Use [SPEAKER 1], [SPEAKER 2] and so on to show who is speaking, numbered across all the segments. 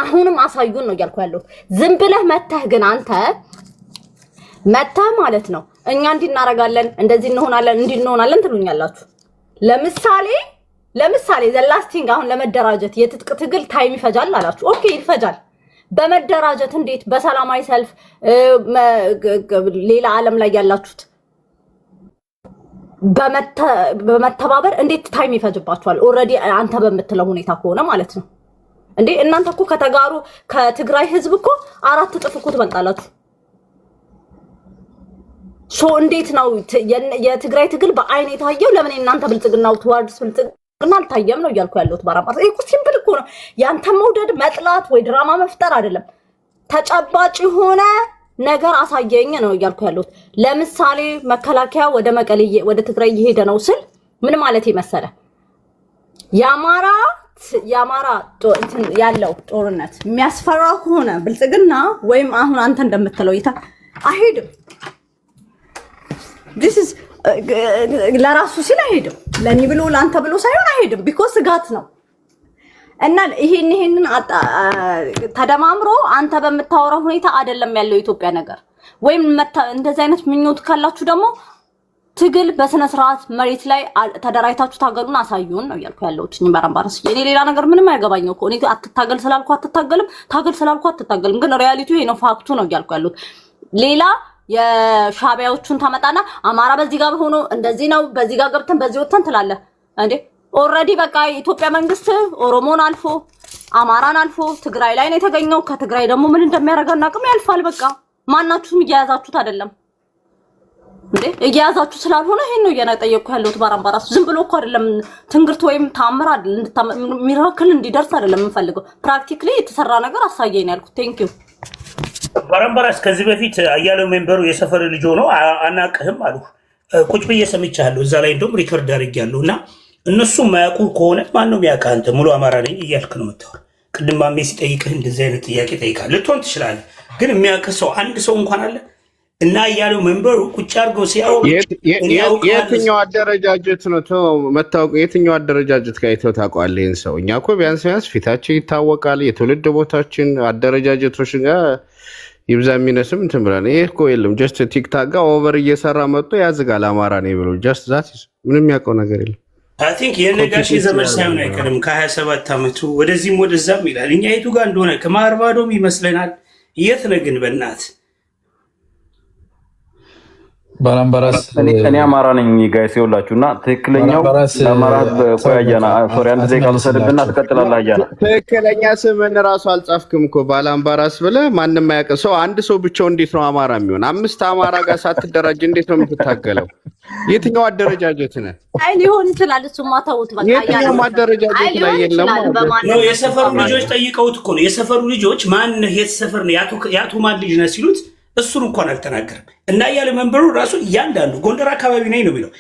[SPEAKER 1] አሁንም አሳዩን ነው ያልኩ ያለው ዝም ብለህ መተህ ግን አንተ መተህ ማለት ነው እኛ እንዲናረጋለን እንደዚህ እንሆናለን እንዲንሆናለን ትሉኛላችሁ ለምሳሌ ዘላስቲንግ አሁን ለመደራጀት የትጥቅ ትግል ታይም ይፈጃል አላችሁ ኦኬ ይፈጃል በመደራጀት እንዴት በሰላማዊ ሰልፍ ሌላ ዓለም ላይ ያላችሁት በመተባበር እንዴት ታይም ይፈጅባችኋል ኦሬዲ አንተ በመትለው ሁኔታ ከሆነ ማለት ነው እንዴ እናንተ እኮ ከተጋሩ ከትግራይ ህዝብ እኮ 4 እጥፍ እኮ ትበልጣላችሁ ሶ እንዴት ነው የትግራይ ትግል በአይን የታየው ለምን እናንተ ብልጽግናው ተዋርድስ ብልጽግና አልታየም ነው ያልኩ ያለሁት ባራማስ እኮ ሲምፕል እኮ ነው ያንተ መውደድ መጥላት ወይ ድራማ መፍጠር አይደለም ተጨባጭ ሆነ ነገር አሳየኝ ነው ያልኩ ያለሁት ለምሳሌ መከላከያ ወደ መቀሌ ወደ ትግራይ እየሄደ ነው ስል ምን ማለት ይመሰለ ያማራ ያለው ጦርነት የሚያስፈራ ሆነ ብልጽግና ወይም አሁን አንተ እንደምትለው አይሄድም this is ለራሱ ሲል አይሄድም ለኔ ብሎ ላንተ ብሎ ሳይሆን አይሄድም because ስጋት ነው እና ይሄንን ተደማምሮ አንተ በመታወራው ሁኔታ አይደለም ያለው ኢትዮጵያ ነገር ወይም እንደዚህ አይነት ምኞት ካላችሁ ደግሞ ትግል በስነ ስርዓት መሬት ላይ ተደራይታችሁ ታገሉና አሳዩን ነው ያልኩ ያለውት ባራምባራስ የኔ ሌላ ነገር ምንም አይገባኝም እኮ እኔ አትታገል ስላልኩ አትታገልም ታገል ስላልኩ አትታገልም ግን ሪያሊቲው ይሄ ነው ፋክቱ ነው ያልኩ ያለውት ሌላ የሻቢያዎቹን ታመጣና አማራ በዚህ ጋር ሆኖ እንደዚህ ነው በዚህ ጋር ገብተን በዚህ ወጥተን ትላለ እንዴ ኦሬዲ በቃ ኢትዮጵያ መንግስት ኦሮሞን አልፎ አማራን አልፎ ትግራይ ላይ ነው የተገኘው ከትግራይ ደግሞ ምን እንደሚያረጋና አቅም ያልፋል በቃ ማናችሁም እያያዛችሁት አይደለም እንዴ እያያዛችሁ ስላልሆነ ይሄን ነው እየነጠየቁ ያለውት ባራምባራስ ዝም ብሎ እኮ አይደለም ትንግርት ወይም ታምራ ሚራክል እንዲደርስ አይደለም እንፈልገው ፕራክቲካሊ የተሰራ ነገር አሳየኝ ያልኩት ቴንክ ዩ
[SPEAKER 2] ባራምባራስ ከዚህ በፊት አያለው ሜምበሩ የሰፈር ልጅ ሆኖ አናቀህም አሉ ቁጭ ብዬ ሰምቻለሁ እዛ ላይ እንደውም ሪከርድ አድርጌያለሁና እነሱ ማያውቁ ከሆነ ማን ነው የሚያውቅ አንተ ሙሉ አማራ ነኝ እያልክ ነው የምታወራው ቅድም ማሜ ሲጠይቅህ እንደዚህ አይነት ጥያቄ ጠይቃለህ ልትሆን ትችላለህ ግን የሚያውቅ ሰው አንድ ሰው እንኳን አለ እና ያለው መንበሩ ቁጭ አድርገው ሲያው
[SPEAKER 3] የትኛው አደረጃጀት ነው መታወቅ የትኛው አደረጃጀት ጋር አይተው ታውቃለህ ይሄን ሰው እኛ እኮ ቢያንስ ፊታችን ይታወቃል የትውልድ ቦታችን አደረጃጀቶች ጋር ይብዛ የሚነስም እንትን ብለን ይሄ እኮ የለም ጀስት ቲክታክ ጋር ኦቨር እየሰራ መጥቶ ያዝጋል አማራ ነው ብሎ ጀስት ዛት ምንም ያውቀው ነገር የለም
[SPEAKER 2] I think የነጋሽ ዘመድ ሳይሆን አይቀርም ከ27 ዓመቱ ወደዚህም ወደዛም ይላል እኛ የቱ ጋር እንደሆነ ከማርባዶም ይመስለናል የት ነው ግን በእናት
[SPEAKER 4] ባራምባራስ
[SPEAKER 5] እኔ አማራ ነኝ ጋይስ ይውላችሁና ትክክለኛው አማራ ቆያያና ሶሪ አንድ ደቂቃ ልሰድብና ተከተላላ ያያና
[SPEAKER 3] ትክክለኛ ስምን ራሱ አልጻፍክም እኮ ባላምባራስ ብለህ ማንንም ያውቅ ሰው አንድ ሰው ብቻው እንዴት ነው አማራ የሚሆን አምስት አማራ ጋር ሳትደራጅ እንዴት ነው የምትታገለው የትኛው አደረጃጀት ነህ
[SPEAKER 1] አይ ሊሆን ይችላል እሱማ ተውት በቃ
[SPEAKER 3] የትኛው አደረጃጀት ላይ የለም
[SPEAKER 2] ነው የሰፈሩ ልጆች ጠይቀውት እኮ ነው የሰፈሩ ልጆች ማን የት ሰፈር ነው ያቱ ማን ልጅ ነው ሲሉት እሱን እንኳን አልተናገረም እና ያለ መንበሩ ራሱ እያንዳንዱ ጎንደር አካባቢ ነኝ ነው የሚለው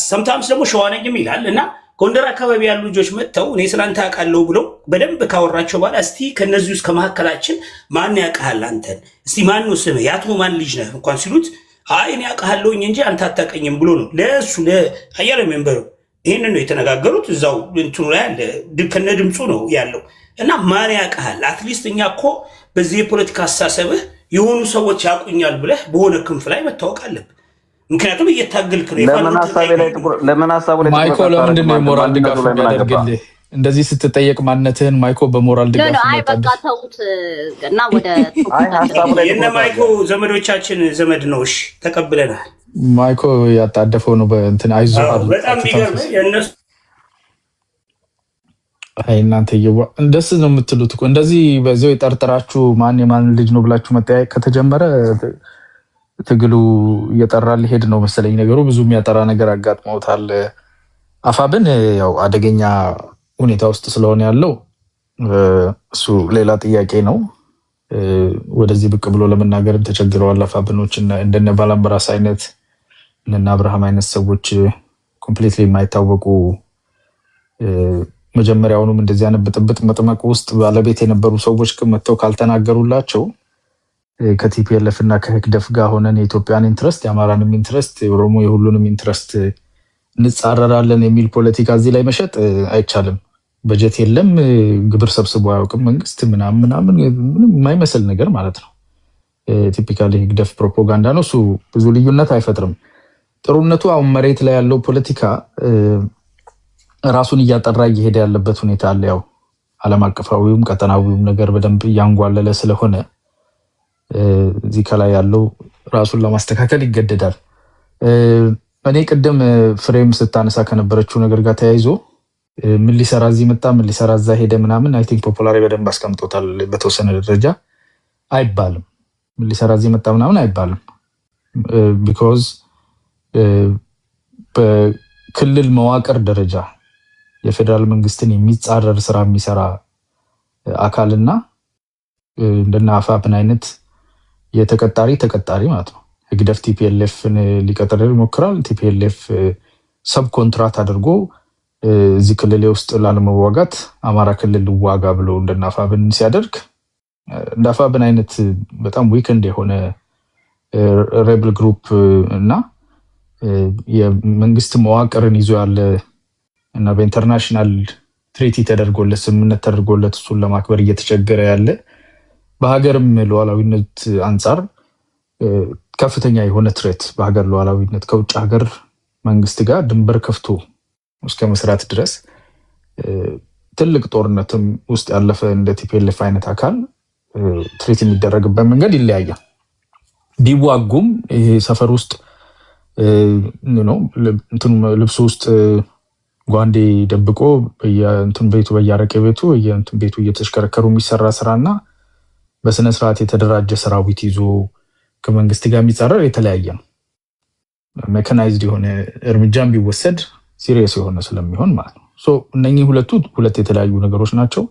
[SPEAKER 2] ሰምታምስ ደግሞ ሸዋነኝም ይላል እና ጎንደር አካባቢ ያሉ ልጆች መጥተው እኔ ስላንተ አውቃለሁ ብለው በደንብ ካወራቸው በኋላ እስቲ ከነዚህ ውስጥ ከመካከላችን ማን ያውቃል አንተን እስቲ ማን ነው ስምህ ያቱ ማን ልጅ ነህ እንኳን ሲሉት አይ እኔ አውቃለሁኝ እንጂ አንተ አታውቀኝም ብሎ ነው ለእሱ ለአያለ መንበሩ ይሄንን ነው የተነጋገሩት እዛው እንትኑ ላይ አለ ከነ ድምፁ ነው ያለው እና ማን ያውቃል አትሊስት እኛ እኮ በዚህ የፖለቲካ አስተሳሰብህ የሆኑ ሰዎች ያቁኛል ብለህ በሆነ ክንፍ ላይ መታወቅ አለብህ ምክንያቱም እየታገልክ ነው
[SPEAKER 5] ለምን ሐሳቡ ላይ
[SPEAKER 4] ማይኮ ለምንድን ነው ሞራል ድጋፍ ያደርግልህ እንደዚህ ስትጠየቅ ማንነትህን ማይኮ በሞራል ድጋፍ ነው
[SPEAKER 1] አይ በቃ ተውት እና ወደ
[SPEAKER 5] ሐሳቡ ላይ
[SPEAKER 2] የነ ማይኮ ዘመዶቻችን ዘመድ ነው እሺ ተቀብለናል
[SPEAKER 4] ማይኮ ያጣደፈው ነው በእንትን አይዞሃል
[SPEAKER 2] በጣም የሚገርም የነሱ
[SPEAKER 4] አይ እናንተ እንደዚህ ነው የምትሉት እኮ እንደዚህ በዚያው ይጠርጥራችሁ ማን የማን ልጅ ነው ብላችሁ መጠያየቅ ከተጀመረ ትግሉ እየጠራ ሊሄድ ነው መሰለኝ ነገሩ ብዙ የሚያጠራ ነገር አጋጥመውታል አፋብን ያው አደገኛ ሁኔታ ውስጥ ስለሆነ ያለው እሱ ሌላ ጥያቄ ነው ወደዚህ ብቅ ብሎ ለመናገርም ተቸግረዋል አፋብኖች እንደነ ባላምባራስ አይነት እና አብርሃም አይነት ሰዎች ኮምፕሊትሊ የማይታወቁ መጀመሪያውንም እንደዚህ ያነበጥብጥ መጥመቅ ውስጥ ባለቤት የነበሩ ሰዎች መተው ካልተናገሩላቸው ከቲፒኤልኤፍ እና ከህክደፍ ጋር ሆነን የኢትዮጵያን ኢንትረስት የአማራንም ኢንትረስት የኦሮሞ የሁሉንም ኢንትረስት እንጻረራለን የሚል ፖለቲካ እዚህ ላይ መሸጥ አይቻልም በጀት የለም፣ ግብር ሰብስቦ አያውቅም መንግስት ምናምን ምንም የማይመስል ነገር ማለት ነው። ቲፒካሊ ህግደፍ ፕሮፓጋንዳ ነው። እሱ ብዙ ልዩነት አይፈጥርም። ጥሩነቱ አሁን መሬት ላይ ያለው ፖለቲካ ራሱን እያጠራ እየሄደ ያለበት ሁኔታ አለ። ያው ዓለም አቀፋዊውም ቀጠናዊውም ነገር በደንብ እያንጓለለ ስለሆነ እዚህ ከላይ ያለው ራሱን ለማስተካከል ይገደዳል። እኔ ቅድም ፍሬም ስታነሳ ከነበረችው ነገር ጋር ተያይዞ ምን ሊሰራ እዚህ መጣ፣ ምን ሊሰራ እዛ ሄደ ምናምን አይ ቲንክ ፖፑላሪ በደንብ አስቀምጦታል። በተወሰነ ደረጃ አይባልም፣ ምን ሊሰራ እዚህ መጣ ምናምን አይባልም። ቢኮዝ በክልል መዋቅር ደረጃ የፌደራል መንግስትን የሚጻረር ስራ የሚሰራ አካልና እንደና አፋብን አይነት ተቀጣሪ ማለት ነው። ህግደፍ ቲፒኤልኤፍን ሊቀጥር ይሞክራል። ቲፒኤልኤፍ ሰብ ኮንትራት አድርጎ እዚህ ክልል ውስጥ ላለመዋጋት አማራ ክልል ልዋጋ ብሎ እንደና አፋብን ሲያደርግ እንደ አፋብን አይነት በጣም ዊክንድ የሆነ ሬብል ግሩፕ እና የመንግስት መዋቅርን ይዞ ያለ እና በኢንተርናሽናል ትሪቲ ተደርጎለት ስምምነት ተደርጎለት እሱን ለማክበር እየተቸገረ ያለ በሀገርም ሉዓላዊነት አንጻር ከፍተኛ የሆነ ትሬት በሀገር ሉዓላዊነት ከውጭ ሀገር መንግስት ጋር ድንበር ከፍቶ እስከ መስራት ድረስ ትልቅ ጦርነትም ውስጥ ያለፈ እንደ ቲፒኤልኤፍ አይነት አካል ትሪት የሚደረግበት መንገድ ይለያያል። ቢዋጉም ይሄ ሰፈር ውስጥ ልብሱ ውስጥ ጓንዴ ደብቆ ቤቱ በያረቀ ቤቱ ቤቱ እየተሽከረከሩ የሚሰራ ስራና በስነ ስርዓት የተደራጀ ሰራዊት ይዞ ከመንግስት ጋር የሚጻረር የተለያየ ነው። ሜካናይዝድ የሆነ እርምጃም ቢወሰድ ሲሪየስ የሆነ ስለሚሆን ማለት ነው። ሶ እነኚህ ሁለት የተለያዩ ነገሮች ናቸው።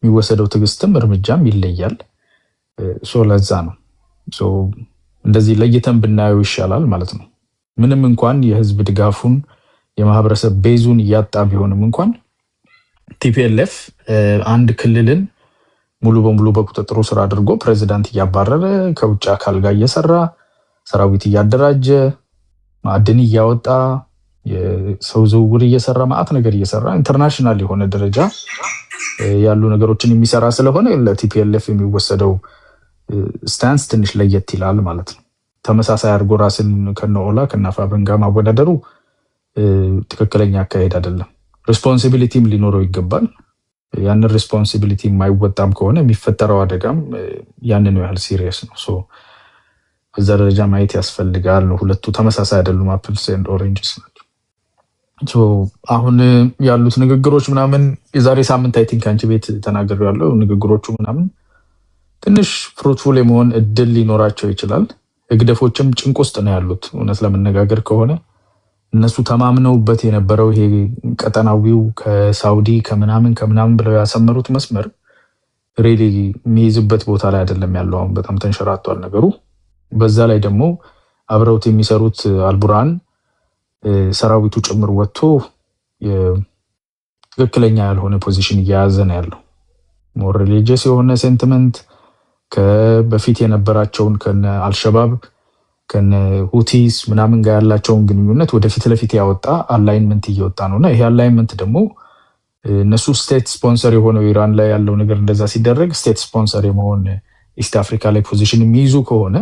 [SPEAKER 4] የሚወሰደው ትዕግስትም እርምጃም ይለያል። ሶ ለዛ ነው እንደዚህ ለይተን ብናየው ይሻላል ማለት ነው። ምንም እንኳን የህዝብ ድጋፉን የማህበረሰብ ቤዙን እያጣ ቢሆንም እንኳን ቲፒኤልኤፍ አንድ ክልልን ሙሉ በሙሉ በቁጥጥሩ ስር አድርጎ ፕሬዚዳንት እያባረረ ከውጭ አካል ጋር እየሰራ ሰራዊት እያደራጀ ማዕድን እያወጣ የሰው ዝውውር እየሰራ ማአት ነገር እየሰራ ኢንተርናሽናል የሆነ ደረጃ ያሉ ነገሮችን የሚሰራ ስለሆነ ለቲፒኤልኤፍ የሚወሰደው ስታንስ ትንሽ ለየት ይላል ማለት ነው። ተመሳሳይ አድርጎ ራስን ከነኦላ ከናፋብን ጋር ማወዳደሩ ትክክለኛ አካሄድ አይደለም። ሪስፖንሲቢሊቲም ሊኖረው ይገባል። ያንን ሪስፖንሲቢሊቲ የማይወጣም ከሆነ የሚፈጠረው አደጋም ያንን ያህል ሲሪየስ ነው። ሶ በዛ ደረጃ ማየት ያስፈልጋል ነው። ሁለቱ ተመሳሳይ አይደሉም። አፕልስ ኤንድ ኦሬንጅስ ናቸው። ሶ አሁን ያሉት ንግግሮች ምናምን የዛሬ ሳምንት አይ ቲንክ አንቺ ቤት ተናግሬያለሁ። ንግግሮቹ ምናምን ትንሽ ፍሩትፉል የመሆን እድል ሊኖራቸው ይችላል። ህግደፎችም ጭንቅ ውስጥ ነው ያሉት። እውነት ለመነጋገር ከሆነ እነሱ ተማምነውበት የነበረው ይሄ ቀጠናዊው ከሳውዲ ከምናምን ብለው ያሰመሩት መስመር ሬዲ የሚይዝበት ቦታ ላይ አይደለም ያለው። አሁን በጣም ተንሸራቷል ነገሩ። በዛ ላይ ደግሞ አብረውት የሚሰሩት አልቡርሃን ሰራዊቱ ጭምር ወጥቶ ትክክለኛ ያልሆነ ፖዚሽን እየያዘ ነው ያለው። ሞር ሪሊጂየስ የሆነ ሴንቲመንት በፊት የነበራቸውን ከነ አልሸባብ ከነ ሁቲስ ምናምን ጋር ያላቸውን ግንኙነት ወደፊት ለፊት ያወጣ አላይንመንት እየወጣ ነውና ይሄ አላይንመንት ደግሞ እነሱ ስቴት ስፖንሰር የሆነው ኢራን ላይ ያለው ነገር እንደዛ ሲደረግ ስቴት ስፖንሰር የመሆን ኢስት አፍሪካ ላይ ፖዚሽን የሚይዙ ከሆነ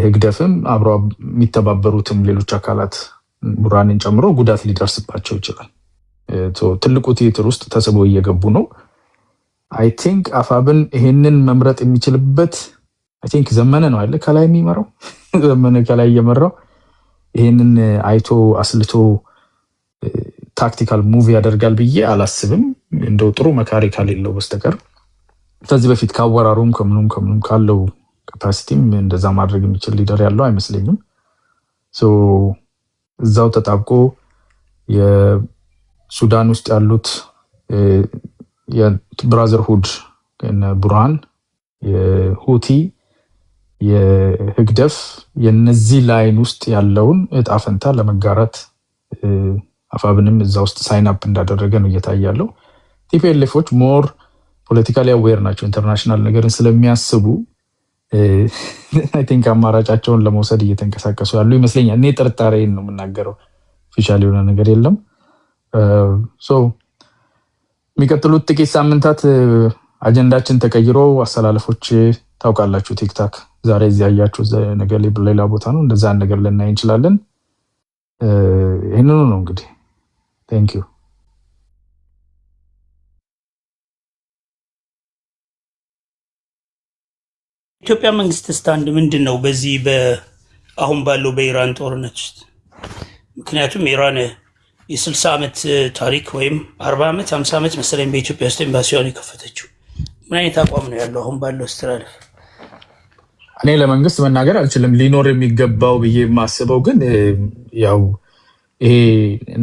[SPEAKER 4] ህግደፍም አብሮ የሚተባበሩትም ሌሎች አካላት ቡራንን ጨምሮ ጉዳት ሊደርስባቸው ይችላል። ትልቁ ቲያትር ውስጥ ተስበው እየገቡ ነው። አይ ቲንክ አፋብን ይሄንን መምረጥ የሚችልበት አይ ቲንክ ዘመነ ነው አይደል? ከላይ የሚመራው ዘመነ ከላይ እየመራው ይሄንን አይቶ አስልቶ ታክቲካል ሙቭ ያደርጋል ብዬ አላስብም። እንደው ጥሩ መካሪ ከሌለው በስተቀር ከዚህ በፊት ካወራሩም ከምኑም ካለው ካፓሲቲም እንደዛ ማድረግ የሚችል ሊደር ያለው አይመስለኝም። ሶ እዛው ተጣብቆ የሱዳን ውስጥ ያሉት የብራዘርሁድ ቡርሃን የሁቲ የህግደፍ የነዚህ ላይን ውስጥ ያለውን እጣ ፈንታ ለመጋራት አፋብንም እዛ ውስጥ ሳይን አፕ እንዳደረገ ነው እየታያለው። ቲፒኤልኤፎች ሞር ፖለቲካሊ አዌር ናቸው። ኢንተርናሽናል ነገርን ስለሚያስቡ አይ ቲንክ አማራጫቸውን ለመውሰድ እየተንቀሳቀሱ ያሉ ይመስለኛል። እኔ ጥርጣሬን ነው የምናገረው። ኦፊሻሊ የሆነ ነገር የለም። ሶ የሚቀጥሉት ጥቂት ሳምንታት አጀንዳችን ተቀይሮ አስተላለፎች ታውቃላችሁ፣ ቲክታክ ዛሬ እዚህ ያያችሁ ነገ ሌላ ቦታ ነው። እንደዛ ነገር ልናይ እንችላለን። ይሄንኑ ነው እንግዲህ። ቴንክ ዩ።
[SPEAKER 2] ኢትዮጵያ መንግስት ስታንድ ምንድን ነው በዚህ አሁን ባለው በኢራን ጦርነት ውስጥ? ምክንያቱም ኢራን የ60 ዓመት ታሪክ ወይም 40 ዓመት 50 ዓመት መሰለኝ በኢትዮጵያ ውስጥ ኤምባሲዋን የከፈተችው። ምን አይነት አቋም ነው ያለው አሁን ባለው አስተላለፍ?
[SPEAKER 4] እኔ ለመንግስት መናገር አልችልም። ሊኖር የሚገባው ብዬ የማስበው ግን ያው ይሄ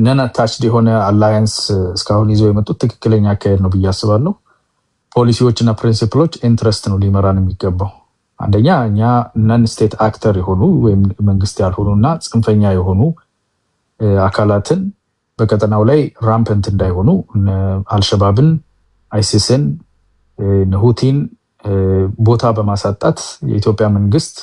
[SPEAKER 4] ነን አታችድ የሆነ አላያንስ እስካሁን ይዘው የመጡት ትክክለኛ አካሄድ ነው ብዬ አስባለሁ። ፖሊሲዎች እና ፕሪንሲፕሎች ኢንትረስት ነው ሊመራን የሚገባው። አንደኛ እኛ ነን ስቴት አክተር የሆኑ ወይም መንግስት ያልሆኑ እና ጽንፈኛ የሆኑ አካላትን በቀጠናው ላይ ራምፐንት እንዳይሆኑ አልሸባብን፣ አይሲስን፣ ሁቲን ቦታ በማሳጣት የኢትዮጵያ መንግስት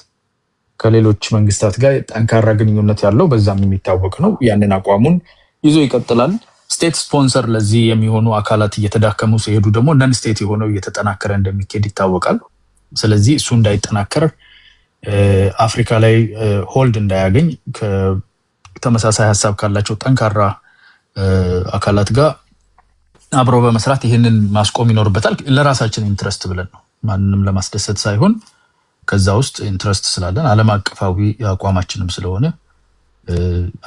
[SPEAKER 4] ከሌሎች መንግስታት ጋር ጠንካራ ግንኙነት ያለው በዛም የሚታወቅ ነው። ያንን አቋሙን ይዞ ይቀጥላል። ስቴት ስፖንሰር ለዚህ የሚሆኑ አካላት እየተዳከሙ ሲሄዱ ደግሞ ነን ስቴት የሆነው እየተጠናከረ እንደሚካሄድ ይታወቃል። ስለዚህ እሱ እንዳይጠናከር አፍሪካ ላይ ሆልድ እንዳያገኝ ከተመሳሳይ ሀሳብ ካላቸው ጠንካራ አካላት ጋር አብሮ በመስራት ይህንን ማስቆም ይኖርበታል። ለራሳችን ኢንትረስት ብለን ነው፣ ማንንም ለማስደሰት ሳይሆን ከዛ ውስጥ ኢንትረስት ስላለን ዓለም አቀፋዊ አቋማችንም ስለሆነ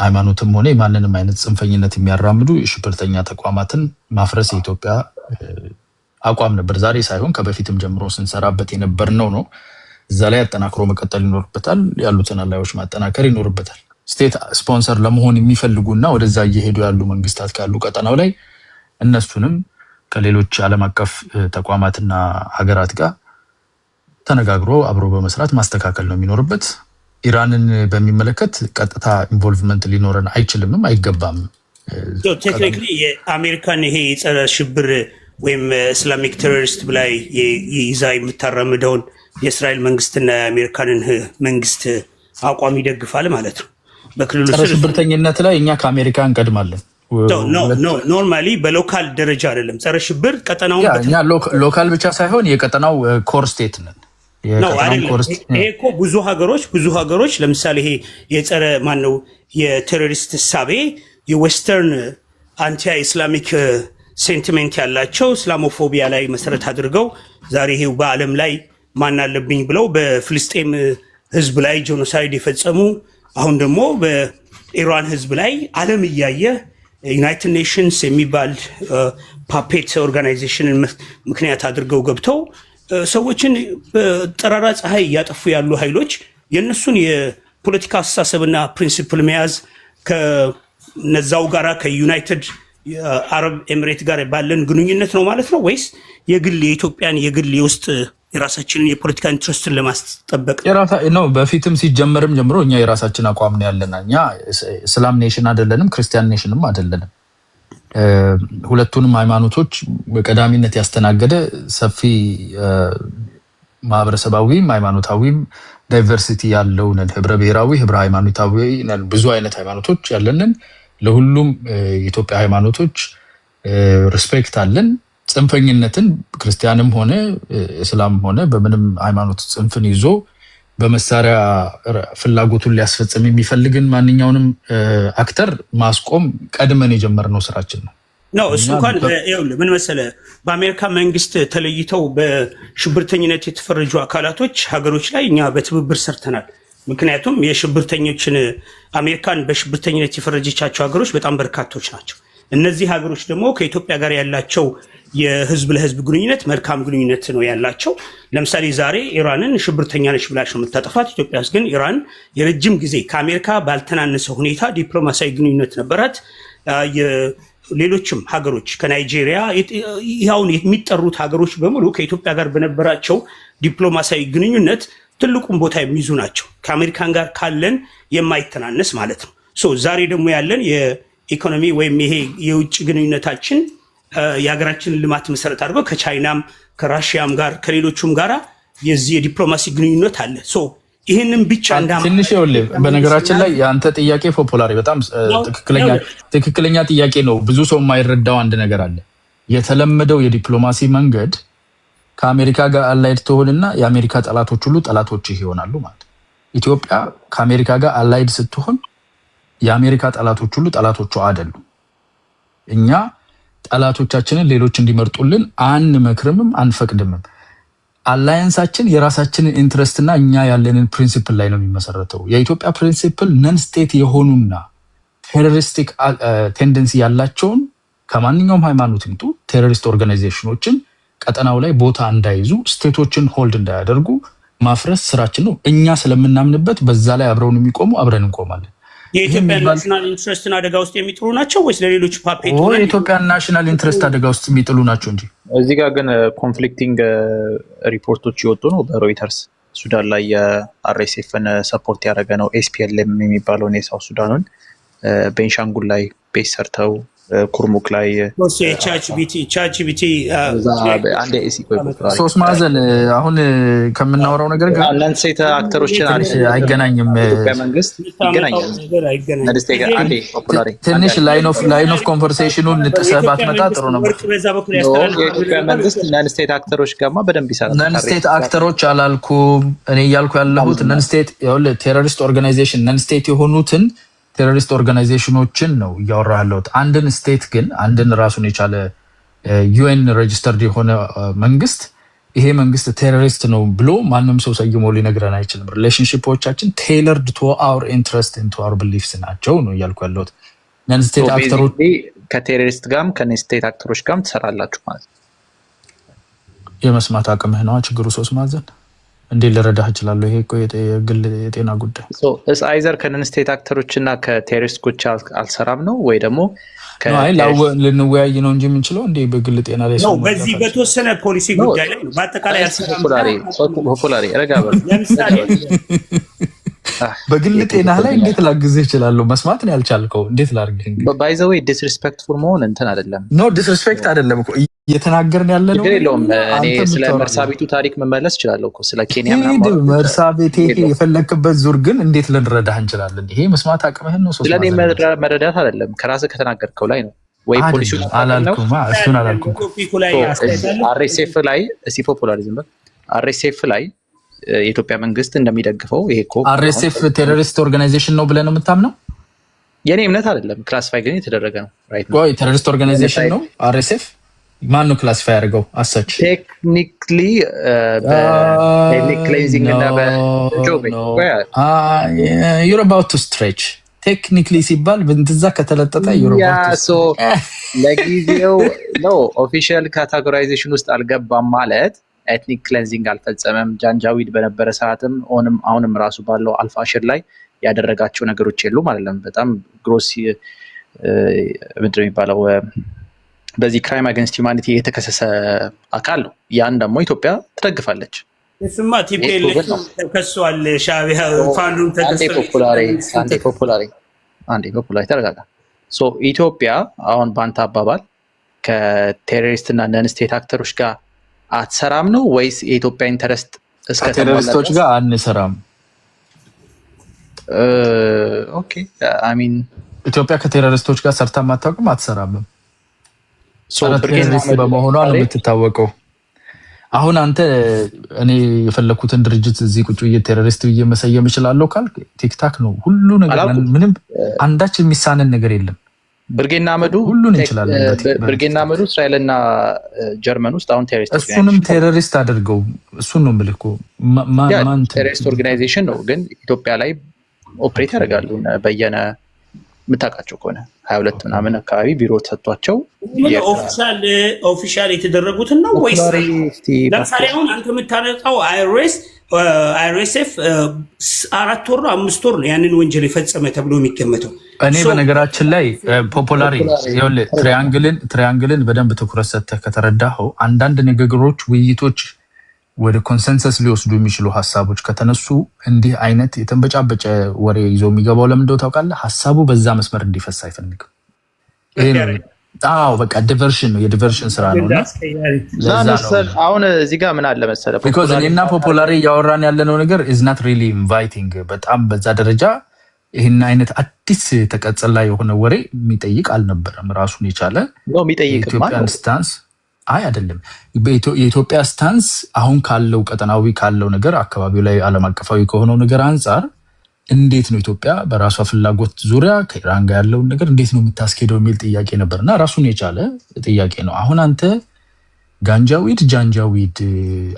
[SPEAKER 4] ሃይማኖትም ሆነ ማንንም አይነት ጽንፈኝነት የሚያራምዱ የሽብርተኛ ተቋማትን ማፍረስ የኢትዮጵያ አቋም ነበር። ዛሬ ሳይሆን ከበፊትም ጀምሮ ስንሰራበት የነበርነው ነው። እዛ ላይ አጠናክሮ መቀጠል ይኖርበታል። ያሉትን አላዮች ማጠናከር ይኖርበታል። ስቴት ስፖንሰር ለመሆን የሚፈልጉና ወደዛ እየሄዱ ያሉ መንግስታት ካሉ ቀጠናው ላይ እነሱንም ከሌሎች ዓለም አቀፍ ተቋማትና ሀገራት ጋር ተነጋግሮ አብሮ በመስራት ማስተካከል ነው የሚኖርበት። ኢራንን በሚመለከት ቀጥታ ኢንቮልቭመንት ሊኖረን አይችልምም አይገባም።
[SPEAKER 2] ቴክኒካሊ የአሜሪካን ይሄ የጸረ ሽብር ወይም እስላሚክ ቴሮሪስት ብላይ ይዛ የምታራምደውን የእስራኤል መንግስትና የአሜሪካንን መንግስት አቋም ይደግፋል ማለት ነው። በክልሉ
[SPEAKER 4] ጸረ ሽብርተኝነት ላይ እኛ ከአሜሪካ እንቀድማለን።
[SPEAKER 2] ኖርማሊ በሎካል ደረጃ አይደለም ጸረ ሽብር ቀጠናውን
[SPEAKER 4] እኛ ሎካል ብቻ ሳይሆን የቀጠናው ኮር ስቴት ነን።
[SPEAKER 2] ይሄ እኮ ብዙ ሀገሮች ለምሳሌ ይሄ የጸረ ማነው የቴሮሪስት እሳቤ የዌስተርን አንቲያ ኢስላሚክ ሴንቲሜንት ያላቸው እስላሞፎቢያ ላይ መሰረት አድርገው ዛሬ ይሄው በዓለም ላይ ማን አለብኝ ብለው በፍልስጤም ህዝብ ላይ ጄኖሳይድ የፈጸሙ አሁን ደግሞ በኢራን ህዝብ ላይ ዓለም እያየ ዩናይትድ ኔሽንስ የሚባል ፓፔት ኦርጋናይዜሽንን ምክንያት አድርገው ገብተው ሰዎችን በጠራራ ፀሐይ እያጠፉ ያሉ ኃይሎች የእነሱን የፖለቲካ አስተሳሰብና ፕሪንሲፕል መያዝ ከነዛው ጋራ ከዩናይትድ የአረብ ኤምሬት ጋር ባለን ግንኙነት ነው ማለት ነው ወይስ የግል የኢትዮጵያን የግል የውስጥ የራሳችንን የፖለቲካ ኢንትረስትን ለማስጠበቅ
[SPEAKER 4] ነው? በፊትም ሲጀመርም ጀምሮ እኛ የራሳችን አቋም ነው ያለን። እኛ እስላም ኔሽን አይደለንም፣ ክርስቲያን ኔሽንም አይደለንም። ሁለቱንም ሃይማኖቶች በቀዳሚነት ያስተናገደ ሰፊ ማህበረሰባዊም ሃይማኖታዊም ዳይቨርሲቲ ያለው ነን። ህብረ ብሔራዊ ህብረ ሃይማኖታዊ ነን። ብዙ አይነት ሃይማኖቶች ያለንን፣ ለሁሉም የኢትዮጵያ ሃይማኖቶች ሪስፔክት አለን። ጽንፈኝነትን ክርስቲያንም ሆነ እስላም ሆነ በምንም ሃይማኖት ጽንፍን ይዞ በመሳሪያ ፍላጎቱን ሊያስፈጽም የሚፈልግን ማንኛውንም አክተር ማስቆም ቀድመን የጀመርነው ስራችን ነው።
[SPEAKER 2] እሱ እንኳን ምን መሰለህ፣ በአሜሪካ መንግስት ተለይተው በሽብርተኝነት የተፈረጁ አካላቶች ሀገሮች ላይ እኛ በትብብር ሰርተናል። ምክንያቱም የሽብርተኞችን አሜሪካን በሽብርተኝነት የፈረጀቻቸው ሀገሮች በጣም በርካቶች ናቸው። እነዚህ ሀገሮች ደግሞ ከኢትዮጵያ ጋር ያላቸው የህዝብ ለህዝብ ግንኙነት መልካም ግንኙነት ነው ያላቸው። ለምሳሌ ዛሬ ኢራንን ሽብርተኛ ነች ብላሽ ነው የምታጠፋት። ኢትዮጵያ ውስጥ ግን ኢራን የረጅም ጊዜ ከአሜሪካ ባልተናነሰ ሁኔታ ዲፕሎማሲያዊ ግንኙነት ነበራት። ሌሎችም ሀገሮች ከናይጄሪያ ይኸውን የሚጠሩት ሀገሮች በሙሉ ከኢትዮጵያ ጋር በነበራቸው ዲፕሎማሲያዊ ግንኙነት ትልቁን ቦታ የሚይዙ ናቸው። ከአሜሪካን ጋር ካለን የማይተናነስ ማለት ነው። ዛሬ ደግሞ ያለን የኢኮኖሚ ወይም ይሄ የውጭ ግንኙነታችን የሀገራችንን ልማት መሰረት አድርገው ከቻይናም ከራሽያም ጋር ከሌሎቹም ጋራ የዚህ የዲፕሎማሲ ግንኙነት አለ። ይህንን ብቻ
[SPEAKER 4] ትንሽ በነገራችን ላይ የአንተ ጥያቄ ፖፑላሪ በጣም ትክክለኛ ጥያቄ ነው። ብዙ ሰው የማይረዳው አንድ ነገር አለ። የተለመደው የዲፕሎማሲ መንገድ ከአሜሪካ ጋር አላይድ ትሆንና የአሜሪካ ጠላቶች ሁሉ ጠላቶች ይሆናሉ ማለት። ኢትዮጵያ ከአሜሪካ ጋር አላይድ ስትሆን የአሜሪካ ጠላቶች ሁሉ ጠላቶቹ አይደሉም። እኛ ጠላቶቻችንን ሌሎች እንዲመርጡልን አንመክርምም አንፈቅድምም። አላያንሳችን የራሳችንን ኢንትረስትና እኛ ያለንን ፕሪንሲፕል ላይ ነው የሚመሰረተው። የኢትዮጵያ ፕሪንሲፕል ነን ስቴት የሆኑና ቴሮሪስቲክ ቴንደንሲ ያላቸውን ከማንኛውም ሃይማኖት ይምጡ ቴሮሪስት ኦርጋናይዜሽኖችን ቀጠናው ላይ ቦታ እንዳይዙ ስቴቶችን ሆልድ እንዳያደርጉ ማፍረስ ስራችን ነው። እኛ ስለምናምንበት በዛ ላይ አብረውን የሚቆሙ አብረን እንቆማለን።
[SPEAKER 2] የኢትዮጵያ ናሽናል ኢንትረስትን አደጋ ውስጥ የሚጥሉ ናቸው ወይስ ለሌሎች ፓፔት?
[SPEAKER 4] የኢትዮጵያ ናሽናል ኢንትረስት አደጋ ውስጥ የሚጥሉ ናቸው እንጂ።
[SPEAKER 6] እዚህ ጋር ግን ኮንፍሊክቲንግ ሪፖርቶች የወጡ ነው በሮይተርስ። ሱዳን ላይ የአርኤስኤፍን ሰፖርት ያደረገ ነው ኤስፒኤልኤም የሚባለውን የሳውት ሱዳኑን፣ ቤንሻንጉል ላይ ቤት ሰርተው ኩርሙክ ላይ
[SPEAKER 2] ቻችቢቲ
[SPEAKER 4] ሶስት ማዕዘን አሁን ከምናወራው ነገር ጋር
[SPEAKER 6] አንዳንድ ሴት አክተሮችን
[SPEAKER 4] አይገናኝም።
[SPEAKER 6] መንግስት ይገናኛል።
[SPEAKER 4] ትንሽ ላይን ኦፍ ኮንቨርሴሽኑን ጥሰህ ባትመጣ ጥሩ ነው።
[SPEAKER 6] የኢትዮጵያ መንግስት ነን ስቴት አክተሮች ጋርማ በደንብ ይሰራል።
[SPEAKER 4] ነን ስቴት አክተሮች አላልኩም እኔ እያልኩ ያለሁት ነን ስቴት ቴሮሪስት ኦርጋናይዜሽን ነን ስቴት የሆኑትን ቴሮሪስት ኦርጋናይዜሽኖችን ነው እያወራ ያለሁት። አንድን ስቴት ግን አንድን ራሱን የቻለ ዩኤን ሬጅስተርድ የሆነ መንግስት ይሄ መንግስት ቴሮሪስት ነው ብሎ ማንም ሰው ሰይሞ ሊነግረን አይችልም። ሪሌሽንሺፖቻችን ቴይለርድ ቱ አወር ኢንትረስት ኤንድ ቱ አወር ቢሊፍስ ናቸው ነው እያልኩ ያለሁት። ነን ስቴት አክተሮች
[SPEAKER 6] ከቴሮሪስት ጋርም ከነን ስቴት አክተሮች ጋርም ትሰራላችሁ ማለት ነው።
[SPEAKER 4] የመስማት አቅምህ ነው ችግሩ። ሶስት ማዕዘን እንዴት ልረዳህ እችላለሁ? ይሄ እኮ የግል የጤና ጉዳይ
[SPEAKER 6] እስ አይዘር ከነን ስቴት አክተሮች እና ከቴሮሪስቶች አልሰራም ነው ወይ ደግሞ
[SPEAKER 4] ልንወያይ ነው እንጂ የምንችለው እንዴ በግል ጤና ላይ
[SPEAKER 2] ነው። በዚህ በተወሰነ ፖሊሲ ጉዳይ ላይ ነው። በአጠቃላይ
[SPEAKER 6] ፖፑላሪ ረጋ በል።
[SPEAKER 2] ለምሳሌ
[SPEAKER 4] በግል ጤና ላይ እንዴት ላግዝህ እችላለሁ? መስማት ነው ያልቻልከው። እንዴት ላድርግህ?
[SPEAKER 6] ባይ ዘ ዌይ ዲስሪስፔክትፉል መሆን እንትን አይደለም።
[SPEAKER 4] ኖ ዲስሪስፔክት አይደለም እኮ እየተናገርን ያለ ነው።
[SPEAKER 6] የለውም እኔ ስለ መርሳቤቱ ታሪክ መመለስ እችላለሁ እኮ ስለ ኬንያ ምናምን
[SPEAKER 4] መርሳቤቴ የፈለክበት ዙር ግን እንዴት ልንረዳህ እንችላለን? ይሄ መስማት አቅምህን ነው።
[SPEAKER 6] ስለኔ መረዳት አይደለም ከራስህ ከተናገርከው ላይ ነው ወይ ፖሊሲው
[SPEAKER 4] አላልኩም። እሱን አላልኩም።
[SPEAKER 6] አርኤስኤፍ ላይ እሲ ፖፑላሪዝም አርኤስኤፍ ላይ የኢትዮጵያ መንግስት እንደሚደግፈው ይሄ እኮ
[SPEAKER 4] አርኤስኤፍ ቴሮሪስት ኦርጋናይዜሽን ነው ብለህ ነው የምታምነው?
[SPEAKER 6] የኔ እምነት አይደለም። ክላሲፋይ ግን የተደረገ ነው። ራይት ነው።
[SPEAKER 4] ወይ ቴሮሪስት ኦርጋናይዜሽን ነው አርኤስኤፍ? ማን ነው ክላሲፋይ ያደርገው? አሰች
[SPEAKER 6] ቴክኒክሊ በክሌንዚንግ እና በጆቤ
[SPEAKER 4] you're about to stretch ቴክኒክሊ ሲባል በእንትዛ ከተለጠጠ
[SPEAKER 6] ለጊዜው ነው ኦፊሻል ካቴጎራይዜሽን ውስጥ አልገባም ማለት ኤትኒክ ክሌንዚንግ አልፈጸመም። ጃንጃዊድ በነበረ ሰዓትም አሁንም ራሱ ባለው አልፋሽር ላይ ያደረጋቸው ነገሮች የሉም አይደለም። በጣም ግሮስ ምንድን ነው የሚባለው በዚህ ክራይም አገንስት ሂውማኒቲ የተከሰሰ አካል ነው። ያን ደግሞ ኢትዮጵያ ትደግፋለች።
[SPEAKER 2] እሱማ ቲፒኤልኤፍ ተከሷል። ሻዕቢያ ፋኑን
[SPEAKER 6] አንዴ ፖፑላሪ ተረጋጋ። ሶ ኢትዮጵያ አሁን በአንተ አባባል ከቴሮሪስት እና ነን ስቴት አክተሮች ጋር አትሰራም ነው ወይስ የኢትዮጵያ ኢንተረስት እስከ
[SPEAKER 4] ቴሮሪስቶች ጋር አንሰራም?
[SPEAKER 6] ኦኬ አይ ሚን
[SPEAKER 4] ኢትዮጵያ ከቴሮሪስቶች ጋር ሰርታ ማታውቅም፣ አትሰራም። ቴሮሪስት በመሆኗ ነው የምትታወቀው። አሁን አንተ እኔ የፈለኩትን ድርጅት እዚህ ቁጭ ብዬ ቴሮሪስት ብዬ መሰየም እችላለሁ ካልክ ቲክታክ ነው ሁሉ ነገር። ምንም አንዳች የሚሳነን ነገር የለም።
[SPEAKER 6] ብርጌና አመዱ
[SPEAKER 4] ሁሉን እንችላለን።
[SPEAKER 6] ብርጌና አመዱ እስራኤልና ጀርመን ውስጥ አሁን ቴሮሪስት
[SPEAKER 4] እሱንም ቴሮሪስት አድርገው እሱን ነው የምልህ እኮ ማን
[SPEAKER 6] ቴሮሪስት ኦርጋናይዜሽን ነው። ግን ኢትዮጵያ ላይ ኦፕሬት ያደርጋሉ። በየነ የምታውቃቸው ከሆነ 22 ምናምን አካባቢ ቢሮ ተሰጥቷቸው
[SPEAKER 2] ኦፊሻል የተደረጉትን ነው ወይስ? ለምሳሌ አሁን አንተ የምታነጻው አይኤስኤፍ 4 ወር 5 ወር ነው ያንን ወንጀል የፈጸመ ተብሎ የሚገመተው።
[SPEAKER 4] እኔ በነገራችን ላይ ፖፑላሪ ትሪያንግልን በደንብ ትኩረት ሰጥተህ ከተረዳኸው አንዳንድ ንግግሮች፣ ውይይቶች ወደ ኮንሰንሰስ ሊወስዱ የሚችሉ ሀሳቦች ከተነሱ እንዲህ አይነት የተንበጫበጨ ወሬ ይዞ የሚገባው ለምን እንደው ታውቃለህ? ሀሳቡ በዛ መስመር እንዲፈስ አይፈልግም። በቃ ዲቨርሽን ነው፣ የዲቨርሽን ስራ ነው።
[SPEAKER 6] አሁን እዚህ ጋር ምን አለ መሰለህ፣
[SPEAKER 4] ቢኮዝ እኔና ፖፑላሪ እያወራን ያለነው ነገር ኢዝ ናት ሪሊ ኢንቫይቲንግ። በጣም በዛ ደረጃ ይህን አይነት አዲስ ተቀጽላ የሆነ ወሬ የሚጠይቅ አልነበረም። ራሱን የቻለ የኢትዮጵያን ስታንስ አይደለም። የኢትዮጵያ ስታንስ አሁን ካለው ቀጠናዊ ካለው ነገር አካባቢው ላይ ዓለም አቀፋዊ ከሆነው ነገር አንጻር እንዴት ነው ኢትዮጵያ በራሷ ፍላጎት ዙሪያ ከኢራን ጋር ያለውን ነገር እንዴት ነው የምታስኬደው የሚል ጥያቄ ነበርና ራሱን የቻለ ጥያቄ ነው። አሁን አንተ ጋንጃዊድ፣ ጃንጃዊድ፣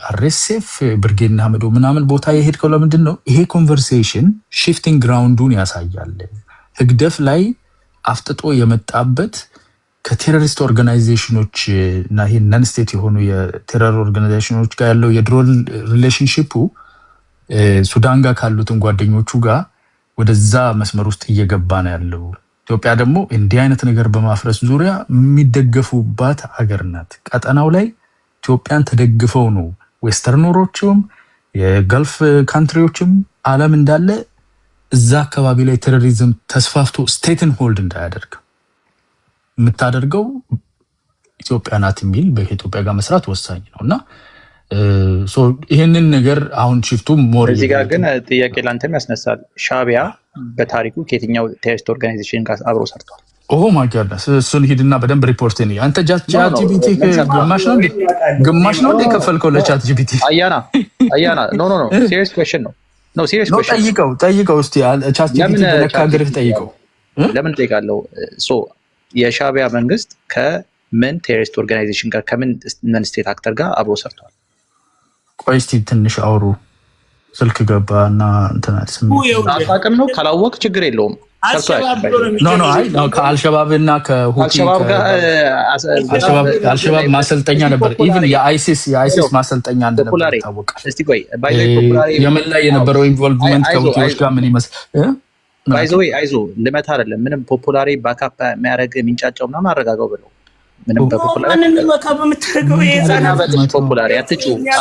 [SPEAKER 4] አርኤስኤፍ፣ ብርጌድ ንሓመዶ ምናምን ቦታ የሄድከው ለምንድን ነው? ይሄ ኮንቨርሴሽን ሽፍቲንግ ግራውንዱን ያሳያል። ህግደፍ ላይ አፍጥጦ የመጣበት ከቴሮሪስት ኦርጋናይዜሽኖች እና ይሄ ነን ስቴት የሆኑ የቴሮር ኦርጋናይዜሽኖች ጋር ያለው የድሮ ሪሌሽንሺፑ ሱዳን ጋር ካሉትን ጓደኞቹ ጋር ወደዛ መስመር ውስጥ እየገባ ነው ያለው። ኢትዮጵያ ደግሞ እንዲህ አይነት ነገር በማፍረስ ዙሪያ የሚደገፉባት ሀገር ናት። ቀጠናው ላይ ኢትዮጵያን ተደግፈው ነው ዌስተርኖሮችም የገልፍ ካንትሪዎችም ዓለም እንዳለ እዛ አካባቢ ላይ ቴሮሪዝም ተስፋፍቶ ስቴትን ሆልድ እንዳያደርግ የምታደርገው ኢትዮጵያ ናት የሚል በኢትዮጵያ ጋር መስራት ወሳኝ ነው እና ይህንን ነገር አሁን ሽፍቱ ሞር
[SPEAKER 6] እዚህ ጋር ግን ጥያቄ ላንተም ያስነሳል። ሻዕቢያ በታሪኩ ከየትኛው ቴሮሪስት ኦርጋናይዜሽን ጋር አብሮ ሰርቷል?
[SPEAKER 4] ኦ ማይ ጋድነስ እሱን ሂድና በደንብ ሪፖርት ነው። አንተ ቻትጂፒቲ ግማሽ ነው የከፈልከው ለቻትጂፒቲ? አያና ኖ ሲሪየስ ኩዌስችን ነው ሲሪየስ ኩዌስችን ጠይቀው እስቲ ቻትጂፒቲ ለካገርህ ጠይቀው።
[SPEAKER 6] ለምን ጠይቃለሁ? የሻዕቢያ መንግስት ከምን ቴሮሪስት ኦርጋናይዜሽን ጋር ከምን ነን ስቴት አክተር ጋር አብሮ ሰርቷል?
[SPEAKER 4] ቆይ እስቲ ትንሽ አውሩ። ስልክ ገባ እና እንትናል
[SPEAKER 6] አቅም ነው ካላወቅ ችግር የለውም።
[SPEAKER 4] ከአልሸባብ እና አልሸባብ ማሰልጠኛ ነበር። ኢቭን የአይሲስ ማሰልጠኛ እንደነበር ይታወቃል። የመን ላይ የነበረው ኢንቮልቭመንት ከሁቲዎች ጋር ምን ይመስል
[SPEAKER 6] አይዞ ልመታ አይደለም ምንም ፖፑላሪ ባካፕ የሚያደርግ የሚንጫጫው ምናምን አረጋጋው ብለው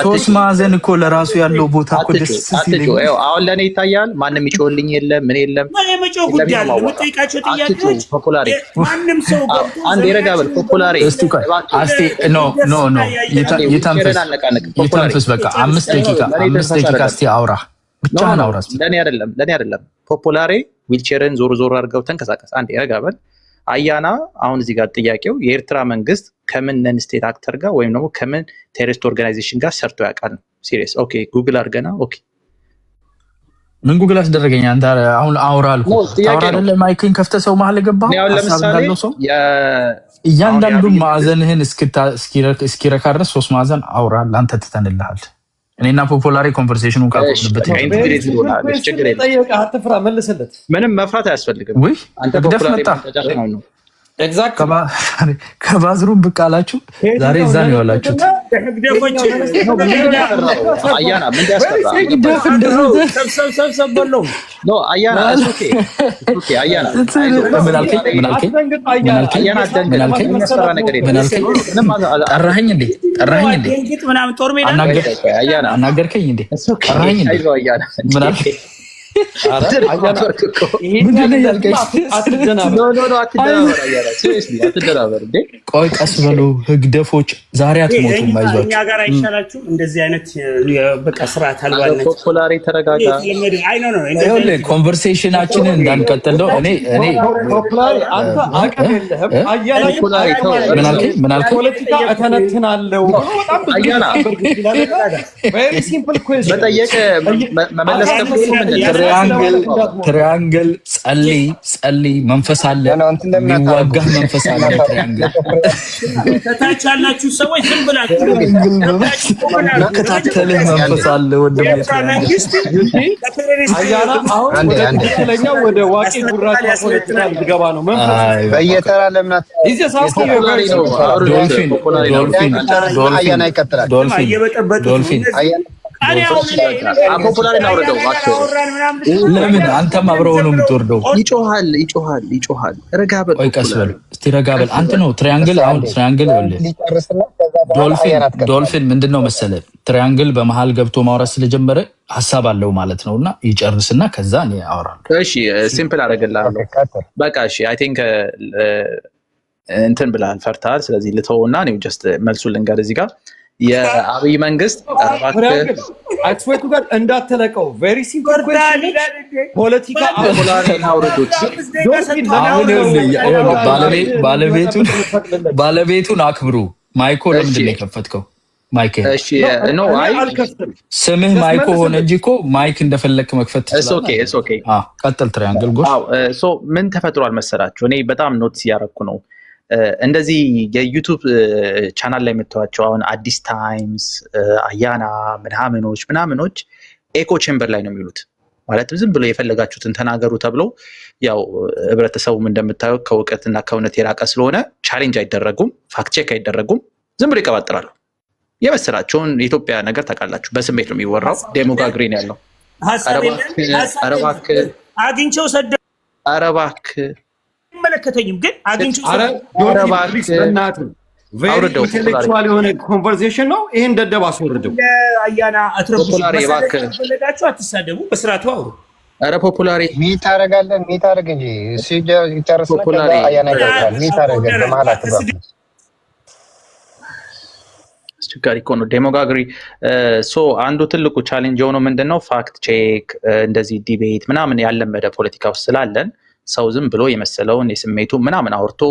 [SPEAKER 4] ሶስት ማዕዘን እኮ ለራሱ ያለው ቦታ እኮ ደስ ሲል
[SPEAKER 6] አሁን ለእኔ ይታያል። ማንም ይጮህልኝ የለም ምን የለም። አንድ የረጋበል ፖፑላሪ
[SPEAKER 4] ይተንፍስ። በቃ 5 ደቂቃ እስቲ አውራ ብቻህን አውራ።
[SPEAKER 6] ለእኔ አይደለም ፖፑላሪ ዊልቼርን ዞር አድርገው ተንቀሳቀስ። አንድ የረጋበል አያና አሁን እዚህ ጋር ጥያቄው የኤርትራ መንግስት ከምን ነን ስቴት አክተር ጋር ወይም ደግሞ ከምን ቴሮሪስት ኦርጋናይዜሽን ጋር ሰርቶ ያውቃል? ሲሪየስ ኦኬ፣ ጉግል አድርገና ኦኬ።
[SPEAKER 4] ምን ጉግል አስደረገኝ? አንተ አሁን አውራ አልኩ። ታውራ አይደለ? ማይክን ከፍተህ ሰው መሀል ገባ። እያንዳንዱ ማዕዘንህን እስኪረካ ድረስ 3 ማዕዘን አውራ። ላንተ ትተንልሃል። እኔና ፖፑላሪ ኮንቨርሴሽኑን ካቆምንበት
[SPEAKER 7] አትፍራ፣ መልስለት።
[SPEAKER 6] ምንም መፍራት አያስፈልግም።
[SPEAKER 4] ወይ ግደፍ መጣ። ከባዝሩም ብቅ አላችሁ። ዛሬ እዛ ነው ያላችሁት።
[SPEAKER 6] አያና ምን ያስፈራ? አያና
[SPEAKER 4] ጠራኸኝ እንዴ? አናገርከኝ እንዴ? ጠራኸኝ እንዴ? ቆይ ቀስ በሉ ህግደፎች፣ ዛሬ አትሞቱም። አይዟችሁ።
[SPEAKER 2] እኛ ጋር አይሻላችሁ እንደዚህ አይነት በቃ ስርዓት አልባነት።
[SPEAKER 6] ፖፑላሪ ተረጋጋ።
[SPEAKER 4] ኮንቨርሴሽናችንን እንዳንቀጥል ነው። እኔ
[SPEAKER 7] ፖፑላሪ አንተ አቅም የለህም። አያና
[SPEAKER 4] ምን አልከኝ?
[SPEAKER 7] ፖለቲካ እተነትናለሁ።
[SPEAKER 6] አያና
[SPEAKER 7] ቬሪ ሲምፕል ኩዌስችን
[SPEAKER 6] መጠየቅ መመለስ ከፈለክ
[SPEAKER 4] ትሪያንግል ጸልይ መንፈስ አለ፣ የሚዋጋህ መንፈስ አለ። ትሪያንግል
[SPEAKER 2] ከታች ያላችሁ ሰዎች ዝም ብላችሁ
[SPEAKER 4] መከታተልህ መንፈስ አለ። ወንድም
[SPEAKER 7] አያና አሁን ትክክለኛው ወደ ዋቂ ጉራቻ ፖለቲካ ልትገባ ነው። መንፈስ
[SPEAKER 3] በየተራ ለምናት
[SPEAKER 4] ዶልፊን ለምን አንተም አብረው ነው የምትወርደው?
[SPEAKER 6] ይጮሃል። ረጋበል።
[SPEAKER 4] ቆይ ቀስ በል እስቲ ረጋበል። አንተ ነው ትሪያንግል። አሁን ትሪያንግል ዶልፊን ምንድነው መሰለህ? ትሪያንግል በመሃል ገብቶ ማውራት ስለጀመረ ሀሳብ አለው ማለት ነውና ይጨርስና ከዛ እኔ አወራለሁ።
[SPEAKER 6] እሺ ሲምፕል አደረግልሃለሁ። በቃ እሺ አይ ቲንክ እንትን ብለሃል፣ ፈርተሃል። ስለዚህ ልተውና እኔ ጀስት መልሱን ልንገር እዚህ ጋር የአብይ መንግስት
[SPEAKER 7] አክስዌቱ ጋር እንዳትለቀው ቬሪ ሲምፕል ኩዌስቸን ፖለቲካ
[SPEAKER 4] ባለቤቱን አክብሩ። ማይኮ ለምንድን ነው የከፈትከው? ማይክ
[SPEAKER 6] እሺ ኖ አይ
[SPEAKER 4] ስምህ ማይኮ ሆነ እንጂ እኮ ማይክ እንደፈለክ መክፈት ትችላለህ።
[SPEAKER 6] እስ ኦኬ
[SPEAKER 4] ቀጥል። ትራያንግል ጎሽ።
[SPEAKER 6] ሶ ምን ተፈጥሯል መሰላችሁ? እኔ በጣም ኖትስ ያደረኩ ነው እንደዚህ የዩቲዩብ ቻናል ላይ የምታዩቸው አሁን አዲስ ታይምስ አያና ምናምኖች ኤኮ ቼምበር ላይ ነው የሚሉት። ማለት ዝም ብሎ የፈለጋችሁትን ተናገሩ ተብለው ያው ህብረተሰቡም እንደምታየው ከእውቀትና ከእውነት የራቀ ስለሆነ ቻሌንጅ አይደረጉም፣ ፋክት ቼክ አይደረጉም፣ ዝም ብሎ ይቀባጥራሉ። የመሰላቸውን የኢትዮጵያ ነገር ታውቃላችሁ፣ በስሜት ነው የሚወራው። ዴሞጋግሪ ነው ያለው።
[SPEAKER 2] አግኝቼው ሰደ
[SPEAKER 6] አረባክ
[SPEAKER 2] አይመለከተኝም ግን አግኝቼው
[SPEAKER 7] ኢንቴሌክቹዋል የሆነ ኮንቨርሴሽን ነው። ይሄን ደደብ አስወርደው።
[SPEAKER 2] አያና አትረብሹ፣ አትሳደቡ፣ በስርዓቱ አውሩ።
[SPEAKER 6] አረ ፖፑላሪ
[SPEAKER 8] ሚት አደርጋለህ ሚት አደርግ እንጂ እሱ ይጨርስና አያና ይደርሳል። ሚት አደርግ በመሀል አትባብ።
[SPEAKER 6] አስቸጋሪ እኮ ነው ዴሞጋግሪ። ሶ አንዱ ትልቁ ቻሌንጅ የሆነው ምንድነው ፋክት ቼክ እንደዚህ ዲቤት ምናምን ያለመደ ፖለቲካ ውስጥ ስላለን ሰው ዝም ብሎ የመሰለውን የስሜቱ ምናምን አውርቶ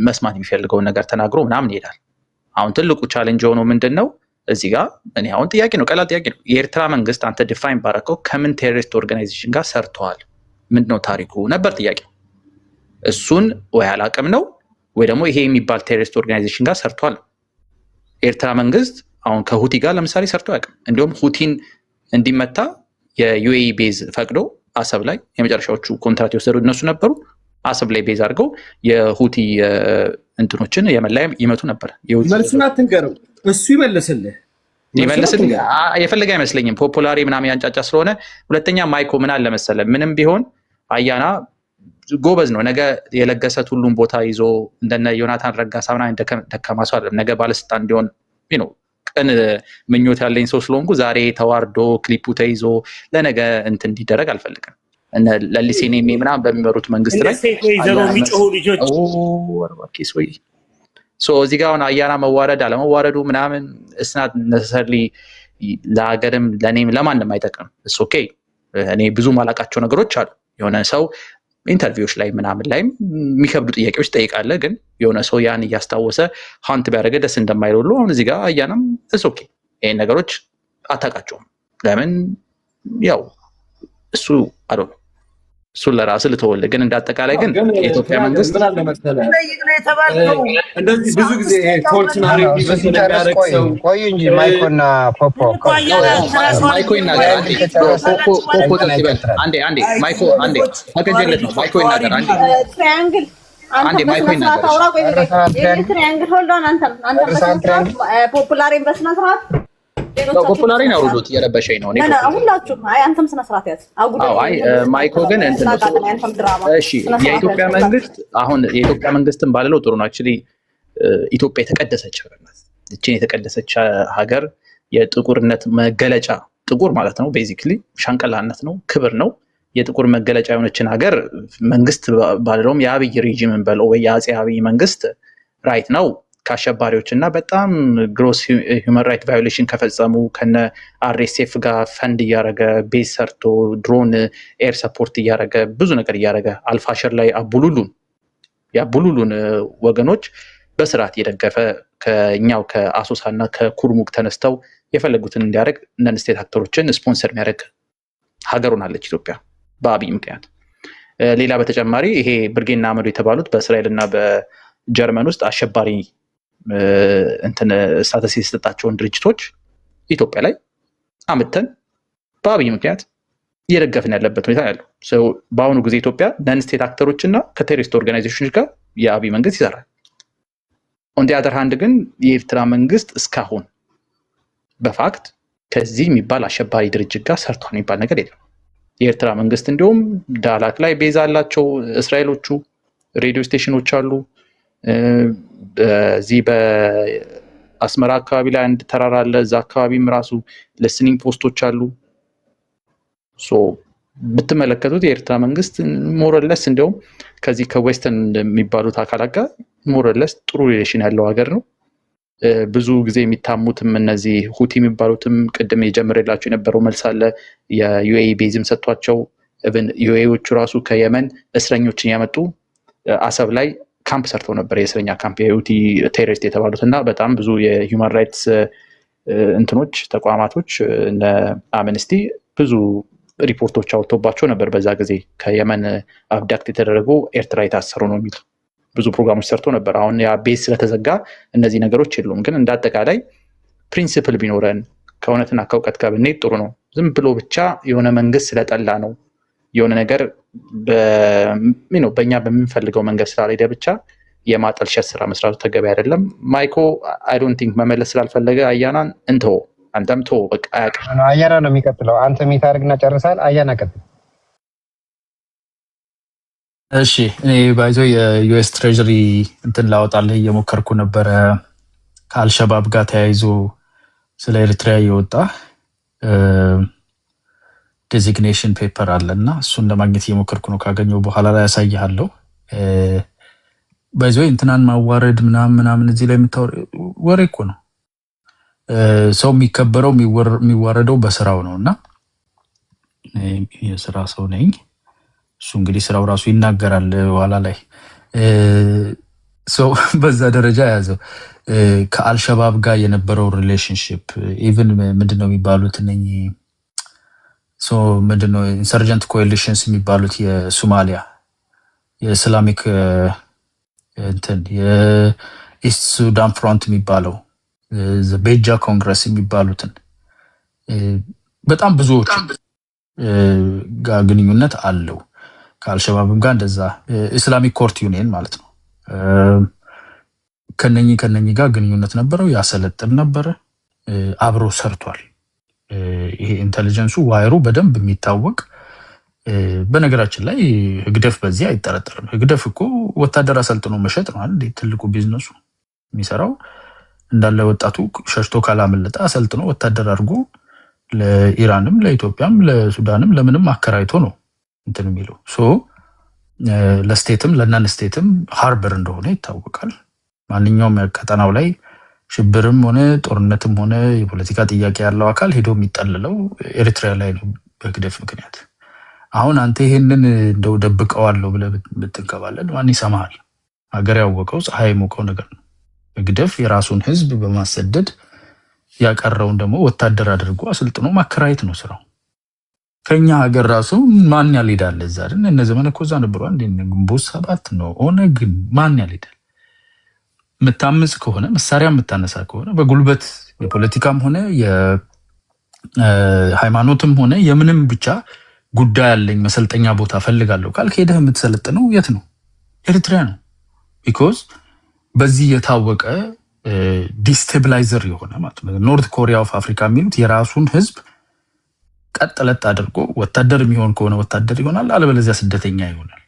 [SPEAKER 6] መስማት የሚፈልገውን ነገር ተናግሮ ምናምን ይሄዳል። አሁን ትልቁ ቻሌንጅ የሆነው ምንድነው እዚህ ጋር እኔ አሁን ጥያቄ ነው፣ ቀላል ጥያቄ ነው። የኤርትራ መንግስት አንተ ዲፋይን ባረከው ከምን ቴሮሪስት ኦርጋናይዜሽን ጋር ሰርተዋል? ምንድነው ታሪኩ ነበር ጥያቄ። እሱን ወይ አላቅም ነው ወይ ደግሞ ይሄ የሚባል ቴሮሪስት ኦርጋናይዜሽን ጋር ሰርተዋል። ኤርትራ መንግስት አሁን ከሁቲ ጋር ለምሳሌ ሰርቶ አያውቅም። እንዲሁም ሁቲን እንዲመታ የዩኤኢ ቤዝ ፈቅዶ አሰብ ላይ የመጨረሻዎቹ ኮንትራት የወሰዱ እነሱ ነበሩ። አሰብ ላይ ቤዝ አድርገው የሁቲ እንትኖችን የመላይ ይመቱ ነበር።
[SPEAKER 7] መልሱን አትንገረው፣ እሱ ይመልስልህ።
[SPEAKER 6] የፈለገ አይመስለኝም። ፖፑላሪ ምናምን ያንጫጫ ስለሆነ። ሁለተኛ ማይኮ ምን አለ መሰለ፣ ምንም ቢሆን አያና ጎበዝ ነው። ነገ የለገሰት ሁሉም ቦታ ይዞ እንደነ ዮናታን ረጋሳ ምናምን ደካማ ሰው አይደለም። ነገ ባለስልጣን እንዲሆን ነው ቅን ምኞት ያለኝ ሰው ስለሆንኩ ዛሬ ተዋርዶ ክሊፑ ተይዞ ለነገ እንትን እንዲደረግ አልፈልግም። ለሊሴኔ ምናምን በሚመሩት መንግስት ላይ እዚህ ጋር አሁን አያና መዋረድ አለመዋረዱ ምናምን እስናት ነሰሰርሊ ለሀገርም ለእኔም ለማንም አይጠቅም። እስ ኦኬ እኔ ብዙ ማላቃቸው ነገሮች አሉ። የሆነ ሰው ኢንተርቪዎች ላይ ምናምን ላይም የሚከብዱ ጥያቄዎች ጠይቃለ፣ ግን የሆነ ሰው ያን እያስታወሰ ሀንት ቢያደረገ ደስ እንደማይለሉ አሁን እዚህ ጋር አያናም እስ ኦኬ ይህን ነገሮች አታውቃቸውም። ለምን ያው እሱ አዶ እሱን ለራስህ ልተወል። ግን እንዳጠቃላይ ግን የኢትዮጵያ መንግስት
[SPEAKER 7] እንደዚህ ብዙ ጊዜ ፎልስናሪ
[SPEAKER 8] ቆይ እንጂ ማይኮና ፖፖ
[SPEAKER 6] ማይኮ ይናገር አንዴ ማይኮ አንዴ አከጀለት ነው ማይኮ ይናገር አንዴ ማይኮ ይናገር
[SPEAKER 1] ትሪያንግል ሆልድ ኦን አንተም ፖፑላሪን በስነ ስርዓት
[SPEAKER 6] ፖፑላሪ ነው ሩዶት እየረበሸኝ ነው።
[SPEAKER 1] ሁላችሁ አይ አንተም ስነ ስርዓት ያዝ።
[SPEAKER 6] አይ ማይኮ ግን እንትን እሺ የኢትዮጵያ መንግስት አሁን የኢትዮጵያ መንግስትን ባለው ጥሩ ነው። አክቹሊ ኢትዮጵያ የተቀደሰች ሀገር ናት። እቺን የተቀደሰች ሀገር የጥቁርነት መገለጫ ጥቁር ማለት ነው ቤዚክሊ ሻንቀላነት ነው፣ ክብር ነው። የጥቁር መገለጫ የሆነችን ሀገር መንግስት ባለውም የአብይ ሬጂምን በለው ወይ የአጼ አብይ መንግስት ራይት ነው ከአሸባሪዎች እና በጣም ግሮስ ሂውመን ራይት ቫዮሌሽን ከፈጸሙ ከነ አርኤስኤፍ ጋር ፈንድ እያደረገ ቤዝ ሰርቶ ድሮን ኤር ሰፖርት እያደረገ ብዙ ነገር እያደረገ አልፋሸር ላይ የአቡሉሉን ወገኖች በስርዓት እየደገፈ ከኛው ከአሶሳ እና ከኩርሙክ ተነስተው የፈለጉትን እንዲያደርግ እነን ስቴት አክተሮችን ስፖንሰር የሚያደርግ ሀገር ሆናለች ኢትዮጵያ በአብይ ምክንያት። ሌላ በተጨማሪ ይሄ ብርጌና አመዱ የተባሉት በእስራኤል እና በጀርመን ውስጥ አሸባሪ እንትን ስታተስ የተሰጣቸውን ድርጅቶች ኢትዮጵያ ላይ አምተን በአብይ ምክንያት እየደገፍን ያለበት ሁኔታ ያለው። በአሁኑ ጊዜ ኢትዮጵያ ነን ስቴት አክተሮች እና ከቴሮሪስት ኦርጋናይዜሽኖች ጋር የአብይ መንግስት ይሰራል። ኦን ዲ አዘር ሃንድ ግን የኤርትራ መንግስት እስካሁን በፋክት ከዚህ የሚባል አሸባሪ ድርጅት ጋር ሰርቷል የሚባል ነገር የለም። የኤርትራ መንግስት እንዲሁም ዳላክ ላይ ቤዛ አላቸው እስራኤሎቹ፣ ሬዲዮ ስቴሽኖች አሉ። እዚህ በአስመራ አካባቢ ላይ አንድ ተራራ አለ። እዛ አካባቢም ራሱ ሊስኒንግ ፖስቶች አሉ። ብትመለከቱት የኤርትራ መንግስት ሞረለስ እንዲሁም ከዚህ ከዌስተርን የሚባሉት አካላት ጋር ሞረለስ ጥሩ ሪሌሽን ያለው ሀገር ነው። ብዙ ጊዜ የሚታሙትም እነዚህ ሁቲ የሚባሉትም ቅድም የጀመረላቸው የነበረው መልስ አለ። የዩኤኢ ቤዝም ሰጥቷቸው ኢቭን ዩኤኢዎቹ ራሱ ከየመን እስረኞችን ያመጡ አሰብ ላይ ካምፕ ሰርተው ነበር፣ የእስረኛ ካምፕ የሁቲ ቴሮሪስት የተባሉት እና በጣም ብዙ የሂውማን ራይትስ እንትኖች ተቋማቶች እነ አምነስቲ ብዙ ሪፖርቶች አውጥተውባቸው ነበር። በዛ ጊዜ ከየመን አብዳክት የተደረጉ ኤርትራ የታሰሩ ነው የሚሉ ብዙ ፕሮግራሞች ሰርቶ ነበር። አሁን ያ ቤዝ ስለተዘጋ እነዚህ ነገሮች የሉም። ግን እንዳጠቃላይ ፕሪንሲፕል ቢኖረን ከእውነትና ከእውቀት ጋር ብንሄድ ጥሩ ነው። ዝም ብሎ ብቻ የሆነ መንግስት ስለጠላ ነው የሆነ ነገር በእኛ በምንፈልገው መንገድ ስላልሄደ ብቻ የማጠልሸት ስራ መስራቱ ተገቢ አይደለም። ማይኮ አይ ዶንት ቲንክ መመለስ ስላልፈለገ አያናን እንተው፣ አንተም ተው በቃ አያውቅም።
[SPEAKER 8] አያና ነው የሚቀጥለው። አንተ ሚታርግና ጨርሳል። አያና ቀጥል።
[SPEAKER 4] እሺ እኔ ባይዞ የዩኤስ ትሬጀሪ እንትን ላወጣልህ እየሞከርኩ ነበረ። ከአልሸባብ ጋር ተያይዞ ስለ ኤርትራ የወጣ ዴዚግኔሽን ፔፐር አለና እሱን ለማግኘት እየሞከርኩ ነው። ካገኘው በኋላ ላይ ያሳይሃለሁ። ባይዞ እንትናን ማዋረድ ምናምን እዚህ ላይ ወሬ እኮ ነው። ሰው የሚከበረው የሚዋረደው በስራው ነው እና የስራ ሰው ነኝ። እሱ እንግዲህ ስራው ራሱ ይናገራል በኋላ ላይ ሰው በዛ ደረጃ ያዘው። ከአልሸባብ ጋር የነበረው ሪሌሽንሽፕ ኢቭን ምንድነው የሚባሉት እነኚህ ምንድነው ኢንሰርጀንት ኮሊሽንስ የሚባሉት የሶማሊያ የኢስላሚክ እንትን የኢስት ሱዳን ፍሮንት የሚባለው ቤጃ ኮንግረስ የሚባሉትን በጣም ብዙዎች ጋር ግንኙነት አለው። ከአልሸባብም ጋር እንደዛ ኢስላሚክ ኮርት ዩኒየን ማለት ነው። ከነኚህ ጋር ግንኙነት ነበረው። ያሰለጥን ነበረ፣ አብሮ ሰርቷል። ይሄ ኢንተሊጀንሱ ዋይሩ በደንብ የሚታወቅ በነገራችን ላይ ህግደፍ በዚህ አይጠረጠርም። ህግደፍ እኮ ወታደር አሰልጥኖ መሸጥ ነው አይደል? ትልቁ ቢዝነሱ የሚሰራው እንዳለ ወጣቱ ሸሽቶ ካላመለጠ አሰልጥኖ ወታደር አድርጎ ለኢራንም ለኢትዮጵያም ለሱዳንም ለምንም አከራይቶ ነው እንትን የሚለው። ለስቴትም ለናን ስቴትም ሃርበር እንደሆነ ይታወቃል። ማንኛውም ቀጠናው ላይ ሽብርም ሆነ ጦርነትም ሆነ የፖለቲካ ጥያቄ ያለው አካል ሄዶ የሚጠልለው ኤርትራ ላይ ነው በህግደፍ ምክንያት። አሁን አንተ ይሄንን እንደው ደብቀዋለሁ ብለህ ብትንከባለል ማን ይሰማሃል? ሀገር ያወቀው ፀሐይ ሞቀው ነገር ነው። ህግደፍ የራሱን ህዝብ በማሰደድ ያቀረውን ደግሞ ወታደር አድርጎ አሰልጥኖ ማከራየት ነው ስራው። ከኛ ሀገር ራሱ ማን ያልሄዳል? እዛ አይደል እነ ዘመነ እኮ እዛ ነበሩ። አንዴ ግንቦት ሰባት ነው ኦነግ ማን ያልሄዳል? የምታምጽ ከሆነ መሳሪያ የምታነሳ ከሆነ በጉልበት የፖለቲካም ሆነ የሃይማኖትም ሆነ የምንም ብቻ ጉዳይ ያለኝ መሰልጠኛ ቦታ ፈልጋለሁ ካልክ ሄደህ የምትሰለጥነው የት ነው? ኤርትራ ነው። ቢኮዝ በዚህ የታወቀ ዲስቴብላይዘር የሆነ ማለት ነው። ኖርት ኮሪያ ኦፍ አፍሪካ የሚሉት የራሱን ህዝብ ቀጥለጥ አድርጎ ወታደር የሚሆን ከሆነ ወታደር ይሆናል፣ አለበለዚያ ስደተኛ ይሆናል።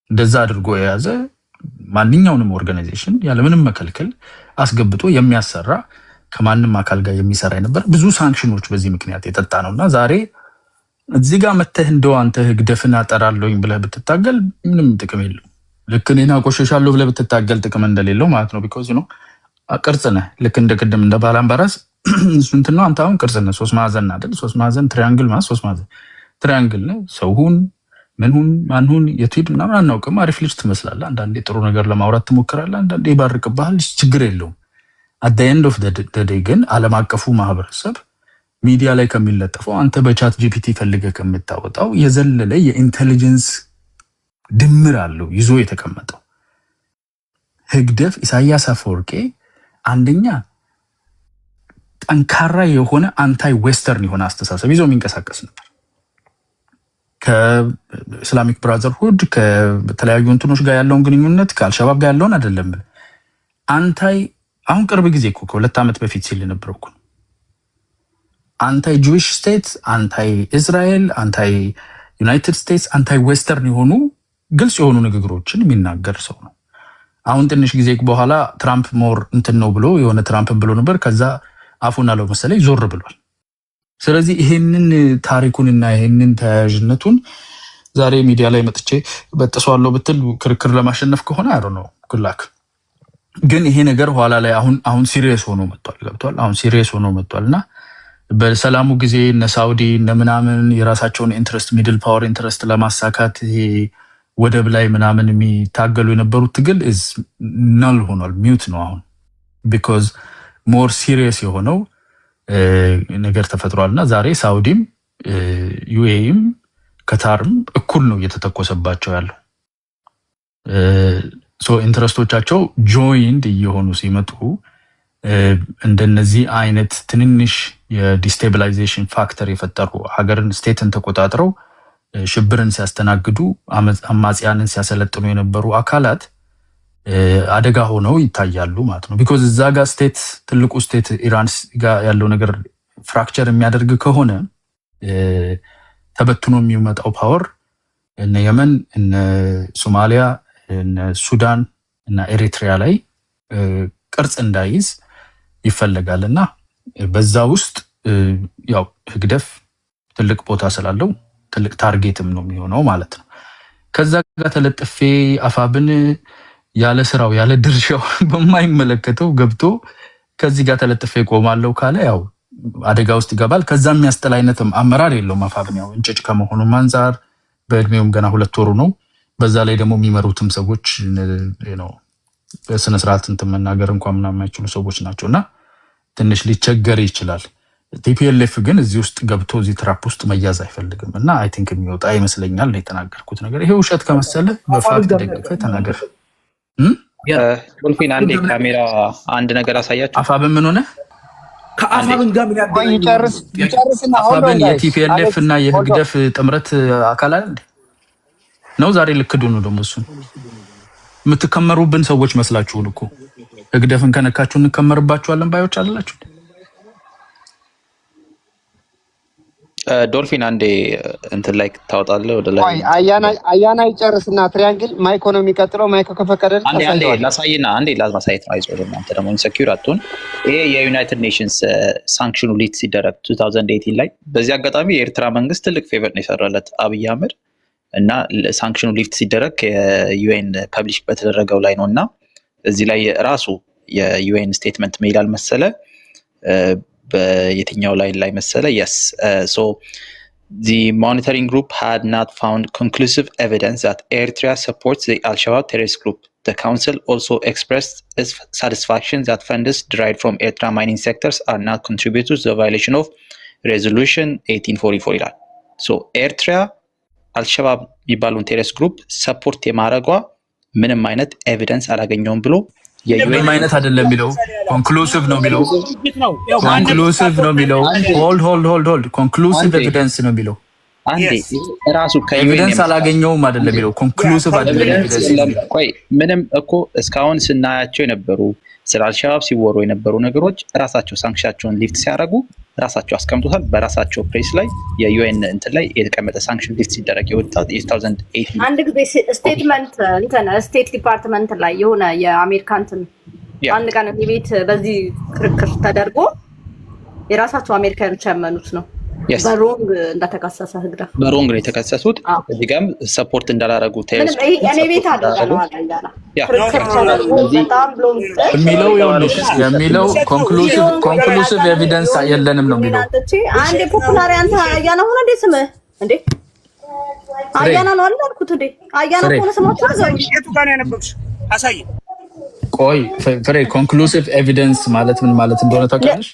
[SPEAKER 4] እንደዛ አድርጎ የያዘ ማንኛውንም ኦርጋናይዜሽን ያለምንም መከልከል አስገብቶ የሚያሰራ ከማንም አካል ጋር የሚሰራ ነበር። ብዙ ሳንክሽኖች በዚህ ምክንያት የጠጣ ነውና ዛሬ እዚህ ጋር መተህ እንደው አንተ ህግደፍን አጠራለሁኝ ብለህ ብትታገል ምንም ጥቅም የለው። ልክ እኔን አቆሸሻለሁ ብለህ ብትታገል ጥቅም እንደሌለው ማለት ነው። ቢኮዝ ነው ቅርጽ ነህ። ልክ እንደ ቅድም እንደ ባላምባራስ እሱንት ነው። አንተ አሁን ቅርጽ ነህ። 3 ማዕዘን አይደል? 3 ማዕዘን ትሪያንግል ማለት 3 ማዕዘን ትሪያንግል ነህ። ሰውሁን ምንሁን ማንሁን የትሂድ ምናምን አናውቅም። አሪፍ ልጅ ትመስላለህ። አንዳንዴ ጥሩ ነገር ለማውራት ትሞክራለህ፣ አንዳንዴ ይባርቅብሃል። ችግር የለውም። አት ዘ ኤንድ ኦፍ ዘ ዴይ ግን ዓለም አቀፉ ማህበረሰብ ሚዲያ ላይ ከሚለጠፈው አንተ በቻት ጂፒቲ ፈልገህ ከምታወጣው የዘለለ የኢንቴሊጀንስ ድምር አለው ይዞ የተቀመጠው። ህግደፍ ኢሳያስ አፈወርቄ አንደኛ ጠንካራ የሆነ አንታይ ዌስተርን የሆነ አስተሳሰብ ይዞ የሚንቀሳቀስ ነበር። ከኢስላሚክ ብራዘርሁድ ከተለያዩ እንትኖች ጋር ያለውን ግንኙነት ከአልሸባብ ጋር ያለውን አይደለም አንታይ። አሁን ቅርብ ጊዜ እኮ ከ2 ዓመት በፊት ሲል ነበረው እኮ አንታይ ጁዊሽ ስቴት፣ አንታይ እስራኤል፣ አንታይ ዩናይትድ ስቴትስ፣ አንታይ ዌስተርን የሆኑ ግልጽ የሆኑ ንግግሮችን የሚናገር ሰው ነው። አሁን ትንሽ ጊዜ በኋላ ትራምፕ ሞር እንትን ነው ብሎ የሆነ ትራምፕን ብሎ ነበር። ከዛ አፉን አለው መሰለኝ ዞር ብሏል። ስለዚህ ይሄንን ታሪኩንና ይሄንን ተያያዥነቱን ዛሬ ሚዲያ ላይ መጥቼ በጥሷለሁ ብትል ክርክር ለማሸነፍ ከሆነ አይ ነው ግላክ ግን ይሄ ነገር ኋላ ላይ አሁን ሲሪየስ ሆኖ መጥቷል። ገብቷል። አሁን ሲሪየስ ሆኖ መጥቷልና በሰላሙ ጊዜ እነ ሳውዲ እነ ምናምን የራሳቸውን ኢንትረስት ሚድል ፓወር ኢንትረስት ለማሳካት ይሄ ወደብ ላይ ምናምን የሚታገሉ የነበሩት ትግል ናል ሆኗል፣ ሚውት ነው አሁን። ቢኮዝ ሞር ሲሪየስ የሆነው ነገር ተፈጥሯልና ዛሬ ሳውዲም ዩኤኢም ከታርም እኩል ነው እየተተኮሰባቸው ያለው። ሶ ኢንትረስቶቻቸው ጆይንድ እየሆኑ ሲመጡ እንደነዚህ አይነት ትንንሽ የዲስቴቢላይዜሽን ፋክተር የፈጠሩ ሀገርን ስቴትን ተቆጣጥረው ሽብርን ሲያስተናግዱ አማጽያንን ሲያሰለጥኑ የነበሩ አካላት አደጋ ሆነው ይታያሉ ማለት ነው። ቢኮዝ እዛ ጋር ስቴት ትልቁ ስቴት ኢራን ጋር ያለው ነገር ፍራክቸር የሚያደርግ ከሆነ ተበትኖ የሚመጣው ፓወር እነ የመን እነ ሶማሊያ እነ ሱዳን እና ኤሪትሪያ ላይ ቅርጽ እንዳይዝ ይፈለጋል እና በዛ ውስጥ ያው ህግደፍ ትልቅ ቦታ ስላለው ትልቅ ታርጌትም ነው የሚሆነው ማለት ነው። ከዛ ጋር ተለጥፌ አፋብን ያለ ስራው ያለ ድርሻው በማይመለከተው ገብቶ ከዚህ ጋር ተለጥፌ ቆማለሁ ካለ ያው አደጋ ውስጥ ይገባል። ከዛ የሚያስጠላ አይነትም አመራር የለውም። አፋብን ያው እንጭጭ ከመሆኑ አንፃር በእድሜውም ገና 2 ወሩ ነው። በዛ ላይ ደግሞ የሚመሩትም ሰዎች ነው በስነ ስርዓት እንትን መናገር እንኳን ምናምን የማይችሉ ሰዎች ናቸውና ትንሽ ሊቸገር ይችላል። ቲፒኤልኤፍ ግን እዚህ ውስጥ ገብቶ እዚህ ትራፕ ውስጥ መያዝ አይፈልግም እና አይ ቲንክ የሚወጣ ይመስለኛል ነው የተናገርኩት ነገር። ይሄ ውሸት ከመሰለ በፋክት ደግፈ ተናገር።
[SPEAKER 6] ዶልፊን አንዴ ካሜራ አንድ ነገር አሳያችሁ።
[SPEAKER 4] አፋብን ምን ሆነ?
[SPEAKER 9] ከአፋብን ጋር ምን ያገናኛል?
[SPEAKER 8] ይጨርስና
[SPEAKER 4] አፋብን የቲፒኤልኤፍ እና የህግደፍ ጥምረት አካል አይደል ነው? ዛሬ ልክዱ ነው ደግሞ እሱን የምትከመሩብን ሰዎች መስላችሁን እኮ ህግደፍን ከነካችሁ እንከመርባችኋለን ባዮች አይደላችሁ።
[SPEAKER 6] ዶልፊን አንዴ እንትን ላይ ታወጣለህ ወደ ላይ።
[SPEAKER 8] አያና ይጨርስና ትሪያንግል ማይኮ ነው የሚቀጥለው። ማይኮ ከፈቀደ
[SPEAKER 6] አንዴ ላሳይና አንዴ ላማሳየት ነው። አይዞህ እናንተ ደግሞ ኢንሴኪዩር አትሁን። ይሄ የዩናይትድ ኔሽንስ ሳንክሽኑ ሊት ሲደረግ 2018 ላይ በዚህ አጋጣሚ የኤርትራ መንግስት ትልቅ ፌቨር ነው የሰራለት አብይ አህመድ እና ሳንክሽኑ ሊፍት ሲደረግ የዩኤን ፐብሊሽ በተደረገው ላይ ነው እና እዚህ ላይ ራሱ የዩኤን ስቴትመንት ምን ይላል መሰለ? በየትኛው ላይ መሰለ? yes so the monitoring group had not found conclusive evidence that Eritrea supports the Al-Shabaab terrorist group. The council also expressed its satisfaction that funds derived from Eritrea mining sectors are not contributors to the violation of resolution 1844 ይላል። so Eritrea አልሸባብ የሚባሉን ቴሮሪስት ግሩፕ ሰፖርት የማረጓ ምንም አይነት ኤቪደንስ አላገኘውም ብሎ
[SPEAKER 4] የዩኤን አይነት አይደለም የሚለው ኮንክሉሲቭ ነው የሚለው ኮንክሉሲቭ ነው የሚለው ሆልድ ኮንክሉሲቭ ኤቪደንስ ነው የሚለው
[SPEAKER 6] አንዴ ራሱ
[SPEAKER 4] ኤቪደንስ አላገኘውም አይደለም የሚለው ኮንክሉሲቭ አይደለም።
[SPEAKER 6] ቆይ ምንም እኮ እስካሁን ስናያቸው የነበሩ ስለ አልሸባብ ሲወሩ የነበሩ ነገሮች ራሳቸው ሳንክሽናቸውን ሊፍት ሲያደርጉ ራሳቸው አስቀምጡታል። በራሳቸው ፕሬስ ላይ የዩኤን እንትን ላይ የተቀመጠ ሳንክሽን ሊፍት ሲደረግ የወጣ የ2018
[SPEAKER 1] አንድ ጊዜ ስቴትመንት እንትን ስቴት ዲፓርትመንት ላይ የሆነ የአሜሪካ እንትን አንድ ቀን ቤት በዚህ ክርክር ተደርጎ የራሳቸው አሜሪካኖች ያመኑት ነው በሮንግ እንደተከሰሰ ህግደፍ
[SPEAKER 6] በሮንግ ነው የተከሰሱት። እዚህ ጋርም ሰፖርት እንዳላረጉ
[SPEAKER 1] ተይዝ እኔ ቤት አደረገው አላላ
[SPEAKER 4] የሚለው ኮንክሉሲቭ ኤቪደንስ የለንም ነው የሚለው።
[SPEAKER 1] አንዴ ፖፑላር አንተ አያና ሆነ እንደ ስምህ እንዴ አያና ነው አልኩት እንዴ አያና ሆነ ስማችሁ አዛኝ
[SPEAKER 2] የቱ ጋር ነው ያነበብሽ? አሳይ።
[SPEAKER 4] ቆይ ፍሬ ኮንክሉሲቭ ኤቪደንስ ማለት ምን ማለት እንደሆነ ታውቂያለሽ?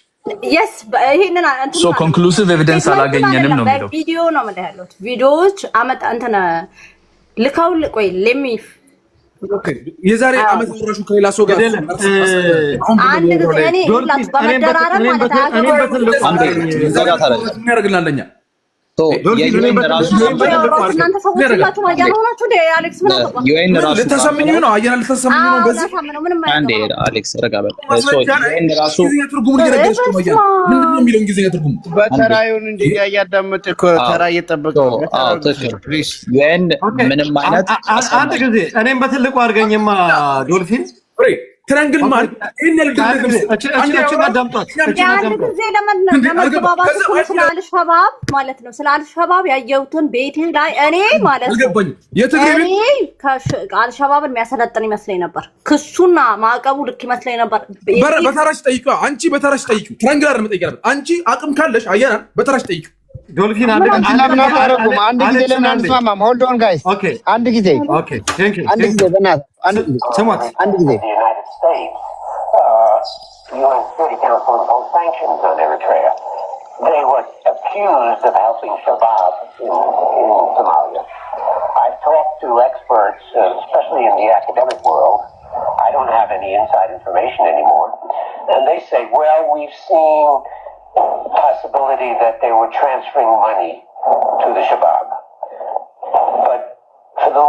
[SPEAKER 1] yes ይሄንን አንተ
[SPEAKER 4] ሶ ኮንክሉሲቭ ኤቪደንስ አላገኘንም ነው የሚለው።
[SPEAKER 1] ቪዲዮ ነው ማለት ያለው ቪዲዮዎች አመጣ እንትን ልካው ቆይ ለሚ
[SPEAKER 9] ኦኬ የዛሬ አመት ወራሹ ከሌላ ሰው ጋር
[SPEAKER 1] አንድ ጊዜ እኔ ሁላት በመደራረብ ማለት
[SPEAKER 9] ያደርግልናለኛ
[SPEAKER 1] እናንተ ሰዎች ሁላችሁ አያና ሆናችሁ እንደ አሌክስ ምን አገባ
[SPEAKER 6] ዩኤን ራሱ
[SPEAKER 9] ልተሰምኝ ነው አያና ልተሰምኝ ነው በዚህ
[SPEAKER 6] አንዴ አሌክስ ረጋበል ዩኤን ራሱ
[SPEAKER 9] ትርጉሙን እየነገርኩ ነው። አያና ምንድን ነው የሚለው እንግሊዝኛ ትርጉሙ?
[SPEAKER 3] በተራዩን እንጂ እያዳመጥክ እኮ ተራ እየጠበቀው
[SPEAKER 6] ዩኤን ምንም አይነት
[SPEAKER 7] አንድ ጊዜ እኔም በትልቁ አድርገኝማ ዶልፊን
[SPEAKER 9] ትራንግል ማለት እነ
[SPEAKER 1] አንድ ጊዜ ለመግባባት ስለ አልሸባብ ማለት ነው። ስለ አልሸባብ ያየሁትን ቤቴ ላይ እኔ ማለት ነው እኔ አልሸባብን የሚያሰለጥን ይመስለኝ ነበር። ክሱና ማዕቀቡ ልክ ይመስለኝ ነበር።
[SPEAKER 9] በተራሽ ጠይቂው። አንቺ በተራሽ ጠይቂው። ትራንግል አይደለም ጠይቂው። አንቺ አቅም ካለሽ አያና በተራሽ ጠይቂው።
[SPEAKER 8] ዶልፊን አንድ ጊዜ ለምን አንስማማም? ሆልድ ኦን ጋይስ አንድ ጊዜ አንድ ጊዜ በእናትህ አንድ ጊዜ UN Security Council imposed sanctions on Eritrea. They were accused of helping Shabab in Somalia. I've talked to experts, especially in the academic world. I don't have any inside information anymore. And they say, well, we've seen possibility that they were transferring money to the Shabab. But for the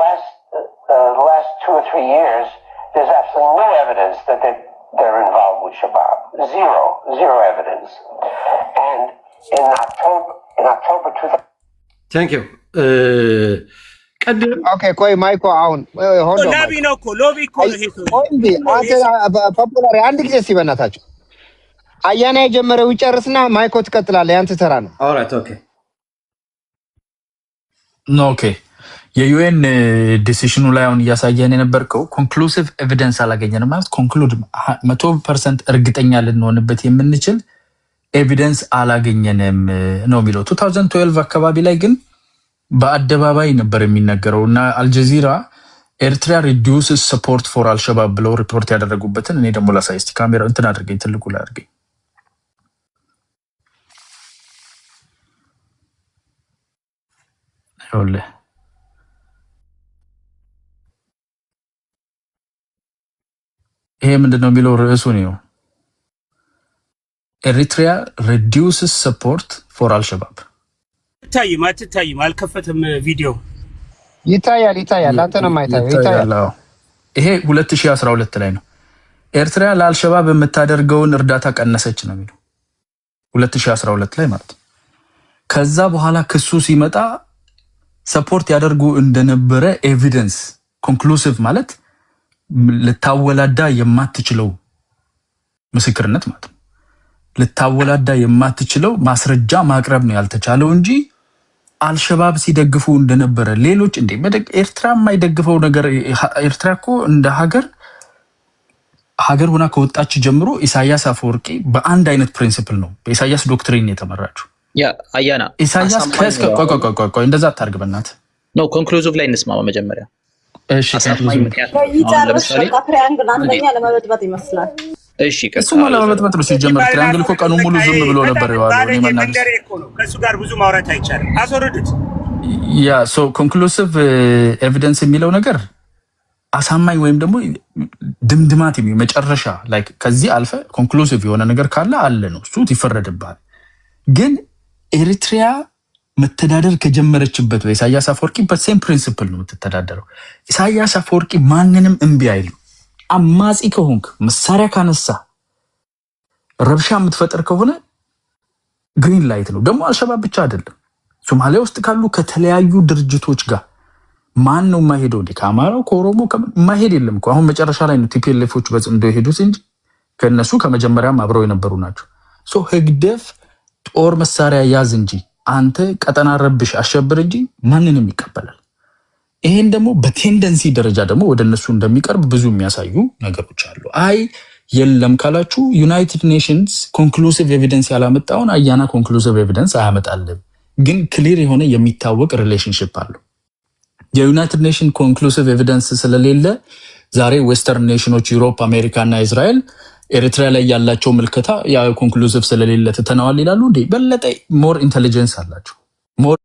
[SPEAKER 8] last 2 or 3 years, there's absolutely no evidence that they're involved with Shabab. Zero evidence. And in October 2000.
[SPEAKER 7] Thank you.
[SPEAKER 8] Okay, ቆይ ማይኮ አሁን ሆልድ ኦን
[SPEAKER 2] ሎቢ ነው እኮ ሎቢ እኮ ነው ሄቶ
[SPEAKER 8] ፖፑላር አንድ ጊዜ ሲበናታችሁ አያና የጀመረው ይጨርስና ማይኮ ትቀጥላለህ። ያንተ ተራ ነው።
[SPEAKER 7] ኦልራይት ኦኬ
[SPEAKER 4] ኦኬ የዩኤን ዲሲሽኑ ላይ አሁን እያሳየን የነበርከው ኮንክሉሲቭ ኤቪደንስ አላገኘንም ማለት ኮንክሉድ 100% እርግጠኛ ልንሆንበት የምንችል ኤቪደንስ አላገኘንም ነው የሚለው። 2012 አካባቢ ላይ ግን በአደባባይ ነበር የሚነገረው እና አልጀዚራ ኤርትራ ሪዲዩስስ ሰፖርት ፎር አልሸባብ ብለው ሪፖርት ያደረጉበትን እኔ ደግሞ ላሳይ እስቲ። ካሜራ እንትን አድርገኝ፣ ትልቁ ላይ አድርገኝ። ይኸውልህ ይሄ ምንድነው የሚለው ርዕሱ ነው። ኤሪትሪያ reduces support for አልሸባብ።
[SPEAKER 2] አትታይም አልከፈተም ቪዲዮ።
[SPEAKER 8] ይታያል አንተ ነው የማይታየው። ይታያል።
[SPEAKER 4] ይሄ 2012 ላይ ነው። ኤርትራ ለአልሸባብ የምታደርገውን እርዳታ ቀነሰች ነው የሚለው 2012 ላይ ማለት ነው። ከዛ በኋላ ክሱ ሲመጣ ሰፖርት ያደርጉ እንደነበረ ኤቪደንስ ኮንክሉሲቭ ማለት ልታወላዳ የማትችለው ምስክርነት ማለት ነው። ልታወላዳ የማትችለው ማስረጃ ማቅረብ ነው ያልተቻለው እንጂ አልሸባብ ሲደግፉ እንደነበረ ሌሎች እንደ ኤርትራ የማይደግፈው ነገር ኤርትራ እኮ እንደ ሀገር ሆና ከወጣች ጀምሮ ኢሳያስ አፈወርቂ በአንድ አይነት ፕሪንሲፕል ነው በኢሳያስ ዶክትሪን የተመራችው።
[SPEAKER 6] ያ አያና
[SPEAKER 4] ኢሳያስ ቆይ እንደዛ አታርግ በእናትህ
[SPEAKER 6] ነው። ኮንክሉዚቭ ላይ እንስማማ መጀመሪያ።
[SPEAKER 4] እሺ
[SPEAKER 1] ትሪያንግል አንደኛ ለመበጥበጥ ይመስላል።
[SPEAKER 6] እሺ
[SPEAKER 4] እሱማ ለመበጥበጥ ነው ሲጀመር። ትሪያንግል እኮ ቀኑ ሙሉ ዝም ብሎ ነበር የዋለው። እኔ መናገር
[SPEAKER 2] ከሱ ጋር ብዙ ማውራት አይቻልም። አስወርዱት።
[SPEAKER 4] ያ ሶ ኮንክሉሲቭ ኤቪደንስ የሚለው ነገር አሳማኝ ወይም ደግሞ ድምድማት መጨረሻ ላይክ ከዚህ አልፈ ኮንክሉሲቭ የሆነ ነገር ካለ አለ ነው እሱ ይፈረድባል። ግን ኤሪትሪያ መተዳደር ከጀመረችበት በኢሳያስ አፈወርቂ በሴም ፕሪንሲፕል ነው የምትተዳደረው። ኢሳያስ አፈወርቂ ማንንም እምቢ አይሉ። አማጺ ከሆንክ መሳሪያ ካነሳ ረብሻ የምትፈጥር ከሆነ ግሪን ላይት ነው። ደግሞ አልሸባብ ብቻ አይደለም ሶማሊያ ውስጥ ካሉ ከተለያዩ ድርጅቶች ጋር ማን ነው የማይሄደው? ከአማራው ከኦሮሞ ማይሄድ የለም እኮ። አሁን መጨረሻ ላይ ነው ቲፒኤልኤፎች በጽምዶ የሄዱት እንጂ ከነሱ ከመጀመሪያም አብረው የነበሩ ናቸው። ሶ ህግደፍ ጦር መሳሪያ ያዝ እንጂ አንተ ቀጠና ረብሽ አሸብር እንጂ ማንንም ይቀበላል። ይሄን ደግሞ በቴንደንሲ ደረጃ ደግሞ ወደ እነሱ እንደሚቀርብ ብዙ የሚያሳዩ ነገሮች አሉ። አይ የለም ካላችሁ ዩናይትድ ኔሽንስ ኮንክሉሲቭ ኤቪደንስ ያላመጣውን አያና ኮንክሉሲቭ ኤቪደንስ አያመጣልም። ግን ክሊር የሆነ የሚታወቅ ሪሌሽንሽፕ አለው። የዩናይትድ ኔሽን ኮንክሉሲቭ ኤቪደንስ ስለሌለ ዛሬ ዌስተርን ኔሽኖች ዩሮፕ፣ አሜሪካ እና እስራኤል ኤሪትሪያ ላይ ያላቸው ምልከታ ያ ኮንክሉሲቭ ስለሌለ ተተናዋል ይላሉ። እንዴ በለጠ ሞር ኢንተለጀንስ አላቸው፣ ሞር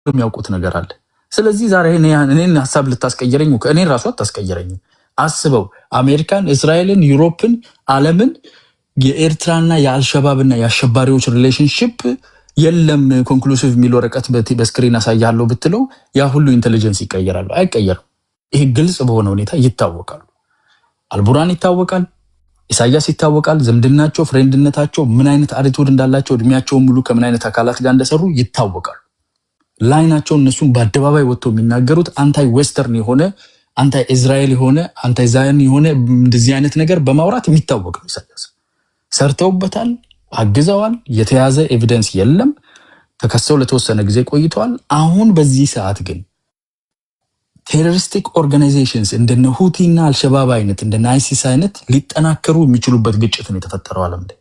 [SPEAKER 4] የሚያውቁት ነገር አለ። ስለዚህ ዛሬ እኔን ሐሳብ ልታስቀየረኝ እኔ ራሱ አታስቀየረኝ። አስበው አሜሪካን፣ እስራኤልን፣ ዩሮፕን፣ ዓለምን የኤርትራና የአልሸባብና የአሸባሪዎች ሪሌሽንሺፕ የለም ኮንክሉሲቭ የሚል ወረቀት በስክሪን አሳያለሁ ብትለው ያ ሁሉ ኢንተለጀንስ ይቀየራሉ? አይቀየርም። ይሄ ግልጽ በሆነ ሁኔታ ይታወቃሉ። አልቡራን ይታወቃል፣ ኢሳያስ ይታወቃል። ዝምድናቸው፣ ፍሬንድነታቸው፣ ምን አይነት አቲቱድ እንዳላቸው፣ እድሜያቸውን ሙሉ ከምን አይነት አካላት ጋር እንደሰሩ ይታወቃሉ። ላይናቸው እነሱን በአደባባይ ወጥተው የሚናገሩት አንታይ ዌስተርን የሆነ አንተ እስራኤል የሆነ አንተ ዛይን የሆነ እንደዚህ አይነት ነገር በማውራት የሚታወቅ ነው። ኢሳያስ ሰርተውበታል፣ አግዘዋል። የተያዘ ኤቪደንስ የለም። ተከሰው ለተወሰነ ጊዜ ቆይተዋል። አሁን በዚህ ሰዓት ግን ቴሮሪስቲክ ኦርጋናይዜሽንስ እንደነ ሁቲና አልሸባብ አይነት እንደነ አይሲስ አይነት ሊጠናከሩ የሚችሉበት ግጭት ነው የተፈጠረው ዓለም ላይ።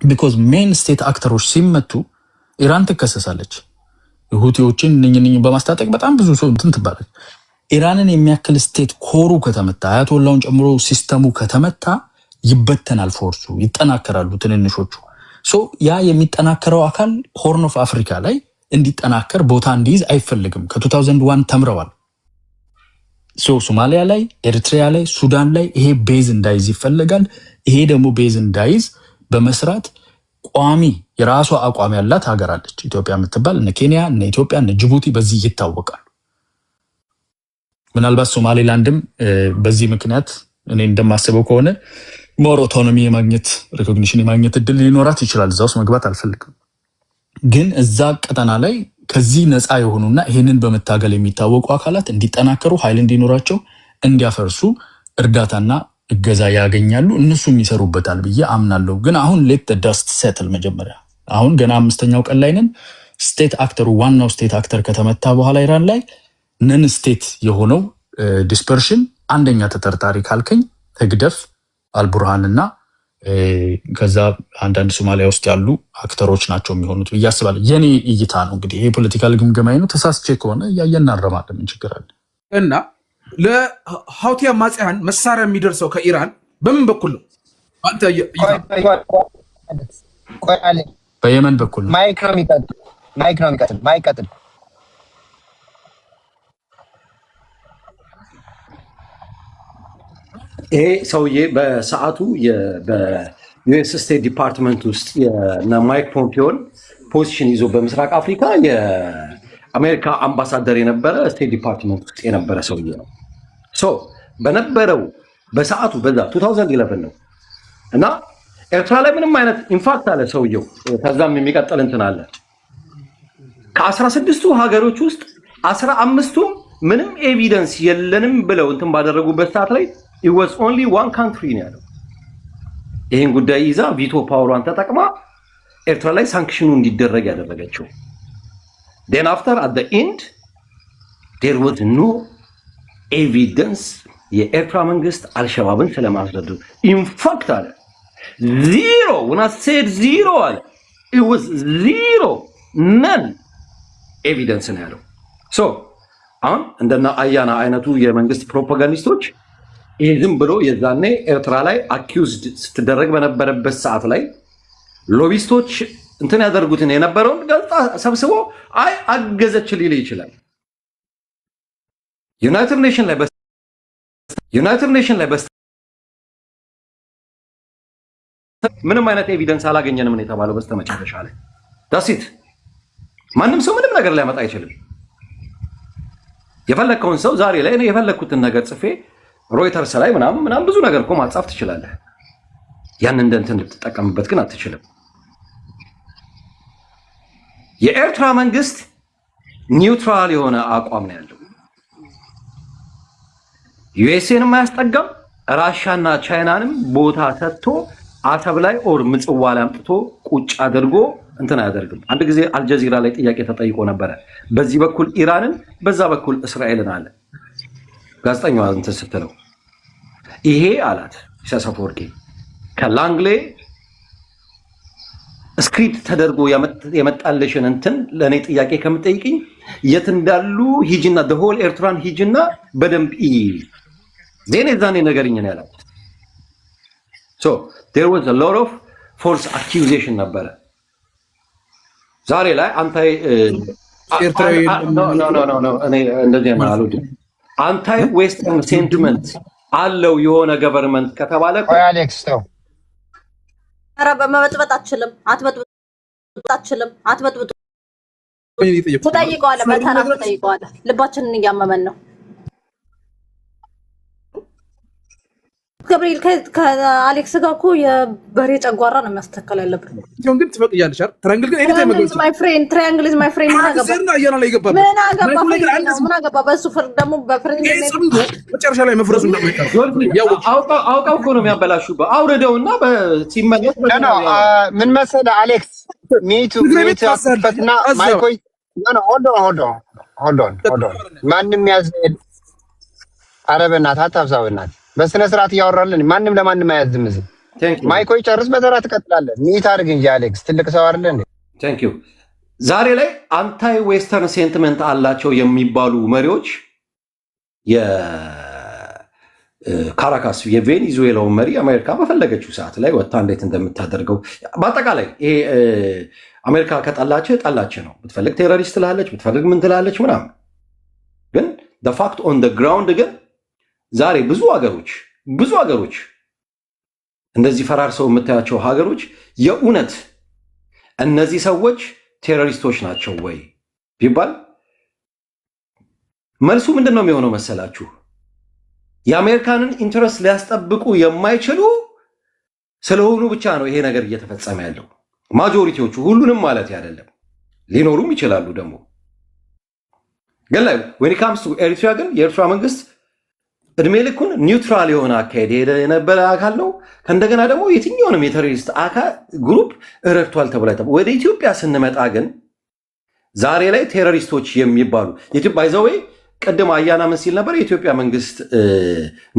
[SPEAKER 4] ቢኮዝ ሜን ስቴት አክተሮች ሲመቱ ኢራን ትከሰሳለች። ሁቲዎችን እነኝን በማስታጠቅ በጣም ብዙ ሰው እንትን ትባላለች። ኢራንን የሚያክል ስቴት ኮሩ ከተመታ አያቶላውን ጨምሮ ሲስተሙ ከተመታ ይበተናል፣ ፎርሱ ይጠናከራሉ ትንንሾቹ። ሶ ያ የሚጠናከረው አካል ሆርን ኦፍ አፍሪካ ላይ እንዲጠናከር ቦታ እንዲይዝ አይፈልግም። ከ2001 ተምረዋል። ሶ ሶማሊያ ላይ፣ ኤርትሪያ ላይ፣ ሱዳን ላይ ይሄ ቤዝ እንዳይዝ ይፈልጋል። ይሄ ደግሞ ቤዝ እንዳይዝ በመስራት ቋሚ የራሷ አቋም ያላት ሀገር አለች ኢትዮጵያ የምትባል። እነ ኬንያ፣ እነ ኢትዮጵያ፣ እነ ጅቡቲ በዚህ ይታወቃሉ። ምናልባት ሶማሌላንድም በዚህ ምክንያት እኔ እንደማስበው ከሆነ ሞር ኦቶኖሚ የማግኘት ሪኮግኒሽን የማግኘት እድል ሊኖራት ይችላል። እዛ ውስጥ መግባት አልፈልግም። ግን እዛ ቀጠና ላይ ከዚህ ነፃ የሆኑና ይህንን በመታገል የሚታወቁ አካላት እንዲጠናከሩ፣ ኃይል እንዲኖራቸው፣ እንዲያፈርሱ እርዳታና እገዛ ያገኛሉ። እነሱም ይሰሩበታል ብዬ አምናለሁ። ግን አሁን ሌት ዳስት ሴትል መጀመሪያ አሁን ገና 5ኛው ቀን ላይ ነን። ስቴት አክተሩ ዋናው ስቴት አክተር ከተመታ በኋላ ኢራን ላይ ነን ስቴት የሆነው ዲስፐርሽን አንደኛ ተጠርጣሪ ካልከኝ ተግደፍ አልቡርሃንና ከዛ አንዳንድ ሶማሊያ ውስጥ ያሉ አክተሮች ናቸው የሚሆኑት ብዬ አስባለሁ። የኔ እይታ ነው። እንግዲህ ይሄ ፖለቲካል ግምገማዬ ነው። ተሳስቼ ከሆነ እያየን እናረማለን። ምን ችግር አለ?
[SPEAKER 9] እና ለሀውቲ አማጽያን መሳሪያ የሚደርሰው ከኢራን በምን በኩል ነው? አንተ
[SPEAKER 4] በየመን በኩል ነው።
[SPEAKER 10] ማይክ ነው የሚቀጥል ማይቀጥል
[SPEAKER 7] ይሄ ሰውዬ በሰዓቱ በዩኤስ ስቴት ዲፓርትመንት ውስጥ ማይክ ፖምፒዮን ፖዚሽን ይዞ በምስራቅ አፍሪካ የአሜሪካ አምባሳደር የነበረ ስቴት ዲፓርትመንት ውስጥ የነበረ ሰውዬ ነው። በነበረው በሰዓቱ በዛ 2011 ነው እና ኤርትራ ላይ ምንም አይነት ኢንፋክት አለ ሰውየው። ከዛም የሚቀጥል እንትን አለ። ከ16ቱ ሀገሮች ውስጥ 15ቱም ምንም ኤቪደንስ የለንም ብለው እንትን ባደረጉበት ሰዓት ላይ it was only one country ነው ያለው። ይህን ጉዳይ ይዛ ቪቶ ፓወሯን ተጠቅማ ኤርትራ ላይ ሳንክሽኑ እንዲደረግ ያደረገችው። then after at the end there was no evidence የኤርትራ መንግስት አልሸባብን ስለማስረዱ ኢንፋክት አለ ዚሮ when I said zero አለ it was zero none evidence ነው ያለው። አሁን እንደና አያና አይነቱ የመንግስት ፕሮፓጋንዲስቶች ይሄ ዝም ብሎ የዛኔ ኤርትራ ላይ አኪውዝድ ስትደረግ በነበረበት ሰዓት ላይ ሎቢስቶች እንትን ያደርጉትን የነበረውን ጋዜጣ ሰብስቦ አይ አገዘች ሊል ይችላል። ዩናይትድ ኔሽን ላይ ምንም አይነት ኤቪደንስ አላገኘንም ነው የተባለው። በስተመጨረሻ ላይ ዳሲት ማንም ሰው ምንም ነገር ሊያመጣ አይችልም። የፈለከውን ሰው ዛሬ ላይ እኔ የፈለኩትን ነገር ጽፌ ሮይተርስ ላይ ምናምን ብዙ ነገር እኮ ማጻፍ ትችላለህ። ያን እንደ እንትን ልትጠቀምበት ግን አትችልም። የኤርትራ መንግስት ኒውትራል የሆነ አቋም ነው ያለው። ዩኤስኤንም አያስጠጋም፣ ራሻና ቻይናንም ቦታ ሰጥቶ አሰብ ላይ ኦር ምጽዋ ላይ አምጥቶ ቁጭ አድርጎ እንትን አያደርግም። አንድ ጊዜ አልጀዚራ ላይ ጥያቄ ተጠይቆ ነበረ። በዚህ በኩል ኢራንን፣ በዛ በኩል እስራኤልን አለ። ጋዜጠኛዋ እንትን ስትለው ይሄ አላት ኢሳያስ አፈወርቂ ከላንግሌ ስክሪፕት ተደርጎ የመጣለሽን እንትን ለእኔ ጥያቄ ከምጠይቅኝ የት እንዳሉ ሂጅና ደሆል ኤርትራን ሂጅና በደንብ ዜኔ ዛኔ ነገርኝ ነው ያላት። there was a lot of false accusation ነበረ። ዛሬ ላይ አንታይ
[SPEAKER 9] ኤርትራዊ
[SPEAKER 7] እኔ እንደዚህ ነው አልወድም። አንታይ ዌስተርን ሴንቲመንት አለው የሆነ ገቨርንመንት ከተባለ
[SPEAKER 10] አሌክስ ተው።
[SPEAKER 1] ኧረ በመበጥበጥ አትችልም፣ አትበጥብጡ። ትጠይቀዋለህ፣ በተራ ትጠይቀዋለህ። ልባችንን እያመመን ነው። ገብርኤል ከአሌክስ ጋር እኮ የበሬ ጨጓራ ነው የሚያስተካከል ያለብን።
[SPEAKER 9] ሲሆን ግን ትፈቅያለሽ አይደል? ትራያንግል ግን ኤኒ ታይም መግባት
[SPEAKER 1] ማይ ፍሬንድ ትራያንግል ኢዝ ማይ ፍሬንድ። ምን አገባ በሱ ፍርድ ደግሞ በፍሬንድ
[SPEAKER 9] መጨረሻ ላይ መፍረሱ እንደማይቀር
[SPEAKER 7] አውቀው እኮ ነው የሚያበላሹበት። አውርደውና ሲመለስ
[SPEAKER 10] ምን መሰለህ አሌክስ ሚቱ አስፈትና ማይኮይ ሆልድ ኦን ማንም ያዝ አረበናት አታብዛውናት በስነ ስርዓት እያወራለን ማንም ለማንም አያዝም። እዚህ ማይኮይ ጨርስ በተራ ትቀጥላለህ። ሚት አድርግ እንጂ አሌክስ ትልቅ ሰው አይደለ እንዴ?
[SPEAKER 7] ቴንክ ዩ። ዛሬ ላይ አንታይ ዌስተርን ሴንቲመንት አላቸው የሚባሉ መሪዎች የካራካስ የቬኔዙዌላው መሪ አሜሪካ በፈለገችው ሰዓት ላይ ወጣ እንዴት እንደምታደርገው በአጠቃላይ ይሄ አሜሪካ ከጠላችህ ጠላችህ ነው። ብትፈልግ ቴሮሪስት ትላለች፣ ብትፈልግ ምን ትላለች ምናምን። ግን the fact on the ground ግን ዛሬ ብዙ ሀገሮች እንደዚህ ፈራርሰው የምታያቸው ሀገሮች የእውነት እነዚህ ሰዎች ቴሮሪስቶች ናቸው ወይ ቢባል መልሱ ምንድን ነው የሚሆነው መሰላችሁ? የአሜሪካንን ኢንተረስት ሊያስጠብቁ የማይችሉ ስለሆኑ ብቻ ነው ይሄ ነገር እየተፈጸመ ያለው። ማጆሪቲዎቹ ሁሉንም ማለት አይደለም፣ ሊኖሩም ይችላሉ ደግሞ። ግን ላይ when it comes to ኤርትራ ግን የኤርትራ መንግስት እድሜ ልኩን ኒውትራል የሆነ አካሄድ የነበረ አካል ነው። ከእንደገና ደግሞ የትኛውንም የቴሮሪስት አካል ግሩፕ እረድቷል ተብሎ ወደ ኢትዮጵያ ስንመጣ ግን ዛሬ ላይ ቴሮሪስቶች የሚባሉ ባይዘዌ ቅድም አያና ምን ሲል ነበር? የኢትዮጵያ መንግስት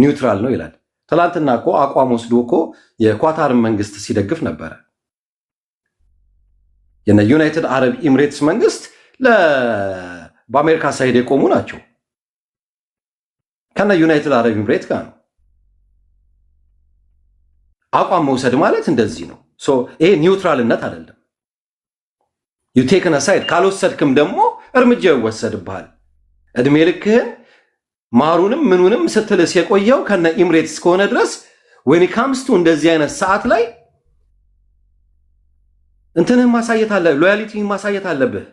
[SPEAKER 7] ኒውትራል ነው ይላል። ትላንትና እኮ አቋም ወስዶ እኮ የኳታርን መንግስት ሲደግፍ ነበረ። የነ ዩናይትድ አረብ ኤምሬትስ መንግስት በአሜሪካ ሳይድ የቆሙ ናቸው። ከነ ዩናይትድ አረብ ኤምሬት ጋር ነው አቋም መውሰድ ማለት እንደዚህ ነው። ይሄ ኒውትራልነት አይደለም። ዩ ቴክን ሳይድ ካልወሰድክም ደግሞ እርምጃ ይወሰድብሃል። እድሜ ልክህን ማሩንም ምኑንም ስትልስ የቆየው ከነ ኤምሬትስ ከሆነ ድረስ when it comes to እንደዚህ አይነት ሰዓት ላይ እንትንህ ማሳየት አለ፣ ሎያሊቲህን ማሳየት አለብህ።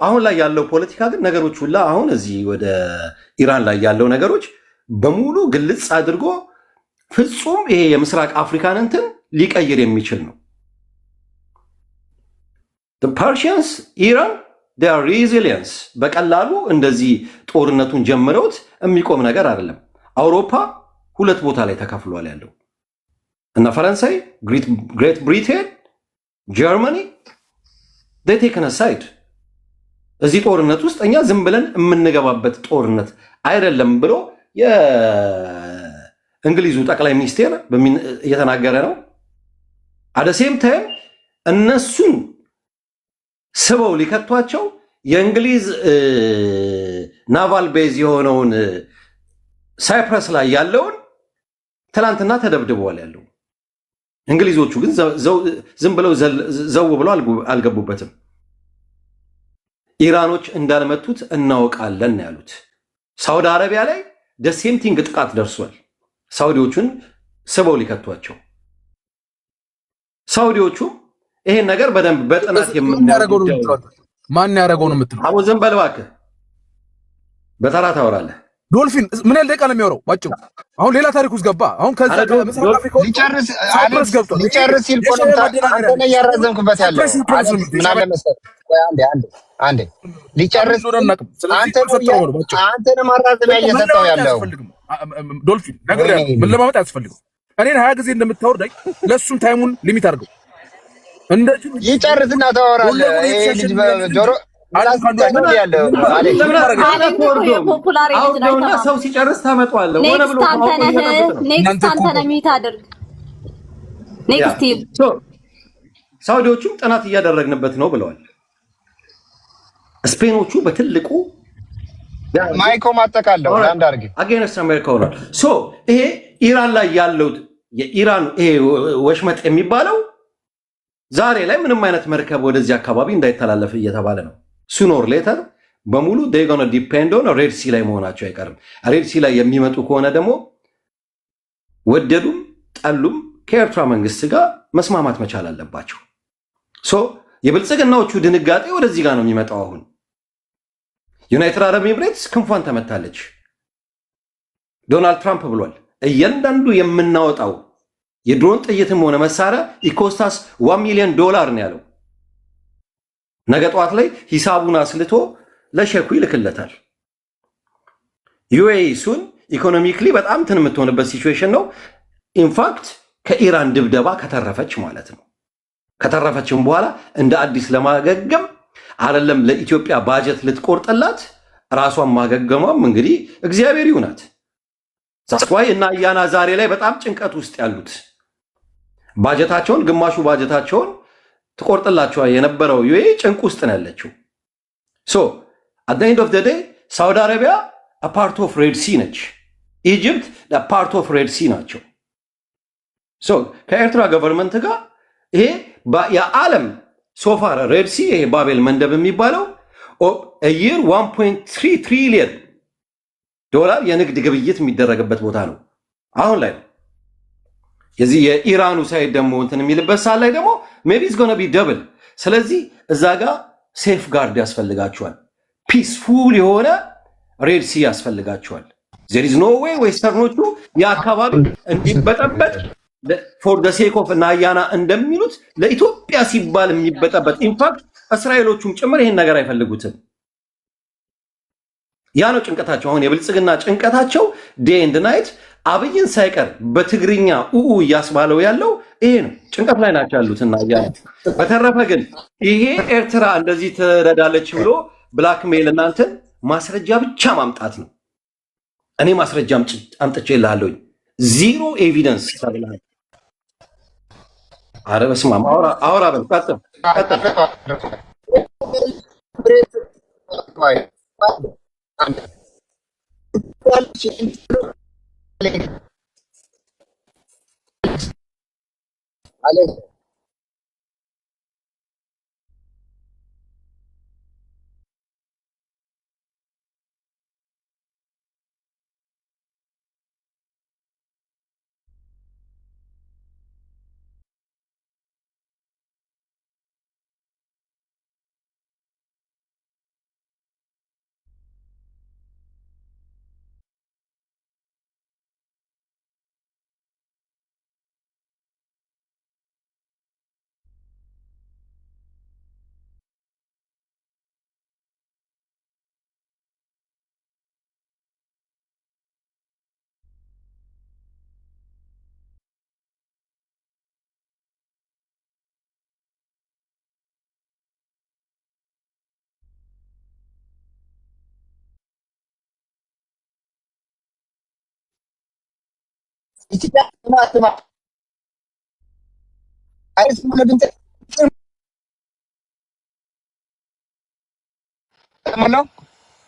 [SPEAKER 7] አሁን ላይ ያለው ፖለቲካ ግን ነገሮች ሁላ አሁን እዚህ ወደ ኢራን ላይ ያለው ነገሮች በሙሉ ግልጽ አድርጎ ፍጹም ይሄ የምስራቅ አፍሪካን እንትን ሊቀይር የሚችል ነው። the Persians ኢራን they are resilience በቀላሉ እንደዚህ ጦርነቱን ጀምረውት የሚቆም ነገር አይደለም። አውሮፓ ሁለት ቦታ ላይ ተከፍሏል ያለው እና ፈረንሳይ፣ ግሬት ብሪቴን፣ ጀርመኒ they taken a side። እዚህ ጦርነት ውስጥ እኛ ዝም ብለን የምንገባበት ጦርነት አይደለም ብሎ የእንግሊዙ ጠቅላይ ሚኒስቴር እየተናገረ ነው። አደ ሴም ታይም እነሱን ስበው ሊከቷቸው የእንግሊዝ ናቫል ቤዝ የሆነውን ሳይፕረስ ላይ ያለውን ትላንትና ተደብድበዋል ያለው። እንግሊዞቹ ግን ዝም ብለው ዘው ብለው አልገቡበትም። ኢራኖች እንዳልመቱት እናውቃለን ያሉት። ሳውዲ አረቢያ ላይ ደሴምቲንግ ጥቃት ደርሷል። ሳውዲዎቹን ስበው ሊከቷቸው ሳውዲዎቹ ይሄን ነገር በደንብ በጥናት የምናደርገው
[SPEAKER 9] ማን ያደረገው ነው የምትለው?
[SPEAKER 7] አቡ ዝም በል እባክህ፣ በተራ ታወራለህ።
[SPEAKER 9] ዶልፊን ምን ያህል ደቂቃ ነው የሚያወራው? ባጭሩ አሁን ሌላ ታሪክ ውስጥ ገባ። አሁን ከዛ ከምስራቅ አፍሪካ
[SPEAKER 10] ሊጨርስ ሲል ቆንታ አንተ ነህ ያራዘምክበት ያለው ምን አለ መሰለህ? አንዴ ሊጨርስ አንተ ነህ ማራዘሚያ እየሰጠው ያለው።
[SPEAKER 9] ዶልፊን ነገር ምን ለማመጥ አያስፈልግም። እኔን 20 ጊዜ እንደምታወርዳኝ ለሱም ታይሙን ሊሚት አድርገው እንደዚህ
[SPEAKER 10] ይጨርስና ታወራለህ። ይሄ ልጅ በጆሮ
[SPEAKER 7] ሰው ሲጨርስ ታመጣዋለህ። ሆነ ብሎ ሳውዲዎቹም ጥናት እያደረግንበት ነው ብለዋል። ስፔኖቹ በትልቁ
[SPEAKER 10] ማይኮ ማጠቃለው አንድ አርግ
[SPEAKER 7] አገነስ አሜሪካ ሆኗል። ይሄ ኢራን ላይ ያለው የኢራን ይሄ ወሽመጥ የሚባለው ዛሬ ላይ ምንም አይነት መርከብ ወደዚህ አካባቢ እንዳይተላለፍ እየተባለ ነው። ሱኖር ሌተር በሙሉ they gonna depend on ሬድ ሲ ላይ መሆናቸው አይቀርም። ሬድ ሲ ላይ የሚመጡ ከሆነ ደግሞ ወደዱም ጠሉም ከኤርትራ መንግስት ጋር መስማማት መቻል አለባቸው። የብልጽግናዎቹ ድንጋጤ ወደዚህ ጋር ነው የሚመጣው። አሁን ዩናይትድ አረብ ኤምሬትስ ክንፏን ተመታለች። ዶናልድ ትራምፕ ብሏል። እያንዳንዱ የምናወጣው የድሮን ጥይትም ሆነ መሳሪያ ኢኮስታስ $1 ሚሊዮን ነው ያለው። ነገ ጠዋት ላይ ሂሳቡን አስልቶ ለሸኩ ይልክለታል። ዩኤኢ እሱን ኢኮኖሚክሊ በጣም ትን የምትሆንበት ሲቹዌሽን ነው። ኢንፋክት ከኢራን ድብደባ ከተረፈች ማለት ነው። ከተረፈችም በኋላ እንደ አዲስ ለማገገም አይደለም ለኢትዮጵያ ባጀት ልትቆርጥላት ራሷን ማገገሟም እንግዲህ እግዚአብሔር ይሁናት። ዛስዋይ እና አያና ዛሬ ላይ በጣም ጭንቀት ውስጥ ያሉት ባጀታቸውን ግማሹ ባጀታቸውን ትቆርጥላቸዋ የነበረው ዩኤኢ ጭንቅ ውስጥ ነው ያለችው። ሶ at the end of the day ሳውዲ አረቢያ a part of ሬድ ሲ ነች። ኢጅፕት a part of ሬድ ሲ ናቸው። ሶ ከኤርትራ ገቨርንመንት ጋር ይሄ የዓለም ሶፋር ሬድ ሲ ይሄ ባቤል መንደብ የሚባለው የር 1.3 ትሪሊየን ዶላር የንግድ ግብይት የሚደረግበት ቦታ ነው። አሁን ላይ የዚህ የኢራኑ ሳይድ ደግሞ እንትን የሚልበት ሰዓት ላይ ደግሞ ሜቢ ኢትስ ጎና ቢ ደብል። ስለዚህ እዛ ጋር ሴፍ ጋርድ ያስፈልጋቸዋል። ፒስፉል የሆነ ሬድ ሲ ያስፈልጋቸዋል። ዜር ኢዝ ኖ ዌይ ዌስተርኖቹ የአካባቢ እንዲበጠበጥ ፎር ደ ሴክ ኦፍ እና አያና እንደሚሉት ለኢትዮጵያ ሲባል የሚበጠበጥ ኢንፋክት እስራኤሎቹም ጭምር ይሄን ነገር አይፈልጉትም። ያ ነው ጭንቀታቸው። አሁን የብልጽግና ጭንቀታቸው ዴይ ኤንድ ናይት አብይን ሳይቀር በትግርኛ ኡኡ እያስባለው ያለው ይሄ ነው። ጭንቀት ላይ ናቸው ያሉትና ያ በተረፈ ግን ይሄ ኤርትራ እንደዚህ ትረዳለች ብሎ ብላክሜል እናንተን ማስረጃ ብቻ ማምጣት ነው። እኔ ማስረጃ አምጥቼ እልሃለሁኝ። ዚሮ ኤቪደንስ ተብለሃል። ኧረ በስመ አብ አውራ በል ቀጥል።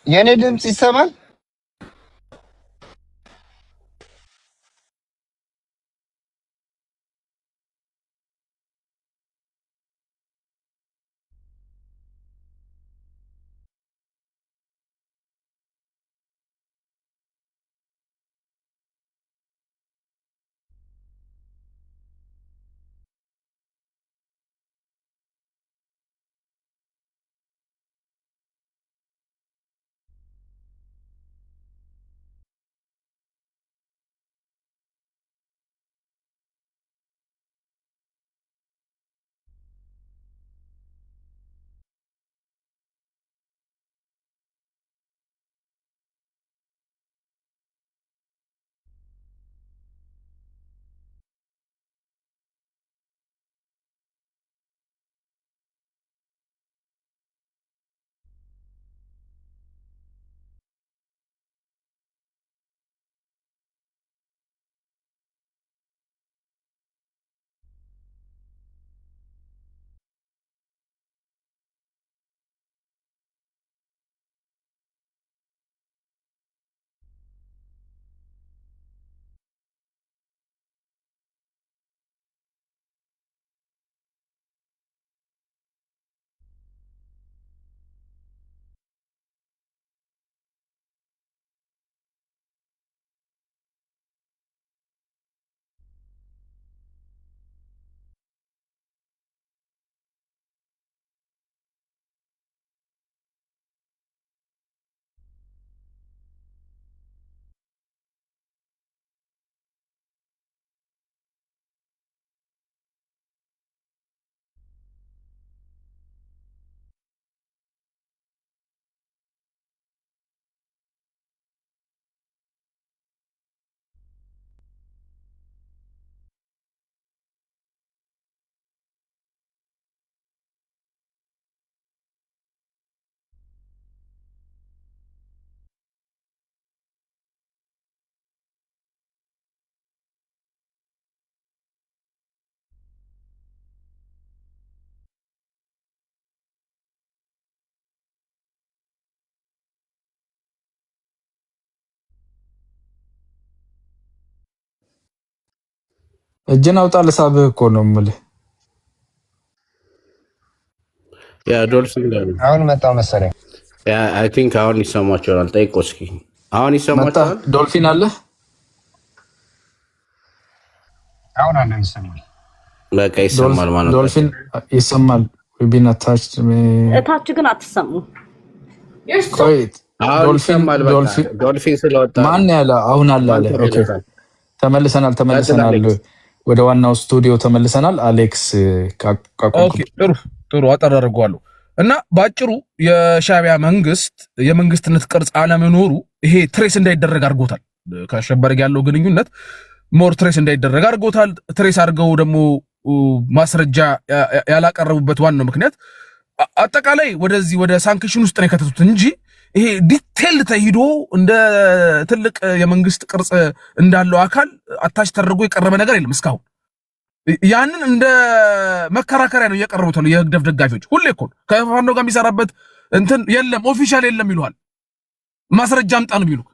[SPEAKER 10] የኔ ድምፅ ይሰማል?
[SPEAKER 4] እጅን አውጣ ልሳብህ እኮ ነው የምልህ።
[SPEAKER 3] ያ ዶልፊን
[SPEAKER 10] አሁን መጣው መሰለኝ።
[SPEAKER 3] ያ አይ ቲንክ አሁን ይሰማቸዋል። ጠይቆ እስኪ አሁን ይሰማቸዋል።
[SPEAKER 4] ዶልፊን አለ
[SPEAKER 10] አሁን አለ ይሰማል።
[SPEAKER 3] በቃ ይሰማል ማለት ነው።
[SPEAKER 4] ዶልፊን ይሰማል። ቢና
[SPEAKER 1] እታች ግን አትሰሙ።
[SPEAKER 4] ቆይ
[SPEAKER 3] ዶልፊን ስለወጣ
[SPEAKER 4] ማን ያለ አሁን አለ። ኦኬ ተመልሰናል። ወደ ዋናው ስቱዲዮ ተመልሰናል። አሌክስ
[SPEAKER 9] ኦኬ ጥሩ አጠራርጓለሁ እና ባጭሩ የሻዕቢያ መንግስት የመንግስትነት ቅርጽ አለመኖሩ ይሄ ትሬስ እንዳይደረግ አድርጎታል። ከአሸባሪ ጋር ያለው ግንኙነት ሞር ትሬስ እንዳይደረግ አድርጎታል። ትሬስ አድርገው ደግሞ ማስረጃ ያላቀረቡበት ዋናው ምክንያት አጠቃላይ ወደ ሳንክሽን ውስጥ ነው የከተቱት እንጂ ይሄ ዲቴል ተሂዶ እንደ ትልቅ የመንግስት ቅርጽ እንዳለው አካል አታች ተደርጎ የቀረበ ነገር የለም እስካሁን። ያንን እንደ መከራከሪያ ነው እያቀረቡት ነው የህግደፍ ደጋፊዎች። ሁሌ እኮ ከፋኖ ጋር የሚሰራበት እንትን የለም ኦፊሻል የለም ይሉሃል። ማስረጃ አምጣ ነው የሚሉት።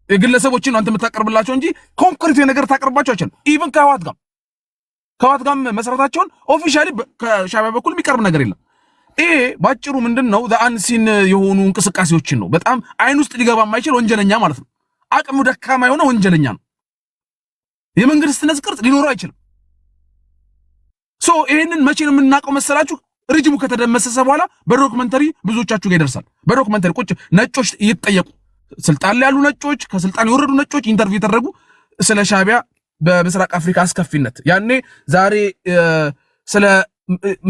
[SPEAKER 9] የግለሰቦችን አንተ የምታቀርብላቸው እንጂ ኮንክሪት ነገር ታቀርባቸው አይችልም። ኢቭን ከህወሓት ጋር መሰረታቸውን ኦፊሻሊ ከሻዕቢያ በኩል የሚቀርብ ነገር የለም። ይሄ ባጭሩ ምንድነው አንሲን የሆኑ እንቅስቃሴዎችን ነው። በጣም አይን ውስጥ ሊገባ የማይችል ወንጀለኛ ማለት ነው። አቅሙ ደካማ የሆነ ወንጀለኛ ነው። የመንግስትነት ቅርጽ ሊኖረው አይችልም። ይሄንን መቼ ነው የምናውቀው መሰላችሁ? ሪጅሙ ከተደመሰሰ በኋላ በዶክመንተሪ ብዙዎቻችሁ ጋር ይደርሳል። በዶክመንተሪ ቁጭ ነጮች እየተጠየቁ ስልጣን ላይ ያሉ ነጮች፣ ከስልጣን የወረዱ ነጮች ኢንተርቪው የተደረጉ ስለ ሻዕቢያ በምስራቅ አፍሪካ አስከፊነት ያኔ ዛሬ ስለ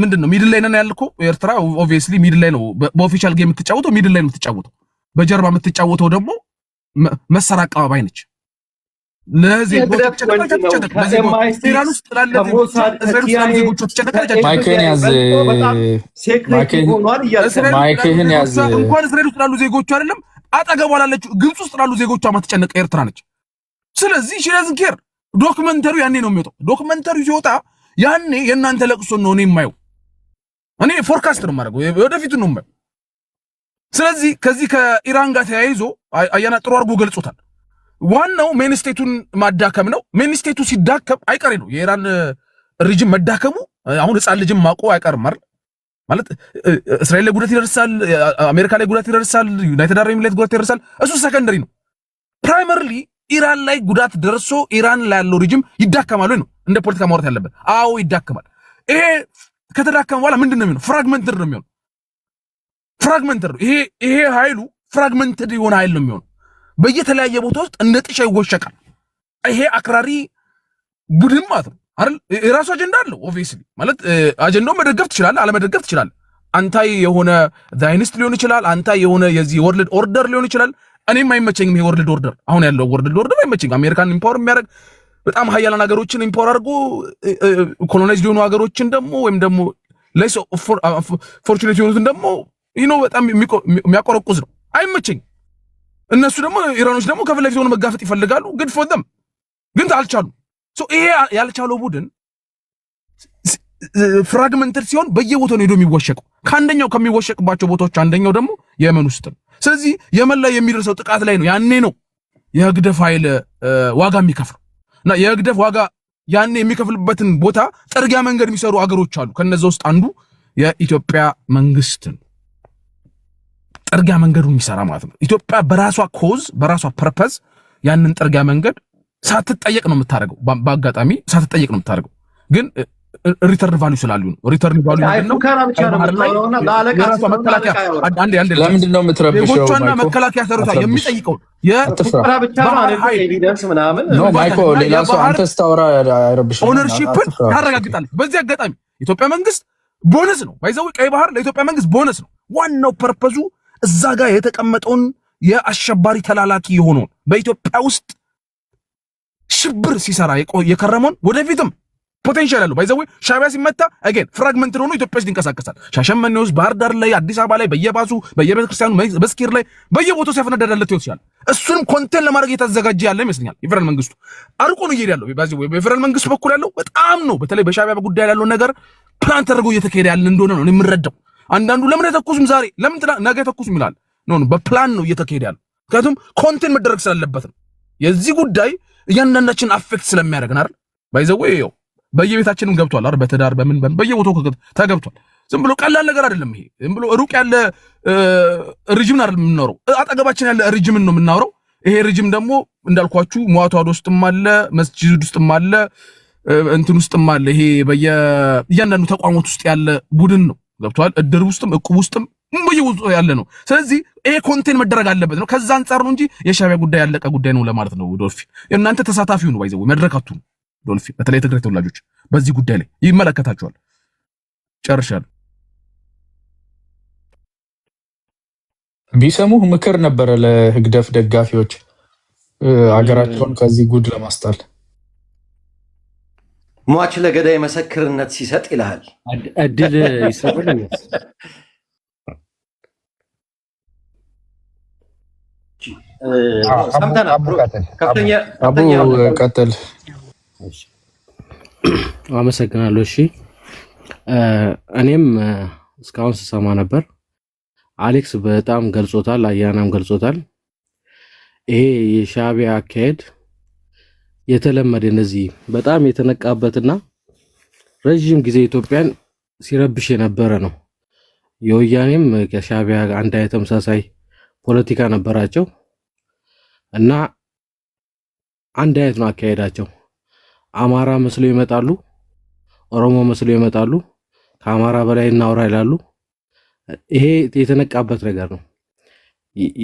[SPEAKER 9] ምንድነው ሚድል ላይ ነን ያልከው ኤርትራ ኦብቪየስሊ ሚድል ላይ ነው በኦፊሻል ጌም የምትጫወተው ሚድል ላይ ነው የምትጫወተው። በጀርባ የምትጫወተው ደግሞ መሰራ አቀባባይ ነች።
[SPEAKER 4] ማይክህን ያዝ።
[SPEAKER 9] እንኳን እስራኤል ውስጥ ላሉ ዜጎቹ አይደለም አጠገቧ ላለችው ግብፅ ውስጥ ላሉ ዜጎቿ ማትጨነቅ ኤርትራ ነች። ስለዚህ ሽለዝን ኬር ዶክመንተሪው ያኔ ነው የሚወጣው። ዶክመንተሪው ሲወጣ ያኔ የእናንተ ለቅሶ ነው እኔ የማየው። እኔ ፎርካስት ነው የማደርገው፣ ወደፊት ነው የማየው። ስለዚህ ከዚህ ከኢራን ጋር ተያይዞ አያና ጥሩ አድርጎ ገልጾታል። ዋናው ሜንስቴቱን ማዳከም ነው። ሜንስቴቱ ሲዳከም አይቀሬ ነው የኢራን ሪጅም መዳከሙ። አሁን ህፃን ልጅም ማቆ አይቀርም አይደል? ማለት እስራኤል ላይ ጉዳት ይደርሳል፣ አሜሪካ ላይ ጉዳት ይደርሳል፣ ዩናይትድ አረብ ኤሚሬት ጉዳት ይደርሳል። እሱ ሰከንደሪ ነው። ፕራይመሪሊ ኢራን ላይ ጉዳት ደርሶ ኢራን ላይ ያለው ሪጅም ይዳከማል ነው እንደ ፖለቲካ ማውራት ያለበት። አዎ ይዳከማል። ይሄ ከተዳከመ በኋላ ምንድነው የሚሆነው? ፍራግመንትድ ነው የሚሆነው። ፍራግመንትድ ነው ይሄ ኃይሉ ፍራግመንትድ የሆነ ኃይል ነው የሚሆነው። በየተለያየ ቦታ ውስጥ እንደ ጥሻ ይወሸቃል። ይሄ አክራሪ ቡድን ማለት ነው አይደል? የራሱ አጀንዳ አለው ኦብቪየስሊ። ማለት አጀንዳውን መደገፍ ትችላለህ፣ አለመደገፍ ትችላለህ። አንታይ የሆነ ዛይኒስት ሊሆን ይችላል፣ አንታይ የሆነ የዚህ ወርልድ ኦርደር ሊሆን ይችላል። እኔም አይመቸኝም ይሄ ወርልድ ኦርደር፣ አሁን ያለው ወርልድ ኦርደር አይመቸኝም። አሜሪካን ኢምፓወር የሚያደርግ በጣም ሀያላን ሀገሮችን ኢምፓወር አድርጎ ኮሎናይዝድ የሆኑ ሀገሮችን ደግሞ ወይም ደግሞ ሌስ ፎርቹኔት የሆኑትን ደግሞ በጣም የሚያቆረቁዝ ነው። አይመቸኝም። እነሱ ደግሞ ኢራኖች ደግሞ ከፊት ለፊት ሆነ መጋፈጥ ይፈልጋሉ። ግድ ፎር ደም ግን አልቻሉም። ይሄ ያልቻለው ቡድን ፍራግመንትድ ሲሆን በየቦታው ነው ሄዶ የሚወሸቀው። ከአንደኛው ከሚወሸቅባቸው ቦታዎች አንደኛው ደግሞ የመን ውስጥ ነው። ስለዚህ የመን ላይ የሚደርሰው ጥቃት ላይ ነው ያኔ ነው የህግደፍ ኃይል ዋጋ የሚከፍለው እና የህግደፍ ዋጋ ያኔ የሚከፍልበትን ቦታ ጥርጊያ መንገድ የሚሰሩ አገሮች አሉ። ከነዛ ውስጥ አንዱ የኢትዮጵያ መንግስት ነው። ጥርጊያ መንገዱን የሚሰራ ማለት ነው። ኢትዮጵያ በራሷ ኮዝ በራሷ ፐርፐዝ ያንን ጥርጊያ መንገድ ሳትጠየቅ ነው የምታደርገው። በአጋጣሚ ሳትጠየቅ ነው የምታደርገው። ግን ሪተርን ቫልዩ ስላሉ ነው። ሪተርን ቫልዩ ምንድነው?
[SPEAKER 4] ለምንድን ነው የምትረብሸው?
[SPEAKER 9] ዜጎቿና መከላከያ ሰራዊት የሚጠይቀው
[SPEAKER 4] ማይኮ ሌላ ሰው አንተ ስታወራ አይረብሽም።
[SPEAKER 9] ኦነርሺፕን ታረጋግጣለች። በዚህ አጋጣሚ ኢትዮጵያ መንግስት ቦነስ ነው ባይዘው ቀይ ባህር ለኢትዮጵያ መንግስት ቦነስ ነው። ዋናው ፐርፐዙ እዛ ጋር የተቀመጠውን የአሸባሪ ተላላኪ የሆነውን በኢትዮጵያ ውስጥ ሽብር ሲሰራ የከረመውን ወደፊትም ፖቴንሻል ያለው ባይዘው ሻዕቢያ ሲመታ አገን ፍራግመንት ሆኖ ኢትዮጵያ ውስጥ ይንቀሳቀሳል። ሻሸመኔ ውስጥ፣ ባህር ዳር ላይ፣ አዲስ አበባ ላይ፣ በየባሱ በየቤተ ክርስቲያኑ በስኪር ላይ በየቦታው ሲያፈነዳዳለት ይወስዳል። እሱንም ኮንቴንት ለማድረግ የተዘጋጀ ያለ ይመስለኛል። የፌደራል መንግስቱ አርቆ ነው እየሄደ ያለው። ባይዘው በፌደራል መንግስቱ በኩል ያለው በጣም ነው። በተለይ በሻዕቢያ ጉዳይ ያለው ነገር ፕላን ተደርጎ እየተካሄደ ያለ እንደሆነ ነው የምንረዳው። አንዳንዱ ለምን የተኩሱም ዛሬ ለምን ነገ የተኩሱም ይላል። ኖ በፕላን ነው እየተካሄደ ያለው። ምክንያቱም ኮንቴንት መደረግ ስላለበት ነው። የዚህ ጉዳይ እያንዳንዳችን አፌክት ስለሚያደርገን አይደል? ባይዘው ይኸው በየቤታችንም ገብቷል አይደል? በተዳር በምን በየቦታው ተገብቷል። ዝም ብሎ ቀላል ነገር አይደለም ይሄ። ዝም ብሎ ሩቅ ያለ ሪጅምን አይደለም የምናወራው፣ አጠገባችን ያለ ሪጅምን ነው የምናወራው። ይሄ ሪጅም ደግሞ እንዳልኳችሁ ሙዋቷድ ውስጥም አለ፣ መስጂድ ውስጥም አለ፣ እንትን ውስጥም አለ። ይሄ በየእያንዳንዱ ተቋማት ውስጥ ያለ ቡድን ነው። ገብቷል? እድር ውስጥም እቁብ ውስጥም በየቦታው ያለ ነው። ስለዚህ ይሄ ኮንቴን መደረግ አለበት ነው። ከዛ አንፃር ነው እንጂ የሻዕቢያ ጉዳይ ያለቀ ጉዳይ ነው ለማለት ነው። ዶልፊ እናንተ ተሳታፊው ነው ባይዘው መድረካቱ ነው። ዶልፊ በተለይ የትግራይ ተወላጆች በዚህ ጉዳይ ላይ ይመለከታቸዋል። ጨርሻለሁ።
[SPEAKER 4] ቢሰሙህ ምክር ነበረ ለህግደፍ ደጋፊዎች አገራቸውን ከዚህ ጉድ ለማስጣል።
[SPEAKER 7] ሟች ለገዳይ መሰክርነት ሲሰጥ ይልሃል።
[SPEAKER 11] እድል ይሰጥልኝ።
[SPEAKER 4] ቀጥል።
[SPEAKER 11] አመሰግናለሁ። እሺ እኔም እስካሁን ስሰማ ነበር። አሌክስ በጣም ገልጾታል፣ አያናም ገልጾታል። ይሄ የሻዕቢያ አካሄድ የተለመደ እነዚህ በጣም የተነቃበትና ረጅም ጊዜ ኢትዮጵያን ሲረብሽ የነበረ ነው። የወያኔም ከሻዕቢያ አንድ አይነት ተመሳሳይ ፖለቲካ ነበራቸው እና አንድ አይነት ነው አካሄዳቸው። አማራ መስለው ይመጣሉ፣ ኦሮሞ መስለው ይመጣሉ፣ ከአማራ በላይ እናውራ ይላሉ። ይሄ የተነቃበት ነገር ነው።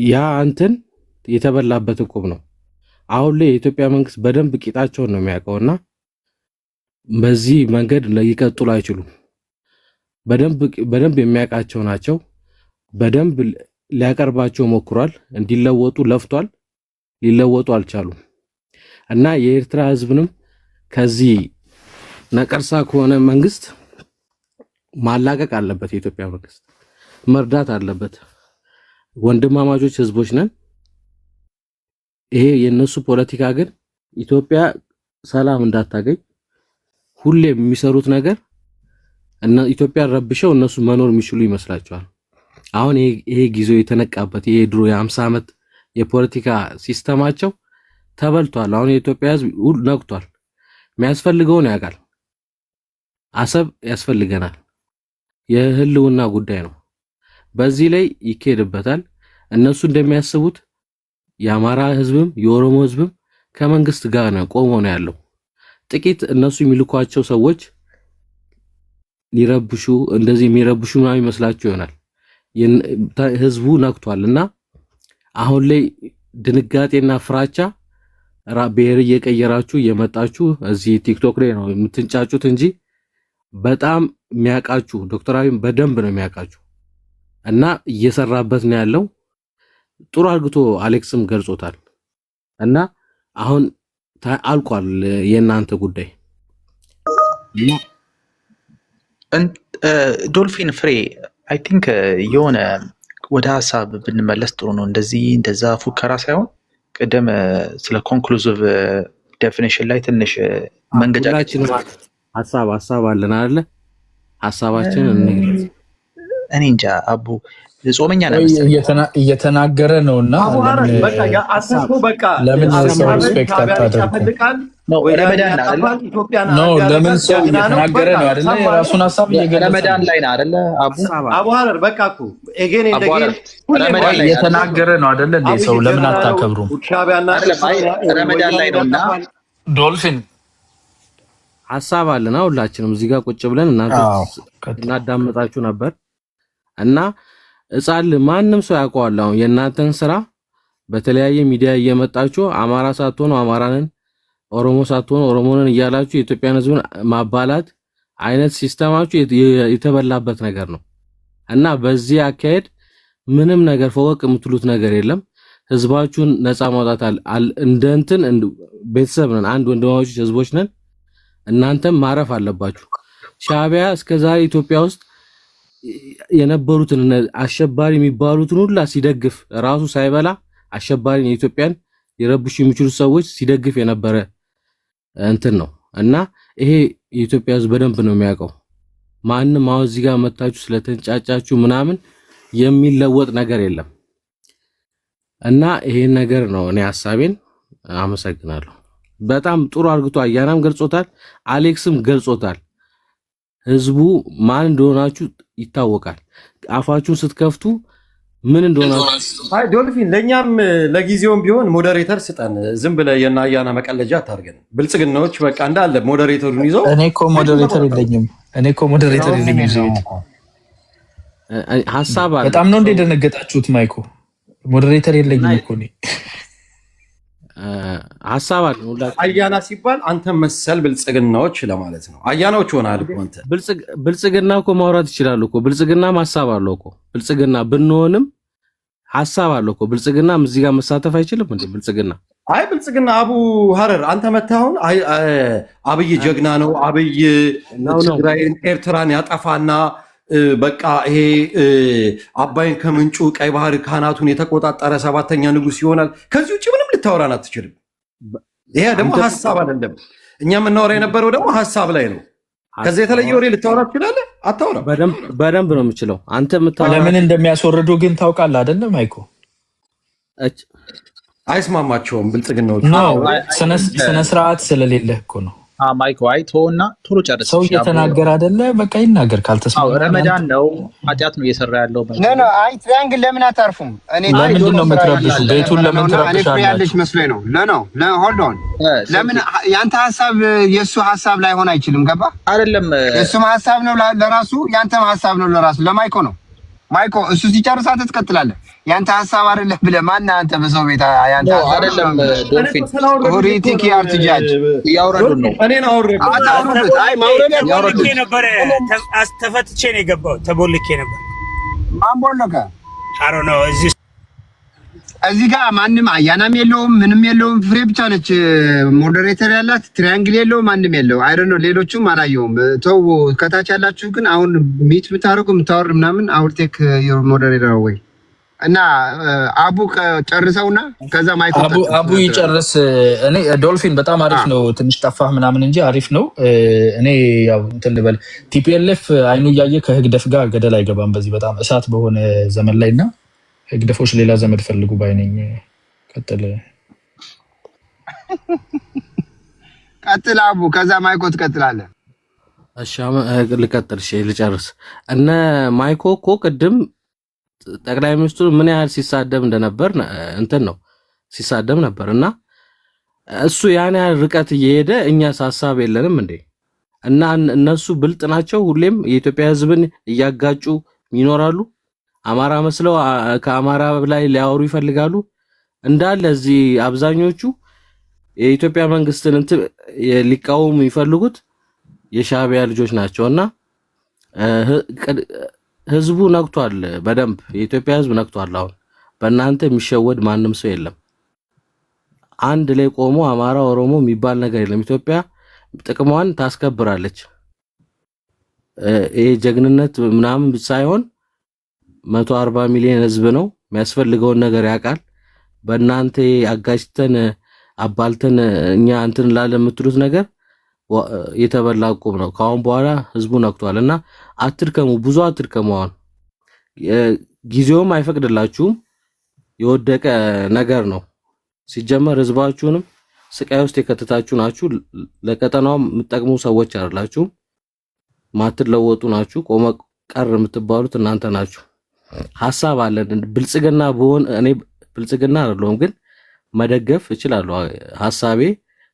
[SPEAKER 11] ያ አንተን የተበላበት ዕቁብ ነው። አሁን ላይ የኢትዮጵያ መንግስት በደንብ ቂጣቸውን ነው የሚያውቀውና በዚህ መንገድ ሊቀጥሉ አይችሉም። በደንብ የሚያውቃቸው ናቸው። በደንብ ሊያቀርባቸው ሞክሯል። እንዲለወጡ ለፍቷል። ሊለወጡ አልቻሉም እና የኤርትራ ህዝብንም ከዚህ ነቀርሳ ከሆነ መንግስት ማላቀቅ አለበት። የኢትዮጵያ መንግስት መርዳት አለበት። ወንድማማቾች ህዝቦች ነን። ይሄ የነሱ ፖለቲካ ግን ኢትዮጵያ ሰላም እንዳታገኝ ሁሌ የሚሰሩት ነገር እና ኢትዮጵያ ረብሸው እነሱ መኖር የሚችሉ ይመስላቸዋል። አሁን ይሄ ጊዜው የተነቃበት ይሄ ድሮ የ50 ዓመት የፖለቲካ ሲስተማቸው ተበልቷል። አሁን የኢትዮጵያ ህዝብ ነቅቷል። የሚያስፈልገውን ያውቃል። አሰብ ያስፈልገናል። የህልውና ጉዳይ ነው። በዚህ ላይ ይካሄድበታል። እነሱ እንደሚያስቡት የአማራ ህዝብም የኦሮሞ ህዝብም ከመንግስት ጋር ነው ቆሞ ነው ያለው። ጥቂት እነሱ የሚልኳቸው ሰዎች ሊረብሹ እንደዚህ የሚረብሹ ምናምን ይመስላቸው ይሆናል። ህዝቡ ነቅቷልና አሁን ላይ ድንጋጤና ፍራቻ ብሔር እየቀየራችሁ እየመጣችሁ እዚህ ቲክቶክ ላይ ነው የምትንጫጩት እንጂ በጣም የሚያውቃችሁ ዶክተር አብይም በደንብ ነው የሚያውቃችሁ እና እየሰራበት ነው ያለው። ጥሩ አድርጎ አሌክስም ገልጾታል እና አሁን አልቋል የእናንተ ጉዳይ።
[SPEAKER 6] ዶልፊን ፍሬ አይ ቲንክ የሆነ ወደ ሀሳብ ብንመለስ ጥሩ ነው። እንደዛ ፉከራ ሳይሆን ቀደም ስለ ኮንክሉሲቭ ዴፊኒሽን ላይ ትንሽ መንገጃችን
[SPEAKER 11] ሀሳብ አለን አይደለ? ሀሳባችን
[SPEAKER 6] እኔ እንጃ አቡ ጾመኛ ነው
[SPEAKER 4] እየተናገረ ነውና ለምን ሰው ሪስፔክት አታደርጉም? ነው ለምን ሰው እየተናገረ ነው አይደለ? የራሱን ሀሳብ እየገለጸ
[SPEAKER 6] ረመዳን ላይ ነው አይደለ?
[SPEAKER 7] አቡ ሀረር በቃ እኮ ኤጌን
[SPEAKER 4] እየተናገረ ነው አይደለ? እንዴ ሰው ለምን አታከብሩም?
[SPEAKER 6] ረመዳን ላይ ነውና
[SPEAKER 4] ዶልፊን
[SPEAKER 11] ሀሳብ አለና ሁላችንም እዚህ ጋር ቁጭ ብለን እናንተ እናዳመጣችሁ ነበር እና እጻል ማንም ሰው ያውቀዋል። አሁን የእናንተን ስራ በተለያየ ሚዲያ እየመጣችሁ አማራ ሳትሆኑ አማራንን ኦሮሞ ሳትሆኑ ኦሮሞንን እያላችሁ የኢትዮጵያን ህዝብን ማባላት አይነት ሲስተማችሁ የተበላበት ነገር ነው እና በዚህ አካሄድ ምንም ነገር ፈወቅ የምትሉት ነገር የለም። ህዝባችሁን ነፃ ማውጣት እንደንትን ቤተሰብ ነን፣ አንድ ወንድማማቾች ህዝቦች ነን። እናንተም ማረፍ አለባችሁ። ሻዕቢያ እስከዛሬ ኢትዮጵያ ውስጥ የነበሩትን አሸባሪ የሚባሉትን ሁላ ሲደግፍ ራሱ ሳይበላ አሸባሪን የኢትዮጵያን ሊረብሹ የሚችሉ ሰዎች ሲደግፍ የነበረ እንትን ነው እና ይሄ የኢትዮጵያ ህዝብ በደንብ ነው የሚያውቀው። ማንም አሁን እዚህ ጋር መታችሁ ስለተንጫጫችሁ ምናምን የሚለወጥ ነገር የለም እና ይሄን ነገር ነው እኔ ሐሳቤን። አመሰግናለሁ። በጣም ጥሩ አርግቶ አያናም ገልጾታል፣ አሌክስም ገልጾታል። ህዝቡ ማን እንደሆናችሁ ይታወቃል። አፋችሁን ስትከፍቱ ምን እንደሆናችሁ።
[SPEAKER 7] አይ ዶልፊን ለኛም ለጊዜውም ቢሆን ሞዴሬተር ስጠን። ዝም ብለህ የና አያና መቀለጃ አታርገን። ብልጽግናዎች በቃ እንዳለ ሞዴሬተሩን ይዘው
[SPEAKER 4] እኔ እኮ ሞዴሬተር የለኝም።
[SPEAKER 11] ሐሳብ አለ።
[SPEAKER 4] በጣም ነው እንደደነገጣችሁት። ማይኮ ሞዴሬተር የለኝም እኮ እኔ
[SPEAKER 11] ሐሳብ አለ።
[SPEAKER 7] አያና ሲባል አንተ መሰል ብልጽግናዎች ለማለት ነው። አያናዎች ሆናል እኮ አንተ።
[SPEAKER 11] ብልጽግና እኮ ማውራት ይችላል እኮ። ብልጽግና ሐሳብ አለው እኮ። ብልጽግና ብንሆንም ሐሳብ አለው እኮ። ብልጽግናም እዚህ ጋር መሳተፍ አይችልም እንዴ? ብልጽግና
[SPEAKER 7] ብልጽግና አቡ ሀረር አንተ መታሁን አብይ ጀግና ነው፣ አብይ ትግራይን ኤርትራን ያጠፋና በቃ ይሄ አባይን ከምንጩ ቀይ ባህር ካናቱን የተቆጣጠረ 7ኛ ንጉስ ይሆናል። ከዚህ ውጭ ምንም ልታወራን አትችልም። ይሄ ደግሞ ሐሳብ አይደለም። እኛ የምናወራ የነበረው ደግሞ ሐሳብ ላይ ነው። ከዚህ የተለየ ወሬ ልታወራ ትችላለህ? አታወራም።
[SPEAKER 11] በደንብ ነው የምችለው። አንተ
[SPEAKER 4] ለምን እንደሚያስወርዱ ግን ታውቃለህ አይደለም? ማይኮ
[SPEAKER 7] አይስማማቸውም ብልጽግናዎች።
[SPEAKER 4] ስነ ስርዓት ስለሌለህ እኮ ነው።
[SPEAKER 6] ማይኮ አይቶና ቶሎ ጨርስ።
[SPEAKER 4] ሰው እየተናገረ አይደለ? በቃ ይናገር። ካልተስማማ
[SPEAKER 6] ረመዳን ነው፣ ኃጢአት ነው እየሰራ ያለው።
[SPEAKER 10] አይ ትሪያንግል ለምን አታርፉም?
[SPEAKER 4] ለምንድን ነው የምትረብሹ? ቤቱን ለምን ትረብሻለህ?
[SPEAKER 10] ያለሽ መስሎኝ ነው። ሆልድ ኦን። ለምን ያንተ ሐሳብ የሱ ሐሳብ ላይ ሆን አይችልም? ገባ
[SPEAKER 6] አይደለም?
[SPEAKER 10] የሱም ሐሳብ ነው ለራሱ፣ ያንተም ሐሳብ ነው ለራሱ። ለማይኮ ነው። ማይኮ እሱ ሲጨርስ አንተ ትቀጥላለህ። ያንተ ሐሳብ አይደለም ብለህ ማን አንተ በሰው ቤት ያንተ
[SPEAKER 6] አይደለም? ዶልፊን
[SPEAKER 10] ኦሪቲክ ያርትጃጅ
[SPEAKER 6] ያወረዱ ነው።
[SPEAKER 7] እኔን አውረዱ።
[SPEAKER 10] አይ ማውረድ
[SPEAKER 2] ያወረዱ ነበር። ተፈትቼ ነው የገባው። ተቦልኬ ነበር።
[SPEAKER 10] ማን ቦለከ?
[SPEAKER 2] አሮ ነው
[SPEAKER 10] እዚህ ጋር ማንም አያናም የለውም፣ ምንም የለውም። ፍሬ ብቻ ነች ሞዴሬተር ያላት። ትሪያንግል የለው፣ ማንም የለው። አይ ዶንት ኖ ሌሎቹም አላየውም። ተው ከታች ያላችሁ ግን አሁን ሚት ምታረቁ ምታወር ምናምን አውል ቴክ ዩር ሞዴሬተር ወይ እና አቡ ጨርሰውና ከዛ ማይኮ
[SPEAKER 4] አቡ ይጨርስ። እኔ ዶልፊን በጣም አሪፍ ነው። ትንሽ ጠፋህ ምናምን እንጂ አሪፍ ነው። እኔ ያው እንትን ልበል ቲፒኤልኤፍ አይኑ እያየ ከህግደፍ ጋር ገደል አይገባም። በዚህ በጣም እሳት በሆነ ዘመን ላይና ህግደፎች ሌላ ዘመድ ፈልጉ ባይነኝ።
[SPEAKER 10] ቀጥል አቡ፣ ከዛ ማይኮ ትቀጥላለህ።
[SPEAKER 11] እሺ ልቀጥል። እሺ ልጨርስ። እነ ማይኮ እኮ ቅድም ጠቅላይ ሚኒስትሩ ምን ያህል ሲሳደብ እንደነበር እንትን ነው ሲሳደብ ነበር። እና እሱ ያን ያህል ርቀት እየሄደ እኛስ ሐሳብ የለንም እንዴ? እና እነሱ ብልጥ ናቸው። ሁሌም የኢትዮጵያ ህዝብን እያጋጩ ይኖራሉ። አማራ መስለው ከአማራ ላይ ሊያወሩ ይፈልጋሉ። እንዳለ እዚህ አብዛኞቹ የኢትዮጵያ መንግስትን ሊቃወሙ የሚፈልጉት የሻዕቢያ ልጆች ናቸውና ህዝቡ ነቅቷል። በደንብ የኢትዮጵያ ህዝብ ነቅቷል። አሁን በእናንተ የሚሸወድ ማንም ሰው የለም። አንድ ላይ ቆሞ አማራ ኦሮሞ የሚባል ነገር የለም። ኢትዮጵያ ጥቅሟን ታስከብራለች። ይሄ ጀግንነት ምናምን ሳይሆን 140 ሚሊዮን ህዝብ ነው። የሚያስፈልገውን ነገር ያውቃል። በእናንተ አጋጭተን አባልተን እኛ እንትን ላለ የምትሉት ነገር የተበላ ቁም ነው። ካሁን በኋላ ህዝቡ ነቅቷልና አትድከሙ፣ ብዙ አትድከሙ። አሁን ጊዜውም አይፈቅድላችሁም። የወደቀ ነገር ነው። ሲጀመር ህዝባችሁንም ስቃይ ውስጥ የከተታችሁ ናችሁ። ለቀጠናው የምትጠቅሙ ሰዎች አይደላችሁ። ማትለወጡ ናችሁ። ቆመ ቀር የምትባሉት እናንተ ናችሁ። ሐሳብ አለን። ብልጽግና በሆን እኔ ብልጽግና አይደለሁም፣ ግን መደገፍ እችላለሁ። ሐሳቤ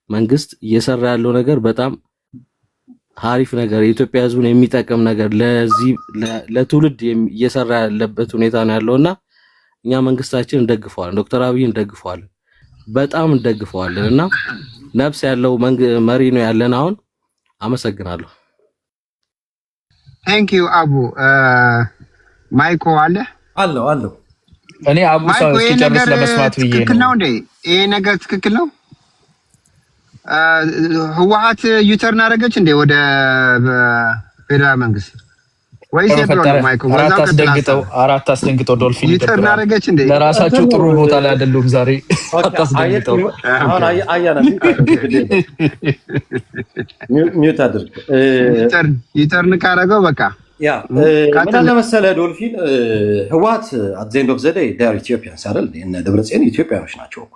[SPEAKER 11] መንግስት እየሰራ ያለው ነገር በጣም አሪፍ ነገር፣ የኢትዮጵያ ህዝብን የሚጠቅም ነገር ለዚህ ለትውልድ እየሰራ ያለበት ሁኔታ ነው ያለውና እኛ መንግስታችን እንደግፈዋለን። ዶክተር አብይ እንደግፈዋለን፣ በጣም እንደግፈዋለን። እና ነፍስ ያለው መሪ ነው ያለን አሁን። አመሰግናለሁ።
[SPEAKER 10] ቴንክ ዩ አቡ። ማይኮ አለ
[SPEAKER 7] አለው
[SPEAKER 4] እኔ አቡ ሰው እስኪጨርስ ለመስማት ብዬ ነው።
[SPEAKER 10] ትክክል ነው እንዴ? ይሄ ነገር ትክክል ነው? ህወሓት ዩተርን አደረገች እንዴ ወደ ፌደራል መንግስት ወይስ የድሮ ነው? ማይኮ
[SPEAKER 4] አራት አስደንግጠው ዶልፊን
[SPEAKER 10] ዩተርን አደረገች እንዴ?
[SPEAKER 4] ለራሳቸው ጥሩ ቦታ ላይ አይደሉም ዛሬ። አታስደንግጠው።
[SPEAKER 7] አሁን አያና ሚውት አድርግ።
[SPEAKER 10] ዩተርን ካረገው በቃ
[SPEAKER 7] ያ ምን አለ መሰለህ ዶልፊን፣ ህወሓት አት ዘ ኤንድ ኦፍ ዘ ዴይ ዴይ አር ኢትዮጵያንስ አይደል? እነ ደብረጽዮን ኢትዮጵያኖች ናቸው እኮ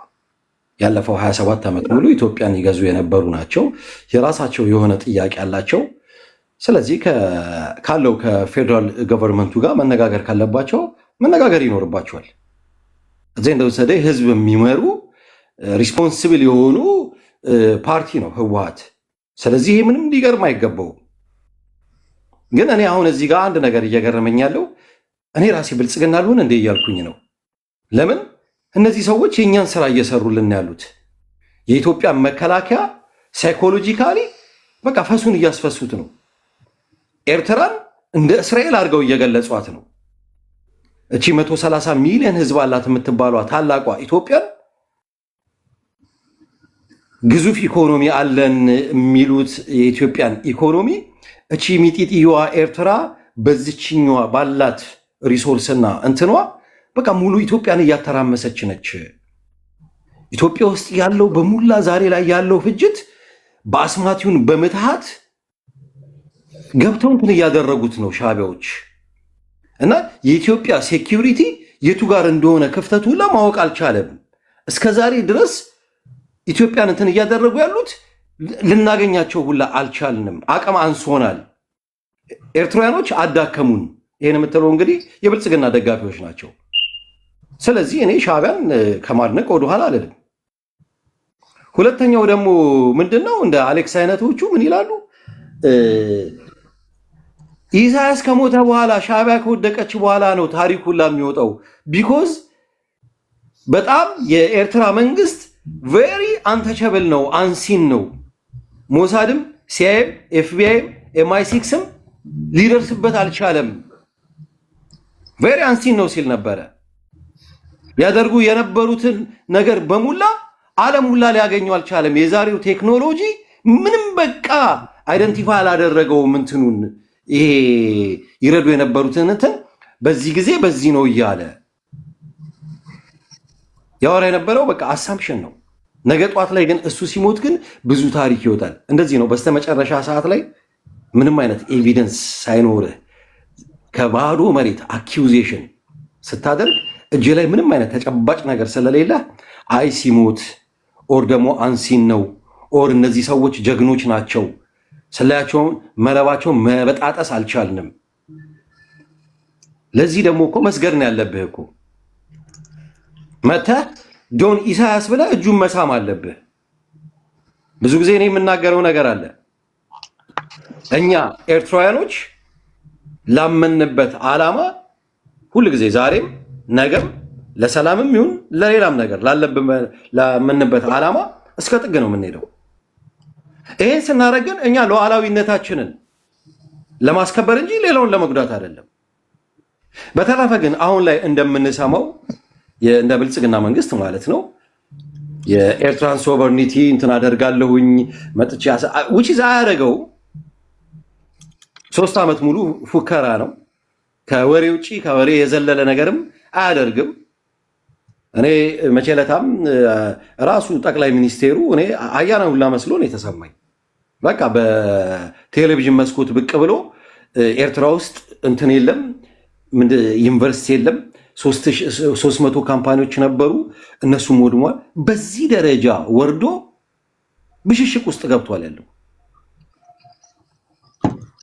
[SPEAKER 7] ያለፈው 27 ዓመት ሙሉ ኢትዮጵያን ይገዙ የነበሩ ናቸው። የራሳቸው የሆነ ጥያቄ አላቸው። ስለዚህ ካለው ከፌዴራል ገቨርንመንቱ ጋር መነጋገር ካለባቸው መነጋገር ይኖርባቸዋል። እዚህ እንደወሰደ ህዝብ የሚመሩ ሪስፖንሲብል የሆኑ ፓርቲ ነው ህወሓት። ስለዚህ ይህ ምንም ሊገርም አይገባውም። ግን እኔ አሁን እዚህ ጋር አንድ ነገር እየገረመኝ ያለው እኔ ራሴ ብልጽግና ልሆን እንደ እያልኩኝ ነው። ለምን እነዚህ ሰዎች የእኛን ስራ እየሰሩልን ያሉት? የኢትዮጵያ መከላከያ ሳይኮሎጂካሊ በቃ ፈሱን እያስፈሱት ነው። ኤርትራን እንደ እስራኤል አድርገው እየገለጿት ነው። እቺ 130 ሚሊዮን ህዝብ አላት የምትባሏ ታላቋ ኢትዮጵያን ግዙፍ ኢኮኖሚ አለን የሚሉት የኢትዮጵያን ኢኮኖሚ እቺ ሚጢጥየዋ ኤርትራ በዚችኛዋ ባላት ሪሶርስና እንትኗ በቃ ሙሉ ኢትዮጵያን እያተራመሰች ነች። ኢትዮጵያ ውስጥ ያለው በሙላ ዛሬ ላይ ያለው ፍጅት በአስማቲውን በምትሃት ገብተው እንትን እያደረጉት ነው ሻዕቢያዎች። እና የኢትዮጵያ ሴኪዩሪቲ የቱ ጋር እንደሆነ ክፍተቱ ለማወቅ አልቻለም። እስከ ዛሬ ድረስ ኢትዮጵያን እንትን እያደረጉ ያሉት ልናገኛቸው ሁላ አልቻልንም። አቅም አንሶናል። ኤርትራውያኖች አዳከሙን። ይሄን የምትለው እንግዲህ የብልጽግና ደጋፊዎች ናቸው። ስለዚህ እኔ ሻዕቢያን ከማድነቅ ወደኋላ አልልም። ሁለተኛው ደግሞ ምንድነው እንደ አሌክስ አይነቶቹ ምን ይላሉ? ኢሳያስ ከሞተ በኋላ ሻዕቢያ ከወደቀች በኋላ ነው ታሪኩ ሁላ የሚወጣው። ቢኮዝ በጣም የኤርትራ መንግስት ቬሪ አንተቸብል ነው፣ አንሲን ነው። ሞሳድም ሲአይኤም ኤፍቢአይም ኤምአይ6ም ሊደርስበት አልቻለም። ቬሪ አንሲን ነው ሲል ነበረ። ያደርጉ የነበሩትን ነገር በሙላ ዓለም ሁላ ሊያገኙ አልቻለም። የዛሬው ቴክኖሎጂ ምንም በቃ አይደንቲፋይ አላደረገውም። እንትኑን ይሄ ይረዱ የነበሩትን እንትን በዚህ ጊዜ በዚህ ነው እያለ ያወራ የነበረው በቃ አሳምፕሽን ነው። ነገ ጧት ላይ ግን እሱ ሲሞት ግን ብዙ ታሪክ ይወጣል። እንደዚህ ነው። በስተመጨረሻ ሰዓት ላይ ምንም አይነት ኤቪደንስ ሳይኖርህ ከባዶ መሬት አኪውዜሽን ስታደርግ እጅ ላይ ምንም አይነት ተጨባጭ ነገር ስለሌለ አይ ሲሞት ኦር ደግሞ አንሲን ነው ኦር እነዚህ ሰዎች ጀግኖች ናቸው ስላያቸውን መረባቸውን መበጣጠስ አልቻልንም። ለዚህ ደግሞ እኮ መስገድ ነው ያለብህ እኮ መተህ ጆን ኢሳያስ ብለህ እጁን መሳም አለብህ። ብዙ ጊዜ እኔ የምናገረው ነገር አለ። እኛ ኤርትራውያኖች ላመንበት ዓላማ ሁል ጊዜ ዛሬም ነገም ለሰላምም ይሁን ለሌላም ነገር ላመንበት ዓላማ እስከ ጥግ ነው የምንሄደው። ይሄን ስናደርግ ግን እኛ ሉዓላዊነታችንን ለማስከበር እንጂ ሌላውን ለመጉዳት አይደለም። በተረፈ ግን አሁን ላይ እንደምንሰማው እንደ ብልጽግና መንግስት ማለት ነው የኤርትራን ሶቨርኒቲ እንትን አደርጋለሁኝ መጥቼ which is አያደርገው 3 ዓመት ሙሉ ፉከራ ነው። ከወሬ ውጪ ከወሬ የዘለለ ነገርም አያደርግም። እኔ መቼለታም ራሱ ጠቅላይ ሚኒስቴሩ እኔ አያና ሁላ መስሎ ነው የተሰማኝ። በቃ በቴሌቪዥን መስኮት ብቅ ብሎ ኤርትራ ውስጥ እንትን የለም ዩኒቨርሲቲ የለም 300 ካምፓኒዎች ነበሩ እነሱም ወድሟል። በዚህ ደረጃ ወርዶ ብሽሽቅ ውስጥ ገብቷል ያለው።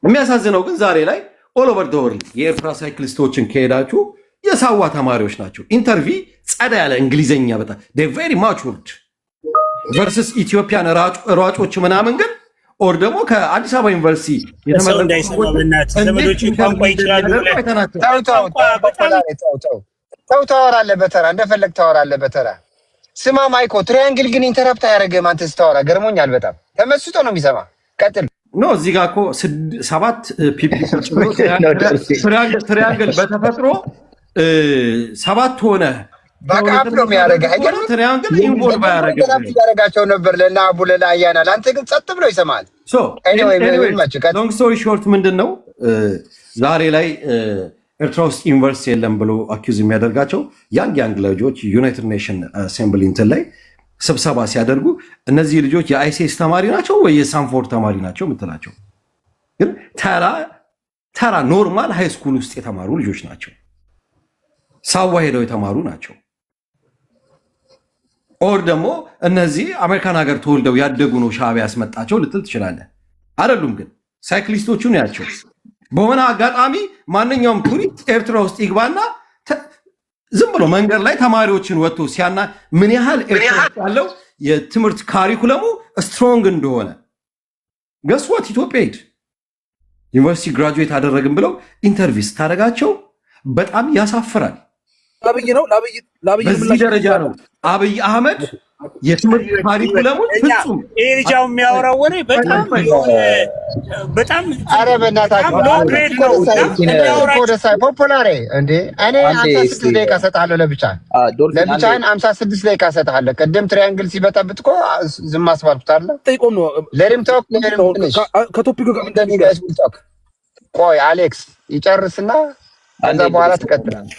[SPEAKER 7] የሚያሳዝነው ግን ዛሬ ላይ ኦል ኦቨር ዘ ወርልድ የኤርትራ ሳይክሊስቶችን ከሄዳችሁ የሳዋ ተማሪዎች ናቸው። ኢንተርቪ ጸዳ ያለ እንግሊዘኛ በጣም ቬሪ ማቹርድ ቨርስስ ኢትዮጵያን ሯጮች ምናምን ግን ኦር ደግሞ ከአዲስ አበባ ዩኒቨርሲቲ
[SPEAKER 10] ታወራለህ በተራ እንደፈለግ ታወራለህ በተራ። ስማ ማይኮ ትሪያንግል ግን ኢንተራፕት አያደርግህም አንተ ስታወራ ገርሞኛል በጣም ተመስጦ ነው የሚሰማ። ቀጥል።
[SPEAKER 7] ኖ እዚህ ጋር እኮ 7 ፒፒ ትሪያንግል በተፈጥሮ 7 ሆነ
[SPEAKER 10] ባካፕ ነው የሚያደርግህ አይገርም።
[SPEAKER 7] ትሪያንግል ኢንቮልቭ
[SPEAKER 10] ያደርጋቸው ነበር ለና አቡ ለላ አያና ለአንተ ግን ጸጥ ብሎ ይሰማል።
[SPEAKER 7] ሎንግ ስቶሪ ሾርት ምንድን ነው ዛሬ ላይ ኤርትራ ውስጥ ዩኒቨርሲቲ የለም ብሎ አኪዝ የሚያደርጋቸው ያንግ ልጆች ዩናይትድ ኔሽን አሴምብሊ እንትን ላይ ስብሰባ ሲያደርጉ እነዚህ ልጆች የአይሲኤስ ተማሪ ናቸው ወይ የሳንፎርድ ተማሪ ናቸው የምትላቸው ግን ተራ ኖርማል ሃይ ስኩል ውስጥ የተማሩ ልጆች ናቸው። ሳዋ ሄደው የተማሩ ናቸው። ኦር ደግሞ እነዚህ አሜሪካን ሀገር ተወልደው ያደጉ ነው ሻዕቢያ ያስመጣቸው ልትል ትችላለህ። አይደሉም። ግን ሳይክሊስቶቹን ያቸው በሆነ አጋጣሚ ማንኛውም ቱሪስት ኤርትራ ውስጥ ይግባና ዝም ብሎ መንገድ ላይ ተማሪዎችን ወጥቶ ሲያና ምን ያህል ኤርትራ ያለው የትምህርት ካሪኩለሙ ስትሮንግ እንደሆነ ገስወት ኢትዮጵያ ሄድ ዩኒቨርሲቲ ግራጁዌት አደረግን ብለው ኢንተርቪው ስታደርጋቸው በጣም ያሳፍራል። በዚህ ደረጃ ነው አብይ አህመድ የትምህርት ካሪኩለሙ ፍጹም
[SPEAKER 2] ኤርጃው የሚያወራው ወሬ በጣም
[SPEAKER 10] ኧረ በእናታችሁ ፖፑላሬ እንዴ እኔ 56 ደቂቃ እሰጥሃለሁ ለብቻህን 56 ደቂቃ እሰጥሃለሁ። ቅድም ትሪያንግል ሲበጣብጥ እኮ ዝም አስባልኩት አለ ለሪም ቶክ
[SPEAKER 9] ከቶፒኩ ጋር
[SPEAKER 10] ቆይ አሌክስ ይጨርስና ከዛ በኋላ ትቀጥላለህ።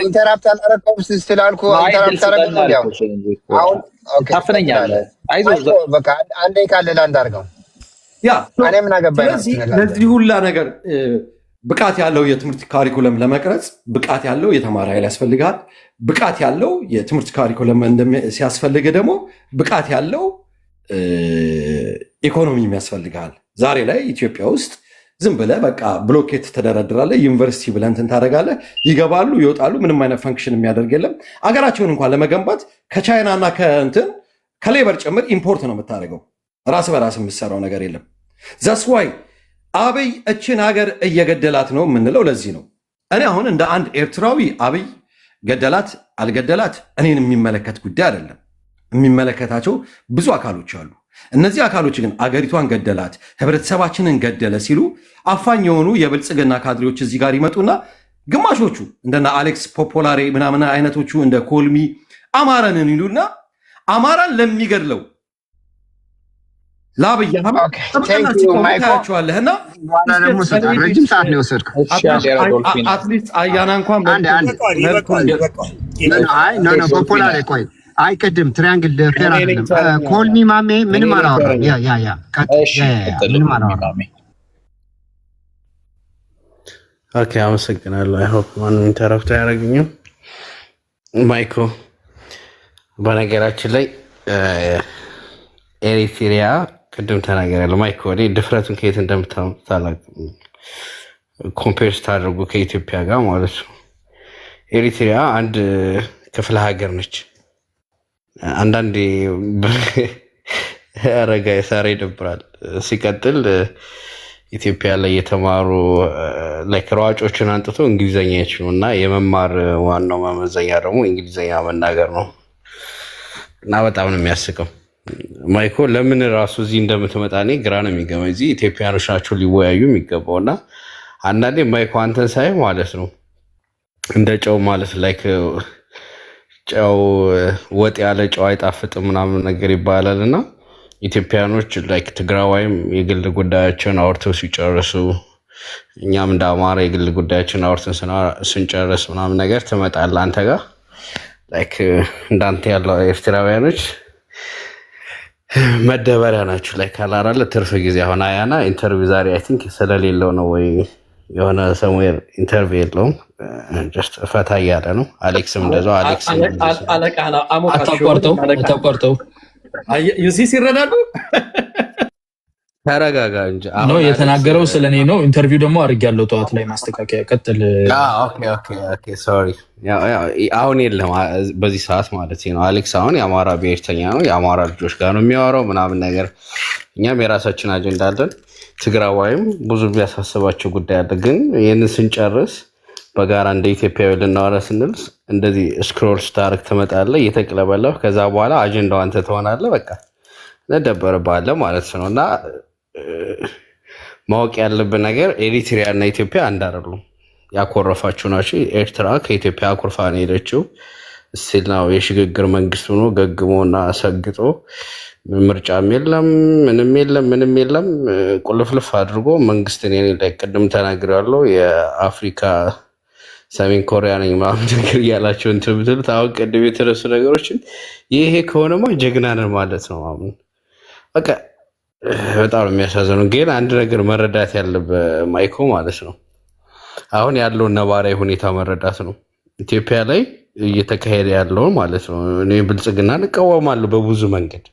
[SPEAKER 10] ኢንተራፕት አላረኩም ስላልኩ ኢንተራፕት አረጋለሁ። አሁን ኦኬ ታፍነኛለህ። አይዞህ በቃ አንዴ ካለላ እንዳርገው
[SPEAKER 7] ያ
[SPEAKER 10] እኔ ምን አገባኝ።
[SPEAKER 7] ለዚህ ሁላ ነገር ብቃት ያለው የትምህርት ካሪኩለም ለመቅረጽ ብቃት ያለው የተማሪ ኃይል ያስፈልጋል። ብቃት ያለው የትምህርት ካሪኩለም ሲያስፈልግ ደግሞ ብቃት ያለው ኢኮኖሚ ያስፈልጋል። ዛሬ ላይ ኢትዮጵያ ውስጥ ዝም ብለህ በቃ ብሎኬት ተደረድራለህ፣ ዩኒቨርሲቲ ብለህ እንትን ታደርጋለህ፣ ይገባሉ ይወጣሉ፣ ምንም አይነት ፈንክሽን የሚያደርግ የለም። አገራቸውን እንኳን ለመገንባት ከቻይና እና ከሌበር ጭምር ኢምፖርት ነው የምታደርገው። ራስ በራስ የምትሰራው ነገር የለም። ዘስዋይ አብይ እችን ሀገር እየገደላት ነው የምንለው ለዚህ ነው። እኔ አሁን እንደ አንድ ኤርትራዊ አብይ ገደላት አልገደላት እኔን የሚመለከት ጉዳይ አይደለም። የሚመለከታቸው ብዙ አካሎች አሉ። እነዚህ አካሎች ግን አገሪቷን ገደላት፣ ህብረተሰባችንን ገደለ ሲሉ አፋኝ የሆኑ የብልጽግና ካድሬዎች እዚህ ጋር ይመጡና ግማሾቹ እንደና አሌክስ ፖፖላሬ ምናምን አይነቶቹ እንደ ኮልሚ አማራንን ይሉና አማራን ለሚገድለው ለአብይ አህመድቸዋለህና
[SPEAKER 10] ረጅም ሰዓት ነው የወሰድከው።
[SPEAKER 7] አትሊስት አያና እንኳን
[SPEAKER 10] ፖፖላሬ ቆይ አይቀድም ትሪያንግል ፌር አይደለም። ኮልሚ ማሜ ምንም አላወራም። ምንም አላወራም።
[SPEAKER 3] ኦኬ አመሰግናለሁ። አይ ሆፕ ማንም ኢንተራፕት አያደርግኝም። ማይኮ በነገራችን ላይ ኤሪትሪያ ቅድም ተናገራለሁ። ማይኮ እኔ ድፍረቱን ከየት እንደምታመጡት አላውቅም። ኮምፔር ስታደርጉ ከኢትዮጵያ ጋር ማለት ነው። ኤሪትሪያ አንድ ክፍለ ሀገር ነች። አንዳንዴ አረጋ ሳራ ይደብራል። ሲቀጥል ኢትዮጵያ ላይ የተማሩ ሯጮችን አንጥቶ እንግሊዘኛ ይችሉ እና የመማር ዋናው መመዘኛ ደግሞ እንግሊዘኛ መናገር ነው እና በጣም ነው የሚያስቀው። ማይኮ ለምን ራሱ እዚህ እንደምትመጣ እኔ ግራ ነው የሚገባኝ። እዚህ ኢትዮጵያኖች ናቸው ሊወያዩ የሚገባው እና አንዳንዴ ማይኮ አንተን ሳይ ማለት ነው እንደ ጨው ማለት ጨው ወጥ ያለ ጨው አይጣፍጥም ምናምን ነገር ይባላል እና ኢትዮጵያኖች ትግራዋይም የግል ጉዳያቸውን አውርተው ሲጨርሱ እኛም እንደ አማራ የግል ጉዳያችን አውርተን ስንጨርስ ምናምን ነገር ትመጣለህ አንተ ጋር እንዳንተ ያለው ኤርትራውያኖች መደበሪያ ናችሁ። ካላራለ ትርፍ ጊዜ አሁን አያና ኢንተርቪው ዛሬ አይ ቲንክ ስለሌለው ነው ወይ የሆነ ሰምዌር ኢንተርቪው የለውም። ጀስት ፈታ እያለ ነው። አሌክስም እንደዛው አሌክስ
[SPEAKER 6] አታቋርጠው
[SPEAKER 7] ዩሲ ሲረዳዱ
[SPEAKER 3] ተረጋጋ እንጂ
[SPEAKER 4] ነው የተናገረው ስለኔ ነው። ኢንተርቪው ደግሞ አድርጌያለሁ ጠዋት ላይ ማስተካከያ ቀጥል።
[SPEAKER 3] ኦኬ ሶሪ። አሁን የለም በዚህ ሰዓት ማለት ነው። አሌክስ አሁን የአማራ ብሔርተኛ ነው። የአማራ ልጆች ጋር ነው የሚያወራው ምናምን ነገር። እኛም የራሳችን አጀንዳ አለን። ትግራዋይም ብዙ የሚያሳስባቸው ጉዳይ አለ። ግን ይህንን ስንጨርስ በጋራ እንደ ኢትዮጵያዊ ልናወራ ስንል እንደዚህ ስክሮል ስታርክ ትመጣለህ እየተቅለበለብ። ከዛ በኋላ አጀንዳው አንተ ትሆናለህ። በቃ ነደበርባለህ ማለት ነው። እና ማወቅ ያለብን ነገር ኤሪትሪያ እና ኢትዮጵያ አንድ አይደሉም። ያኮረፋችሁ ናቸው። ኤርትራ ከኢትዮጵያ አኩርፋ ነው ሄደችው። እስቲል ነው የሽግግር መንግስት ሆኖ ገግሞና ሰግጦ ምርጫም የለም ምንም የለም። ቁልፍልፍ አድርጎ መንግስትን ቅድም ተናግሬያለሁ። የአፍሪካ ሰሜን ኮሪያ ነኝ ምናምን ነገር እያላቸው እንትን ብትሉት አሁን ቅድም የተነሱ ነገሮችን ይሄ ከሆነማ ጀግና ነን ማለት ነው። አሁን በቃ በጣም የሚያሳዝነው ግን አንድ ነገር መረዳት ያለበት ማይኮ ማለት ነው አሁን ያለውን ነባራዊ ሁኔታ መረዳት ነው። ኢትዮጵያ ላይ እየተካሄደ ያለው ማለት ነው። እኔ ብልጽግናን እቃወማለሁ በብዙ መንገድ።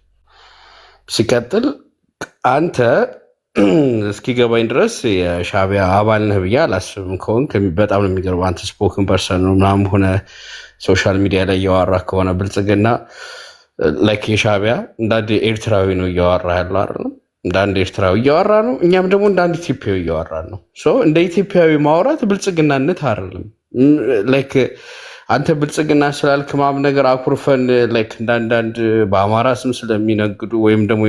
[SPEAKER 3] ሲቀጥል አንተ እስኪገባኝ ድረስ የሻዕቢያ አባል ነህ ብዬ አላስብም። ከሆንክ በጣም ነው የሚገርመው። አንተ ስፖክን ፐርሰን ምናምን ሆነ ሶሻል ሚዲያ ላይ እያወራ ከሆነ ብልጽግና ላይክ የሻዕቢያ እንደ አንድ ኤርትራዊ ነው እያወራ ያለው አይደለም? እንደ አንድ ኤርትራዊ እያወራ ነው። እኛም ደግሞ እንደ አንድ ኢትዮጵያዊ እያወራ ነው። እንደ ኢትዮጵያዊ ማውራት ብልጽግናነት አይደለም። ላይክ አንተ ብልጽግና ስላልክ ምናምን ነገር አኩርፈን ላይክ እንዳንዳንድ በአማራ ስም ስለሚነግዱ ወይም ደግሞ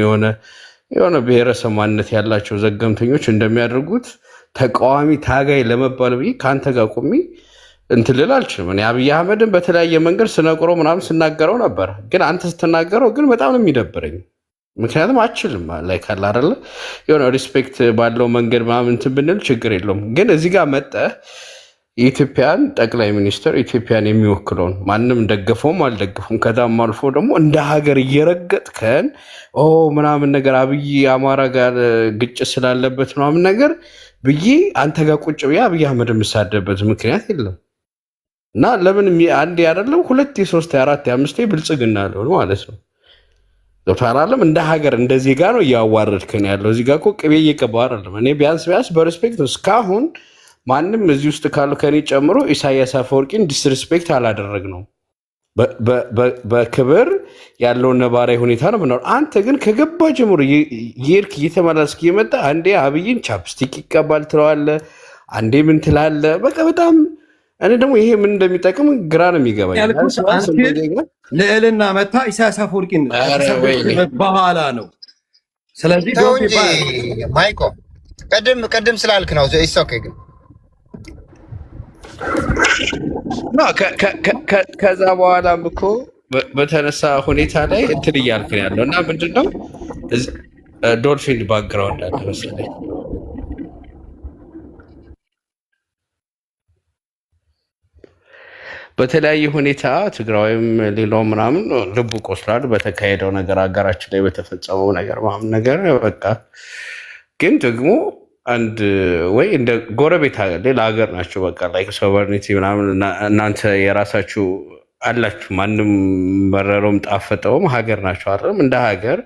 [SPEAKER 3] የሆነ ብሔረሰብ ማንነት ያላቸው ዘገምተኞች እንደሚያደርጉት ተቃዋሚ ታጋይ ለመባል ብዬ ከአንተ ጋር ቆሜ እንትን ልል አልችልም። እኔ አብይ አህመድን በተለያየ መንገድ ስነግረው ምናምን ስናገረው ነበር፣ ግን አንተ ስትናገረው ግን በጣም ነው የሚደብረኝ። ምክንያቱም አችልም ላይ ካለ አይደለ የሆነ ሪስፔክት ባለው መንገድ ምናምን እንትን ብንል ችግር የለውም። ግን እዚህ ጋር መጠህ የኢትዮጵያን ጠቅላይ ሚኒስትር ኢትዮጵያን የሚወክለውን ማንም ደገፈውም አልደገፈውም ከዛም አልፎ ደግሞ እንደ ሀገር እየረገጥከን ምናምን ነገር አብይ አማራ ጋር ግጭት ስላለበት ምናምን ነገር ብዬ አንተ ጋር ቁጭ ብዬ አብይ አህመድ የምሳደበት ምክንያት የለም። እና ለምን አንዴ አይደለም 2 3 4 5 ብልጽግና ሊሆን ማለት ነው። ዶክተራለም እንደ ሀገር እንደ ዜጋ ነው እያዋረድከን ያለው። እዚህ ጋር እኮ ቅቤ እየቀባህ አይደለም። እኔ ቢያንስ በሪስፔክት ነው እስካሁን ማንም እዚህ ውስጥ ካሉ ከኔ ጨምሮ ኢሳያስ አፈወርቂን ዲስሪስፔክት አላደረግ ነው። በክብር ያለውን ነባራዊ ሁኔታ ነው ምናምን። አንተ ግን ከገባ ጀምሮ የርክ እየተመላስክ እየመጣ አንዴ አብይን ቻፕስቲክ ይቀባል ትለዋለህ፣ አንዴ ምን ትላለህ። በቃ በጣም እኔ ደግሞ ይሄ ምን እንደሚጠቅም ግራ ነው የሚገባኝ።
[SPEAKER 7] ልዕልና መታ ኢሳያስ አፈወርቂን በኋላ ነው። ስለዚህ
[SPEAKER 10] ማይኮ ቀደም ስላልክ ነው ኦኬ። ግን
[SPEAKER 3] ከዛ በኋላም እኮ በተነሳ ሁኔታ ላይ እንትን እያልክ ነው ያለው እና ምንድነው ዶልፊን ባክግራውንድ አለ መሰለኝ። በተለያየ ሁኔታ ትግራዊም ሌላው ምናምን ልቡ ቆስሏል በተካሄደው ነገር፣ አገራችን ላይ በተፈጸመው ነገር ምናምን ነገር በቃ ግን ደግሞ አንድ ወይ እንደ ጎረቤት ሌላ ሀገር ናቸው። በቃ ላይክ ሶቨርኒቲ ምናምን እናንተ የራሳችሁ አላችሁ። ማንም መረረውም ጣፈጠውም ሀገር ናቸው አይደለም? እንደ ሀገር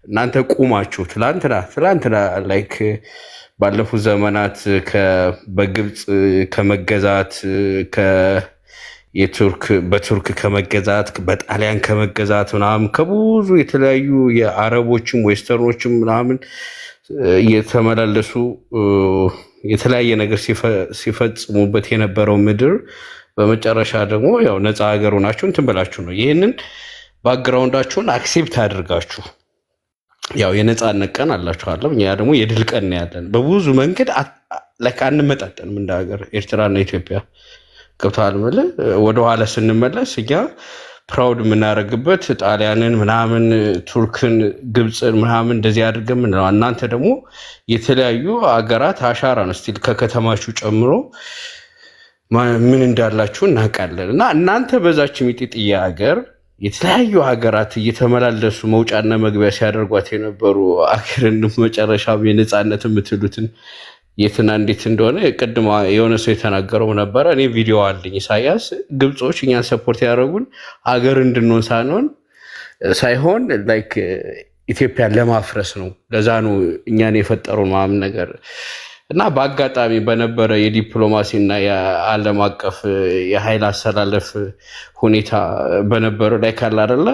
[SPEAKER 3] እናንተ ቁማችሁ ትላንትና ላይክ ባለፉት ዘመናት በግብፅ ከመገዛት በቱርክ ከመገዛት በጣሊያን ከመገዛት ምናምን ከብዙ የተለያዩ የአረቦችም ዌስተርኖችም ምናምን እየተመላለሱ የተለያየ ነገር ሲፈጽሙበት የነበረው ምድር በመጨረሻ ደግሞ ያው ነፃ ሀገር ሆናችሁ እንትን ብላችሁ ነው ይህንን ባክግራውንዳችሁን አክሴፕት አድርጋችሁ ያው የነፃነት ቀን አላችኋለሁ። እኛ ደግሞ የድል ቀን ያለን በብዙ መንገድ አንመጣጠንም እንደ ሀገር ኤርትራና ኢትዮጵያ ገብተዋል። ወደኋላ ስንመለስ እኛ ፕራውድ የምናደርግበት ጣሊያንን ምናምን ቱርክን ግብፅን ምናምን እንደዚህ አድርገን ምንለው። እናንተ ደግሞ የተለያዩ ሀገራት አሻራ ነው ስቲል ከከተማችሁ ጨምሮ ምን እንዳላችሁ እናውቃለን። እና እናንተ በዛች ሚጢጥዬ ሀገር የተለያዩ ሀገራት እየተመላለሱ መውጫና መግቢያ ሲያደርጓት የነበሩ አገርን መጨረሻም የነፃነት የምትሉትን የትና እንዴት እንደሆነ ቅድማ የሆነ ሰው የተናገረው ነበረ። እኔ ቪዲዮ አለኝ። ኢሳያስ ግብጾች እኛን ሰፖርት ያደረጉን ሀገር እንድንሆን ሳይሆን ላይክ ኢትዮጵያን ለማፍረስ ነው። ለዛ ነው እኛን የፈጠሩን ምናምን ነገር እና በአጋጣሚ በነበረ የዲፕሎማሲ እና የዓለም አቀፍ የኃይል አሰላለፍ ሁኔታ በነበረው ላይ ካለ አይደለ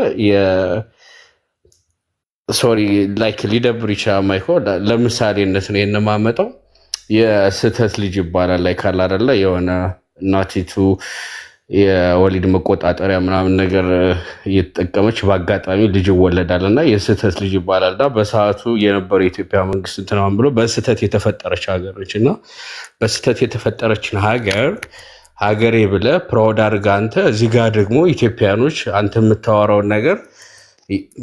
[SPEAKER 3] ሶሪ ላይክ ሊደብር ይችላል ማይኮ ለምሳሌነት ነው የማመጣው። የስህተት ልጅ ይባላል ላይ ካለ አይደለ የሆነ እናቲቱ የወሊድ መቆጣጠሪያ ምናምን ነገር እየተጠቀመች በአጋጣሚ ልጅ ይወለዳል እና የስህተት ልጅ ይባላል። እና በሰዓቱ የነበረው የኢትዮጵያ መንግስት እንትናም ብሎ በስህተት የተፈጠረች ሀገር ነች እና በስህተት የተፈጠረችን ሀገሬ ብለህ ፕራውድ አድርገህ አንተ እዚህ ጋር ደግሞ ኢትዮጵያኖች አንተ የምታወራውን ነገር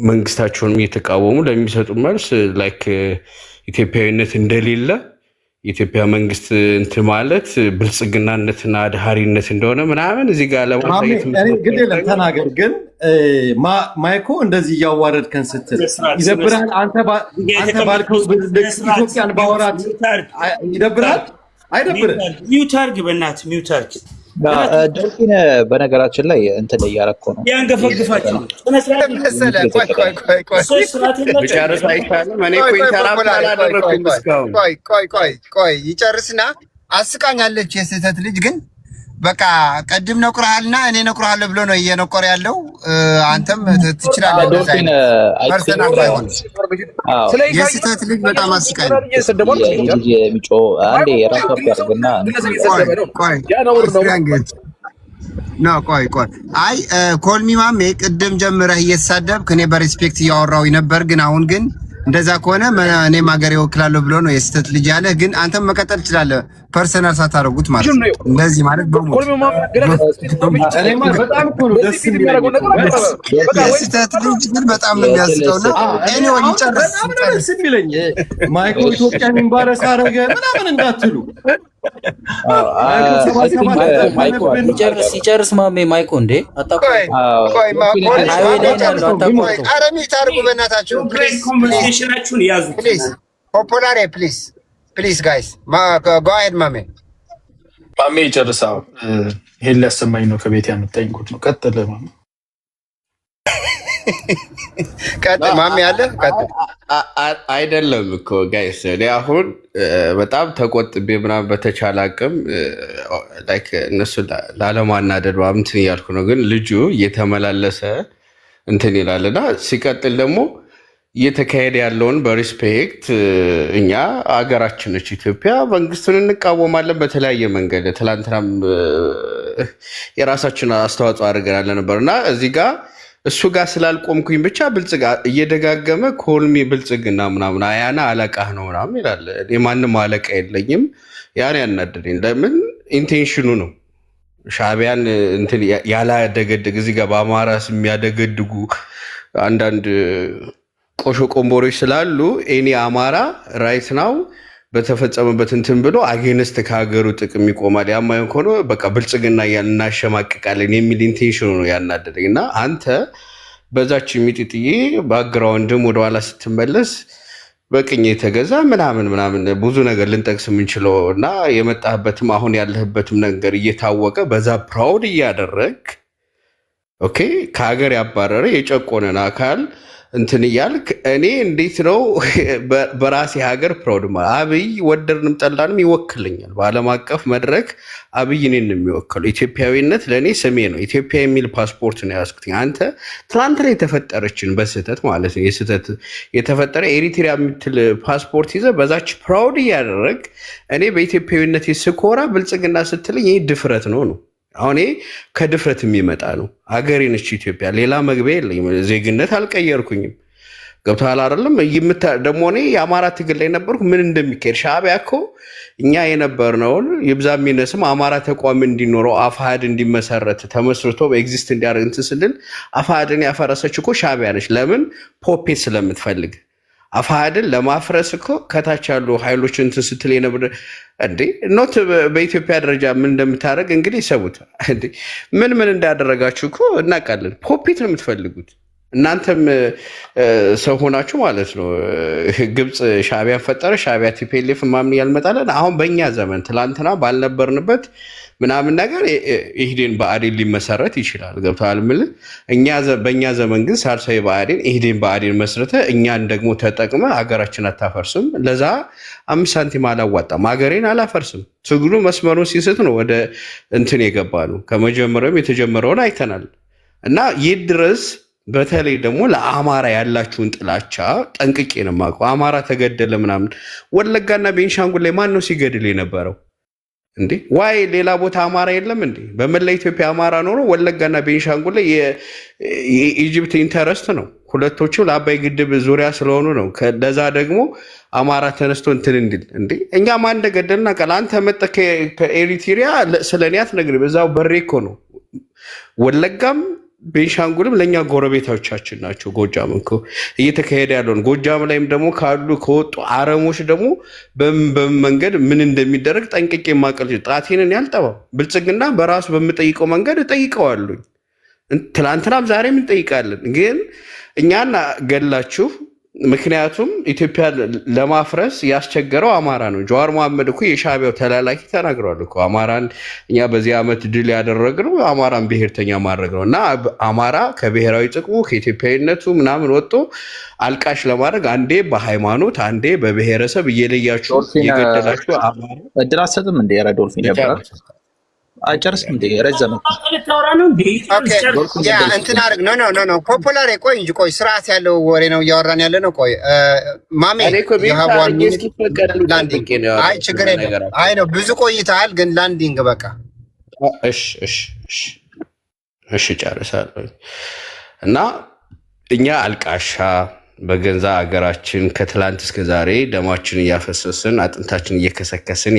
[SPEAKER 3] መንግስታቸውንም እየተቃወሙ ለሚሰጡ መልስ ላይክ ኢትዮጵያዊነት እንደሌለ የኢትዮጵያ መንግስት እንትን ማለት ብልጽግናነትና አድሃሪነት እንደሆነ ምናምን እዚህ ጋር ለማሳየት
[SPEAKER 7] ተናገር። ግን ማይኮ እንደዚህ እያዋረድከን ስትል ይደብራል? አንተ ባልከው ኢትዮጵያን ባወራት ይደብራል? አይደብርም?
[SPEAKER 2] ሚውት አድርግ፣ በእናትህ ሚውት አድርግ።
[SPEAKER 6] ዶልፊን በነገራችን ላይ እንትን እያረኮ ነው
[SPEAKER 2] ያንገፈግፋችሁ
[SPEAKER 3] ጨርስ አይቻልም። እኔ እኮ ኢንተራፕት አላደረኩም እስካሁን።
[SPEAKER 10] ቆይ ይጨርስና አስቃኛለች የስህተት ልጅ ግን በቃ ቀድም ነቁረሃልና እኔ ነቁረሃለሁ ብሎ ነው እየነቆረ ያለው። አንተም ትችላለህ።
[SPEAKER 6] ዶልፊን
[SPEAKER 10] ፐርሰናል ባይሆን የስህተት ልጅ በጣም አስቃኝ
[SPEAKER 6] ልጅ የሚጮ አንዴ የራሱ ያርግና
[SPEAKER 10] ቆይ አይ ኮልሚ ማሜ ቅድም ጀምረህ እየተሳደብክ እኔ በሪስፔክት እያወራው ነበር። ግን አሁን ግን እንደዛ ከሆነ እኔም ሀገር ይወክላለሁ ብሎ ነው የስህተት ልጅ ያለህ። ግን አንተም መቀጠል ትችላለህ ፐርሰናል ሳታረጉት ማለት ነው። እንደዚህ ማለት የስህተት ልጅ ግን በጣም ነው የሚያስቀውና ኤኒዌይ ይጨርስ
[SPEAKER 7] የሚለኝ ማይኮ ኢትዮጵያን ኢምባረስ አረገ ምናምን እንዳትሉ
[SPEAKER 12] ሲጨርስ ማሜ ማይኮ እንዴ
[SPEAKER 2] ኮንቨርሴሽናችሁን ያዙ።
[SPEAKER 10] ፖፑላር ፕሊዝ ጋይስ ጎ አሄድ ማሜ
[SPEAKER 4] ይጨርሳው። ይሄን ሊያሰማኝ ነው ከቤት ያመጣኝ ጉድ ነው። ቀጥል ማሜ።
[SPEAKER 10] ቀጥል ማሜ አለ ቀጥል።
[SPEAKER 3] አይደለም እኮ ጋይስ እኔ አሁን በጣም ተቆጥቤ ምናምን በተቻለ አቅም ላይክ እነሱ ላለማናደድ እንትን እያልኩ ነው። ግን ልጁ እየተመላለሰ እንትን ይላልና ሲቀጥል ደግሞ እየተካሄደ ያለውን በሪስፔክት እኛ አገራችን ነች ኢትዮጵያ፣ መንግስቱን እንቃወማለን በተለያየ መንገድ። ትላንትናም የራሳችን አስተዋጽኦ አድርገናል ነበር እና እዚህ ጋር እሱ ጋር ስላልቆምኩኝ ብቻ ብልጽጋ እየደጋገመ ኮልሚ ብልጽግና ምናምን አያና አለቃህ ነው ምናምን ይላል። የማንም አለቃ የለኝም። ያን ያናደደኝ ለምን ኢንቴንሽኑ ነው። ሻዕቢያን እንትን ያላደገድግ እዚህ ጋር በአማራ ስም የሚያደገድጉ አንዳንድ ቆሾ ቆንቦሮች ስላሉ እኔ አማራ ራይት ናው በተፈጸመበት እንትን ብሎ አጌንስት ከሀገሩ ጥቅም ይቆማል። ያማየን ከሆነ በቃ ብልጽግና እናሸማቅቃለን የሚል ኢንቴንሽኑ ነው ያናደደኝ። እና አንተ በዛች የሚጥጥዬ ባክግራውንድም ወደኋላ ስትመለስ በቅኝ የተገዛ ምናምን ብዙ ነገር ልንጠቅስ የምንችለው እና የመጣህበትም አሁን ያለህበትም ነገር እየታወቀ በዛ ፕራውድ እያደረግ ኦኬ ከሀገር ያባረረ የጨቆነን አካል እንትን እያልክ እኔ እንዴት ነው በራሴ ሀገር ፕራውድ አብይ ወደድንም ጠላንም ይወክልኛል። በዓለም አቀፍ መድረክ አብይ እኔን ነው የሚወክለው። ኢትዮጵያዊነት ለእኔ ስሜ ነው። ኢትዮጵያ የሚል ፓስፖርት ነው ያዝኩት። አንተ ትላንት ላይ የተፈጠረችን በስህተት ማለት ነው የስህተት የተፈጠረ ኤሪትሪያ የምትል ፓስፖርት ይዘህ በዛች ፕራውድ እያደረግ እኔ በኢትዮጵያዊነት ስኮራ ብልጽግና ስትልኝ ይህ ድፍረት ነው። አሁን ከድፍረት የሚመጣ ነው። ሀገሬ ነች ኢትዮጵያ፣ ሌላ መግቢያ የለኝም። ዜግነት አልቀየርኩኝም። ገብቶሃል አይደለም? ደግሞ እኔ የአማራ ትግል ላይ ነበርኩ። ምን እንደሚካሄድ ሻዕቢያ እኮ እኛ የነበርነውን ይብዛ የሚነስም አማራ ተቋም እንዲኖረው አፋሕድ እንዲመሰረት ተመስርቶ በኤግዚስት እንዲያደርግ እንትን ስንል አፋሕድን ያፈረሰች እኮ ሻዕቢያ ነች። ለምን? ፖፔት ስለምትፈልግ አፋሕድን ለማፍረስ እኮ ከታች ያሉ ኃይሎች እንትን ስትል የነበር እንዴ ኖት በኢትዮጵያ ደረጃ ምን እንደምታደርግ እንግዲህ ይሰቡት። ምን እንዳደረጋችሁ እኮ እናውቃለን። ፖፒት ነው የምትፈልጉት እናንተም ሰው ሆናችሁ ማለት ነው። ግብፅ ሻዕቢያን ፈጠረ፣ ሻዕቢያ ቲፒኤልኤፍ ማምን ያልመጣለን። አሁን በእኛ ዘመን ትላንትና ባልነበርንበት ምናምን ነገር ኢህዴን ብአዴን ሊመሰረት ይችላል። ገብቶሃል? በእኛ ዘመን ግን ሳልሳዊ ብአዴን ኢህዴን ብአዴን መስረተ እኛን ደግሞ ተጠቅመ ሀገራችን አታፈርስም። ለዛ 5 ሳንቲም አላዋጣም። ሀገሬን አላፈርስም። ትግሉ መስመሩን ሲስት ነው ወደ እንትን የገባ ነው። ከመጀመሪያውም የተጀመረውን አይተናል እና ይህ ድረስ በተለይ ደግሞ ለአማራ ያላችሁን ጥላቻ ጠንቅቄ ነው የማውቀው። አማራ ተገደለ ምናምን ወለጋና ቤንሻንጉል ላይ ማን ነው ሲገድል የነበረው እንዴ? ዋይ ሌላ ቦታ አማራ የለም እንዴ? በመላ ኢትዮጵያ አማራ ኖሮ ወለጋና ቤንሻንጉል ላይ የኢጅፕት ኢንተረስት ነው። ሁለቶቹም ለአባይ ግድብ ዙሪያ ስለሆኑ ነው። ለዛ ደግሞ አማራ ተነስቶ እንትን እንዲል እንዴ እኛ ማን እንደገደልና ቀላ አንተ መጠ ከኤሪትሪያ ስለ እኔ አትነግርም። እዛው በሬ እኮ ነው። ወለጋም ቤንሻንጉልም ለእኛ ጎረቤቶቻችን ናቸው። ጎጃም እኮ እየተካሄደ ያለውን ጎጃም ላይም ደግሞ ካሉ ከወጡ አረሞች ደግሞ በምን መንገድ ምን እንደሚደረግ ጠንቅቄ የማቀል ጣቴንን ያልጠባው ብልጽግና በራሱ በምጠይቀው መንገድ እጠይቀዋሉኝ። ትላንትናም ዛሬም እንጠይቃለን። ግን እኛን ገላችሁ ምክንያቱም ኢትዮጵያ ለማፍረስ ያስቸገረው አማራ ነው። ጀዋር መሐመድ እኮ የሻዕቢያው ተላላኪ ተናግሯል እኮ አማራን እኛ በዚህ ዓመት ድል ያደረግነው አማራን ብሔርተኛ ማድረግ ነው እና አማራ ከብሔራዊ ጥቅሙ ከኢትዮጵያዊነቱ ምናምን ወጥቶ አልቃሽ ለማድረግ አንዴ በሃይማኖት አንዴ በብሔረሰብ እየለያችሁ እየገደላችሁ አማራ
[SPEAKER 6] እድል አትሰጥም እንዴ? ኧረ ዶልፊን ያበራል አጨርስም እንዴ? ረዘመ
[SPEAKER 10] እንትን አድርግ ኖ ፖፑላር ቆይ እንጂ ቆይ ስርዓት ያለው ወሬ ነው እያወራን ያለ ነው። ቆይ ማሜ አይ ችግር የለም። አይ ነው ብዙ ቆይተሃል፣ ግን ላንዲንግ በቃ
[SPEAKER 3] እሺ ጨርሳለሁ። እና እኛ አልቃሻ በገንዛ ሀገራችን ከትላንት እስከ ዛሬ ደማችን እያፈሰስን አጥንታችን እየከሰከስን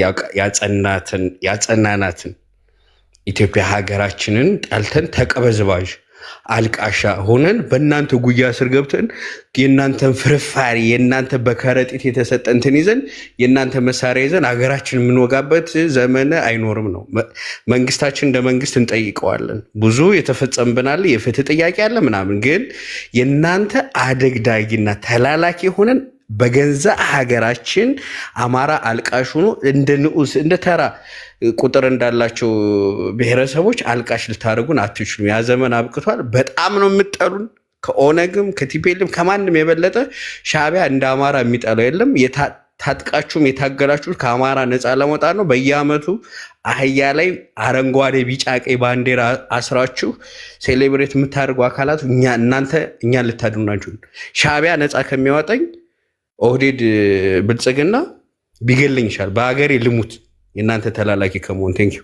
[SPEAKER 3] ያጸናናትን ኢትዮጵያ ሀገራችንን ጠልተን ተቀበዝባዥ አልቃሻ ሆነን በእናንተ ጉያ ስር ገብተን የእናንተን ፍርፋሪ የእናንተ በከረጢት የተሰጠ እንትን ይዘን የእናንተ መሳሪያ ይዘን ሀገራችን የምንወጋበት ዘመን አይኖርም ነው። መንግስታችን እንደ መንግስት እንጠይቀዋለን። ብዙ የተፈጸምብናል፣ የፍትህ ጥያቄ አለ ምናምን። ግን የእናንተ አደግዳጊና ተላላኪ ሆነን በገንዛ ሀገራችን አማራ አልቃሽ ሆኖ እንደ ንዑስ እንደ ተራ ቁጥር እንዳላቸው ብሔረሰቦች አልቃሽ ልታደርጉን አትችሉም። ያ ዘመን አብቅቷል። በጣም ነው የምጠሉን። ከኦነግም ከቲፔልም ከማንም የበለጠ ሻዕቢያ እንደ አማራ የሚጠላው የለም። ታጥቃችሁም የታገላችሁት ከአማራ ነፃ ለመውጣት ነው። በየአመቱ አህያ ላይ አረንጓዴ ቢጫ ቀይ ባንዲራ አስራችሁ ሴሌብሬት የምታደርጉ አካላት እኛን ልታድኑናችሁ። ሻዕቢያ ነፃ ከሚያወጣኝ ኦህዴድ ብልጽግና ቢገልኝ ይሻል። በሀገሬ ልሙት የእናንተ ተላላኪ ከመሆን። ቴንኪው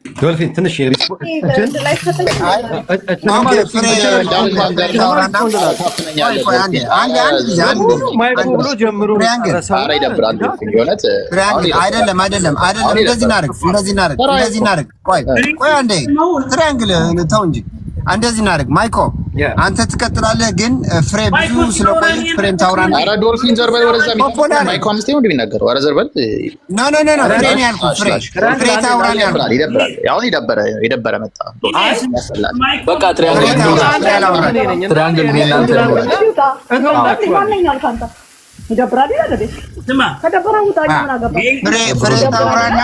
[SPEAKER 7] ዶልፊን ትንሽ
[SPEAKER 10] አይደለም እንደዚህ እናድርግ። ቆይ አንዴ ትሪያንግል ተው እንጂ እንደዚህ እናድርግ። ማይኮ አንተ ትቀጥላለህ፣ ግን ፍሬ ብዙ ስለቆየች ፍሬም ታውራና።
[SPEAKER 6] ኧረ ዶልፊን ዘርበል ወደዛ ማይኮ አምስቴ ነው እንደሚናገረው። ኧረ ዘርበል
[SPEAKER 10] ኖ ፍሬ ነው ያልኩት። ፍሬ ታውራና ያልኩት
[SPEAKER 6] ይደብራል። አሁን የደበረ መጣ።
[SPEAKER 11] በቃ ትሪያንግል
[SPEAKER 1] ይደብራል ይላል። ስማ ከደበራ ውጣ ምን አገባ
[SPEAKER 10] ፍሬ ታውራና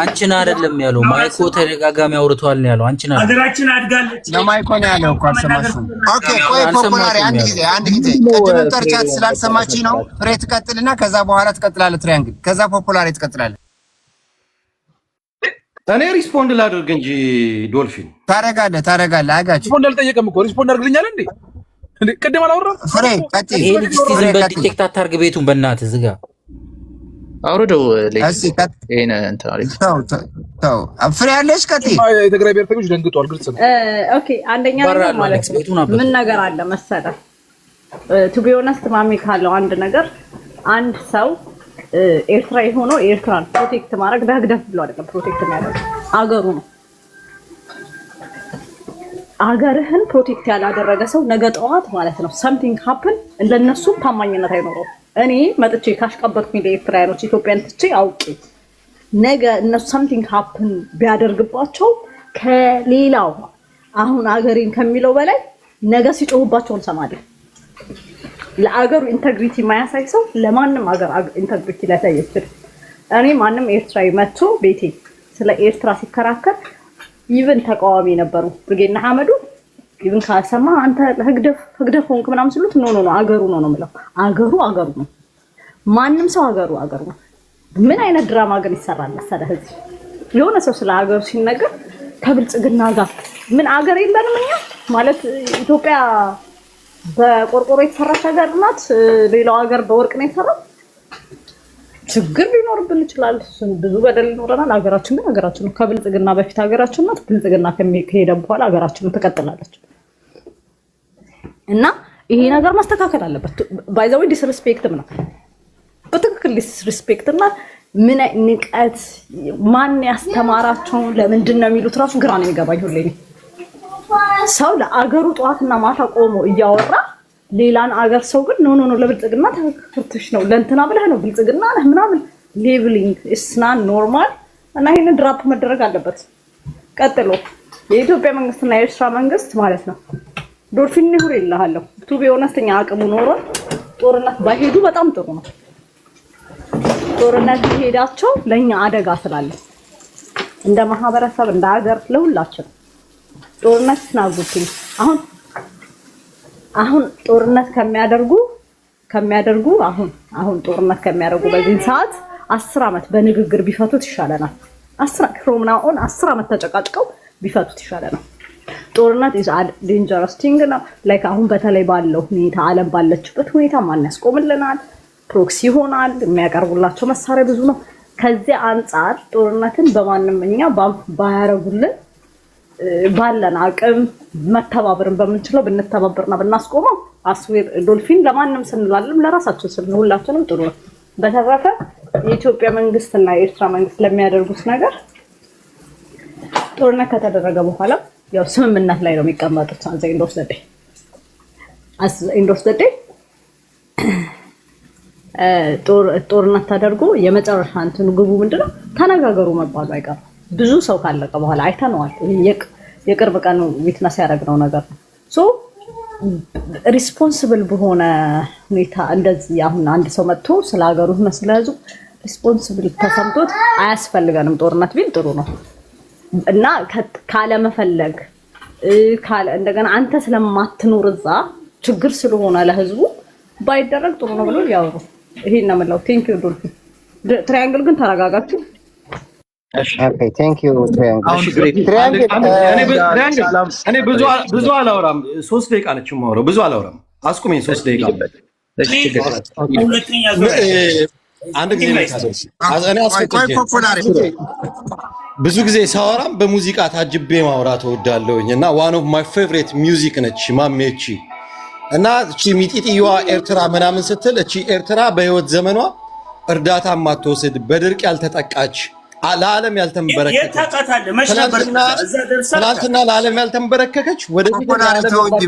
[SPEAKER 11] አንቺን አይደለም ያለው ማይኮ ተደጋጋሚ አውርቷል ነው ያለው። አንቺን
[SPEAKER 2] ሀገራችን አድጋለች
[SPEAKER 10] ለማይኮ ነው ያለው እኮ አልሰማሽም? ኦኬ ቆይ ፖፑላሪ አንድ ጊዜ ቅድም ጠርቻት ስላልሰማች ነው። ፍሬ ትቀጥልና ከዛ በኋላ ትቀጥላለህ ትሪያንግል፣ ከዛ ፖፑላሪ ትቀጥላለህ።
[SPEAKER 7] እኔ ሪስፖንድ ላድርግ እንጂ ዶልፊን
[SPEAKER 10] ታረጋለህ። አጋጭ
[SPEAKER 9] ሪስፖንድ አልጠየቀም እኮ ሪስፖንድ አድርግልኛል እንዴ? ቅድም አላወራም።
[SPEAKER 10] ፍሬ ቀጥይ።
[SPEAKER 11] ይሄ ልጅ እስቲ ዝም በል ዲቴክት አታርግ ቤቱን በእናትህ ዝጋ።
[SPEAKER 6] አውርደው
[SPEAKER 10] ተው ፍሬ ያለሽ ቀጥይ።
[SPEAKER 9] የትግራይ ብሔርተኞች ደንግጠዋል። ግልጽ ነው።
[SPEAKER 1] ኦኬ አንደኛ ነገር ማለት ምን ነገር አለ መሰለህ፣ ቱ ቢ ኦነስት ማሚ ካለው አንድ ነገር አንድ ሰው ኤርትራዊ ሆኖ ኤርትራን ፕሮቴክት ማድረግ በህግደፍ ብሎ አይደለም ፕሮቴክት የሚያደርግ አገሩ ነው። አገርህን ፕሮቴክት ያላደረገ ሰው ነገ ጠዋት ማለት ነው something happen ለነሱም ታማኝነት አይኖረው። እኔ መጥቼ ካሽቀበጥኩኝ ለኤርትራውያኖች ኢትዮጵያን ትቼ አውቄ ነገ እነሱ something happen ቢያደርግባቸው ከሌላው አሁን አገሬን ከሚለው በላይ ነገ ሲጮሁባቸው እንሰማለን። ለአገሩ ኢንተግሪቲ ማያሳይ ሰው ለማንም አገር ኢንተግሪቲ ሊያሳይ ይችላል። እኔ ማንም ኤርትራዊ መጥቶ ቤቴ ስለ ኤርትራ ሲከራከር ኢቭን ተቃዋሚ ነበሩ ብርጌና ሐመዱ ኢቭን ካሰማ አንተ ህግደፍ ሆንክ ምናምን ሲሉት ኖ አገሩ ነው የምለው። አገሩ ነው። ማንም ሰው አገሩ ነው። ምን አይነት ድራማ ግን ይሰራል መሰለህ? እዚህ የሆነ ሰው ስለ አገሩ ሲነገር ከብልጽግና ጋር ምን አገር የለንም እኛ ማለት ኢትዮጵያ በቆርቆሮ የተሰራች ሀገር ናት። ሌላው ሀገር በወርቅ ነው የተሰራው። ችግር ሊኖርብን ይችላል፣ ብዙ በደል ይኖረናል። ሀገራችን ግን ሀገራችን ነው። ከብልጽግና በፊት ሀገራችን ናት። ብልጽግና ከሄደ በኋላ ሀገራችን ትቀጥላለች። እና ይሄ ነገር ማስተካከል አለበት። ባይ ዘ ወይ ዲስሪስፔክትም ነው በትክክል ዲስሪስፔክት እና ምን ንቀት ማን ያስተማራቸው ለምንድን ነው የሚሉት ራሱ ግራ ነው የሚገባኝ ሁሌ። ሰው ለአገሩ ጠዋትና ማታ ቆሞ እያወራ ሌላን አገር ሰው ግን ኖ ለብልጽግና ተከፍተሽ ነው ለእንትና ብለህ ነው ብልጽግና ነህ ምናምን ሌቭሊንግ ኢስ ናት ኖርማል። እና ይሄንን ድራፕ መደረግ አለበት። ቀጥሎ የኢትዮጵያ መንግስትና የኤርትራ መንግስት ማለት ነው ዶልፊን ይሁር ይላሃለሁ ቱ ቢሆነስተኛ አቅሙ ኖሮ ጦርነት ባይሄዱ በጣም ጥሩ ነው። ጦርነት ሄዳቸው ለኛ አደጋ ስላለ እንደ ማህበረሰብ እንደ ሀገር ለሁላችን ጦርነት ስናጉትኝ አሁን ጦርነት ከሚያደርጉ አሁን ጦርነት ከሚያደርጉ በዚህ ሰዓት 10 አመት በንግግር ቢፈቱት ይሻለናል። 10 አመት ተጨቃጭቀው ቢፈቱት ይሻለናል። ጦርነት is a dangerous thing ነው። ላይክ አሁን በተለይ ባለው ሁኔታ ዓለም ባለችበት ሁኔታ ማን ያስቆምልናል? ፕሮክሲ ይሆናል። የሚያቀርቡላቸው መሳሪያ ብዙ ነው። ከዚህ አንፃር ጦርነትን በማንምኛ ባያረጉልን ባለን አቅም መተባበርን በመንችለው ብንተባበርና ብናስቆመው አስዌር ዶልፊን ለማንም ስንላለም ለራሳችን ስንሁላችንም ጥሩ ነው። በተረፈ የኢትዮጵያ መንግስትና የኤርትራ መንግስት ለሚያደርጉት ነገር ጦርነት ከተደረገ በኋላ ያው ስምምነት ላይ ነው የሚቀመጡት። አንዘ ኢንዶስ ደዴ ጦርነት ተደርጎ የመጨረሻ እንትኑ ግቡ ምንድነው? ተነጋገሩ መባሉ አይቀርም። ብዙ ሰው ካለቀ በኋላ አይተነዋል። የቅርብ ቀን ዊትነስ ያደረግነው ነገር ነው። ሶ ሪስፖንሲብል በሆነ ሁኔታ እንደዚህ አሁን አንድ ሰው መጥቶ ስለ ሀገሩ መስለዙ ሪስፖንሲብል ተሰምቶት አያስፈልገንም ጦርነት ቢል ጥሩ ነው እና ካለ መፈለግ እንደገና አንተ ስለማትኖር እዛ ችግር ስለሆነ ለህዝቡ ባይደረግ ጥሩ ነው ብሎ ያወሩ። ይሄን ነው የምለው። ቴንክ ዩ ዶልፊን። ትራያንግል ግን ተረጋጋችሁ።
[SPEAKER 10] ኦኬ ቴንክ ዩ
[SPEAKER 7] እኔ ብዙ አላወራም። 3 ደቂቃ ነች የማወራው። ብዙ አላወራም። አስቁሜኝ 3 ደቂቃ።
[SPEAKER 12] አንድ ጊዜ ብዙ ጊዜ ሳወራም በሙዚቃ ታጅቤ ማውራት እወዳለሁኝ እና ዋን ኦፍ ማይ ፌቨሪት ሚውዚክ ነች ማሜቺ እና እቺ ሚጢጥየዋ ኤርትራ ምናምን ስትል እቺ ኤርትራ በህይወት ዘመኗ እርዳታ ማትወስድ በድርቅ ያልተጠቃች ለዓለም ያልተንበረከከች ትናንትና ለዓለም ያልተንበረከከች ወደፊት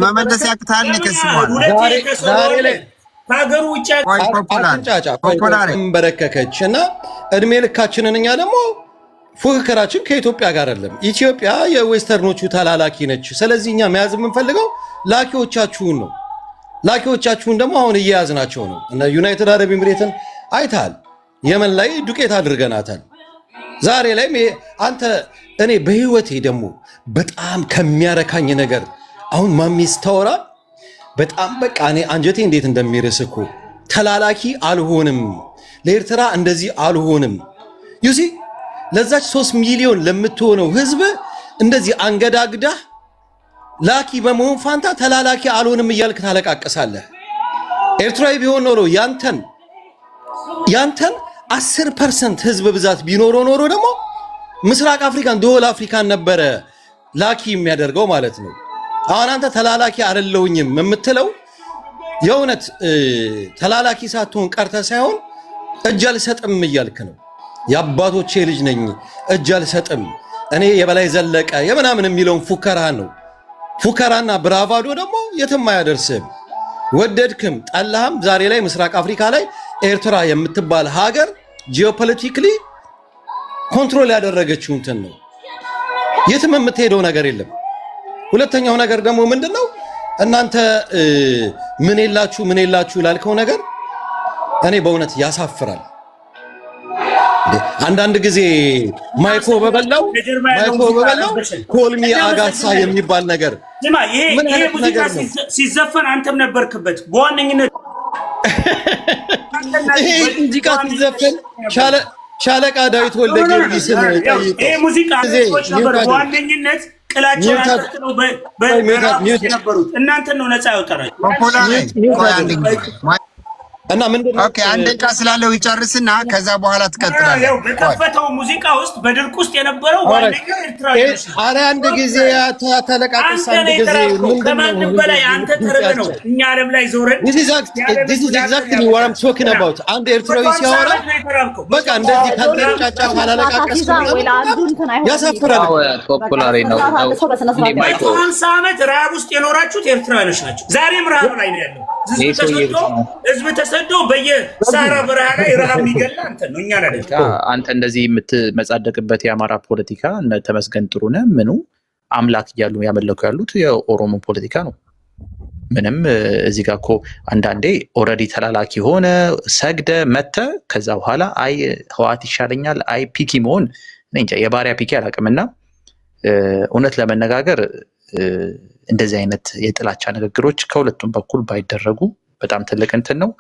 [SPEAKER 10] መመለስ ያቅታል።
[SPEAKER 12] ዛሬ ላይ ታገሩ ውጭ ተንበረከከች እና እድሜ ልካችንን እኛ ደግሞ ፉክክራችን ከኢትዮጵያ ጋር አይደለም። ኢትዮጵያ የዌስተርኖቹ ተላላኪ ነች። ስለዚህ እኛ መያዝ የምንፈልገው ላኪዎቻችሁን ነው። ላኪዎቻችሁን ደግሞ አሁን እየያዝናቸው ነው። እና ዩናይትድ አረብ ኤሚሬትን አይታል፣ የመን ላይ ዱቄት አድርገናታል። ዛሬ ላይ አንተ እኔ በህይወቴ ደግሞ በጣም ከሚያረካኝ ነገር አሁን ማሚስ ታወራ በጣም በቃ እኔ አንጀቴ እንዴት እንደሚርስ እኮ ተላላኪ አልሆንም፣ ለኤርትራ እንደዚህ አልሆንም። ዩሲ ለዛች 3 ሚሊዮን ለምትሆነው ህዝብ እንደዚህ አንገዳግዳህ ላኪ በመሆን ፋንታ ተላላኪ አልሆንም እያልክ ታለቃቀሳለህ። ኤርትራዊ ቢሆን ኖሮ ያንተን 10% ህዝብ ብዛት ቢኖረው ኖሮ ደግሞ ምስራቅ አፍሪካን ደወል አፍሪካን ነበረ ላኪ የሚያደርገው ማለት ነው። አሁን አንተ ተላላኪ አይደለሁኝም የምትለው የእውነት ተላላኪ ሳትሆን ቀርተ ሳይሆን እጅ አልሰጥም እያልክ ነው። የአባቶቼ ልጅ ነኝ እጅ አልሰጥም እኔ የበላይ ዘለቀ የምናምን የሚለውን ፉከራ ነው። ፉከራና ብራቫዶ ደግሞ የትም አያደርስም። ወደድክም ጠላህም ዛሬ ላይ ምስራቅ አፍሪካ ላይ ኤርትራ የምትባል ሀገር ጂኦፖለቲካሊ ኮንትሮል ያደረገችው እንትን ነው። የትም የምትሄደው ነገር የለም። ሁለተኛው ነገር ደግሞ ምንድነው? እናንተ ምን የላችሁ ላልከው ነገር እኔ በእውነት ያሳፍራል። አንዳንድ ጊዜ ማይኮ በበላው ኮልሚ አጋሳ የሚባል ነገር
[SPEAKER 2] ይሄ ሙዚቃ ሲዘፈን አንተም ነበርክበት በዋነኝነት።
[SPEAKER 12] ይሄ ሙዚቃ ሲዘፈን ሻለቃ ዳዊት ወልደ ጊዮርጊስን ጠይቀው
[SPEAKER 2] ይሄ ሙዚቃ ነበር በዋነኝነት ቅላቸው ያስተው ነበሩት። እናንተን ነው ነፃ ያወጣራችሁ
[SPEAKER 12] እና ምንድነው?
[SPEAKER 10] ኦኬ አንድ ደቂቃ ስላለው ይጨርስና ከዛ በኋላ ትቀጥላለህ።
[SPEAKER 2] ያው በከፈተው ሙዚቃ ውስጥ በድርቅ ውስጥ የነበረው ዋነኛው ኤርትራዊ ነው።
[SPEAKER 12] አረ አንድ ጊዜ ተለቃቀስ አንድ ጊዜ
[SPEAKER 2] ምንድነው በላይ አንተ ተረበ ነው እኛ ዓለም ላይ ዞረን
[SPEAKER 12] this is exactly what I'm talking about። አንድ ኤርትራዊ ሲያወራ በቃ እንደዚህ ካልተጫጫ ካላለቃቀስ ያሳፍራል።
[SPEAKER 6] ፖፑላሪ ነው።
[SPEAKER 2] 50 ዓመት ረሃብ ውስጥ የኖራችሁት ኤርትራውያኖች ናቸው። ዛሬም ረሃብ ላይ ነው ያለው። ህዝብ ተሰዶ በየሳራ በረሃ ላይ ረሃብ የሚገላ አንተ ነው እኛ አይደለም።
[SPEAKER 6] አንተ እንደዚህ የምትመጻደቅበት የአማራ ፖለቲካ እነ ተመስገን ጥሩነህ ምኑ አምላክ እያሉ ያመለኩ ያሉት የኦሮሞ ፖለቲካ ነው። ምንም እዚህ ጋር እኮ አንዳንዴ ኦልሬዲ ተላላኪ ሆነ ሰግደ መተ ከዛ በኋላ አይ ህዋት ይሻለኛል አይ ፒኪ መሆን እንጃ የባሪያ ፒኪ አላውቅምና እውነት ለመነጋገር እንደዚህ አይነት የጥላቻ ንግግሮች ከሁለቱም በኩል ባይደረጉ በጣም ትልቅ እንትን ነው።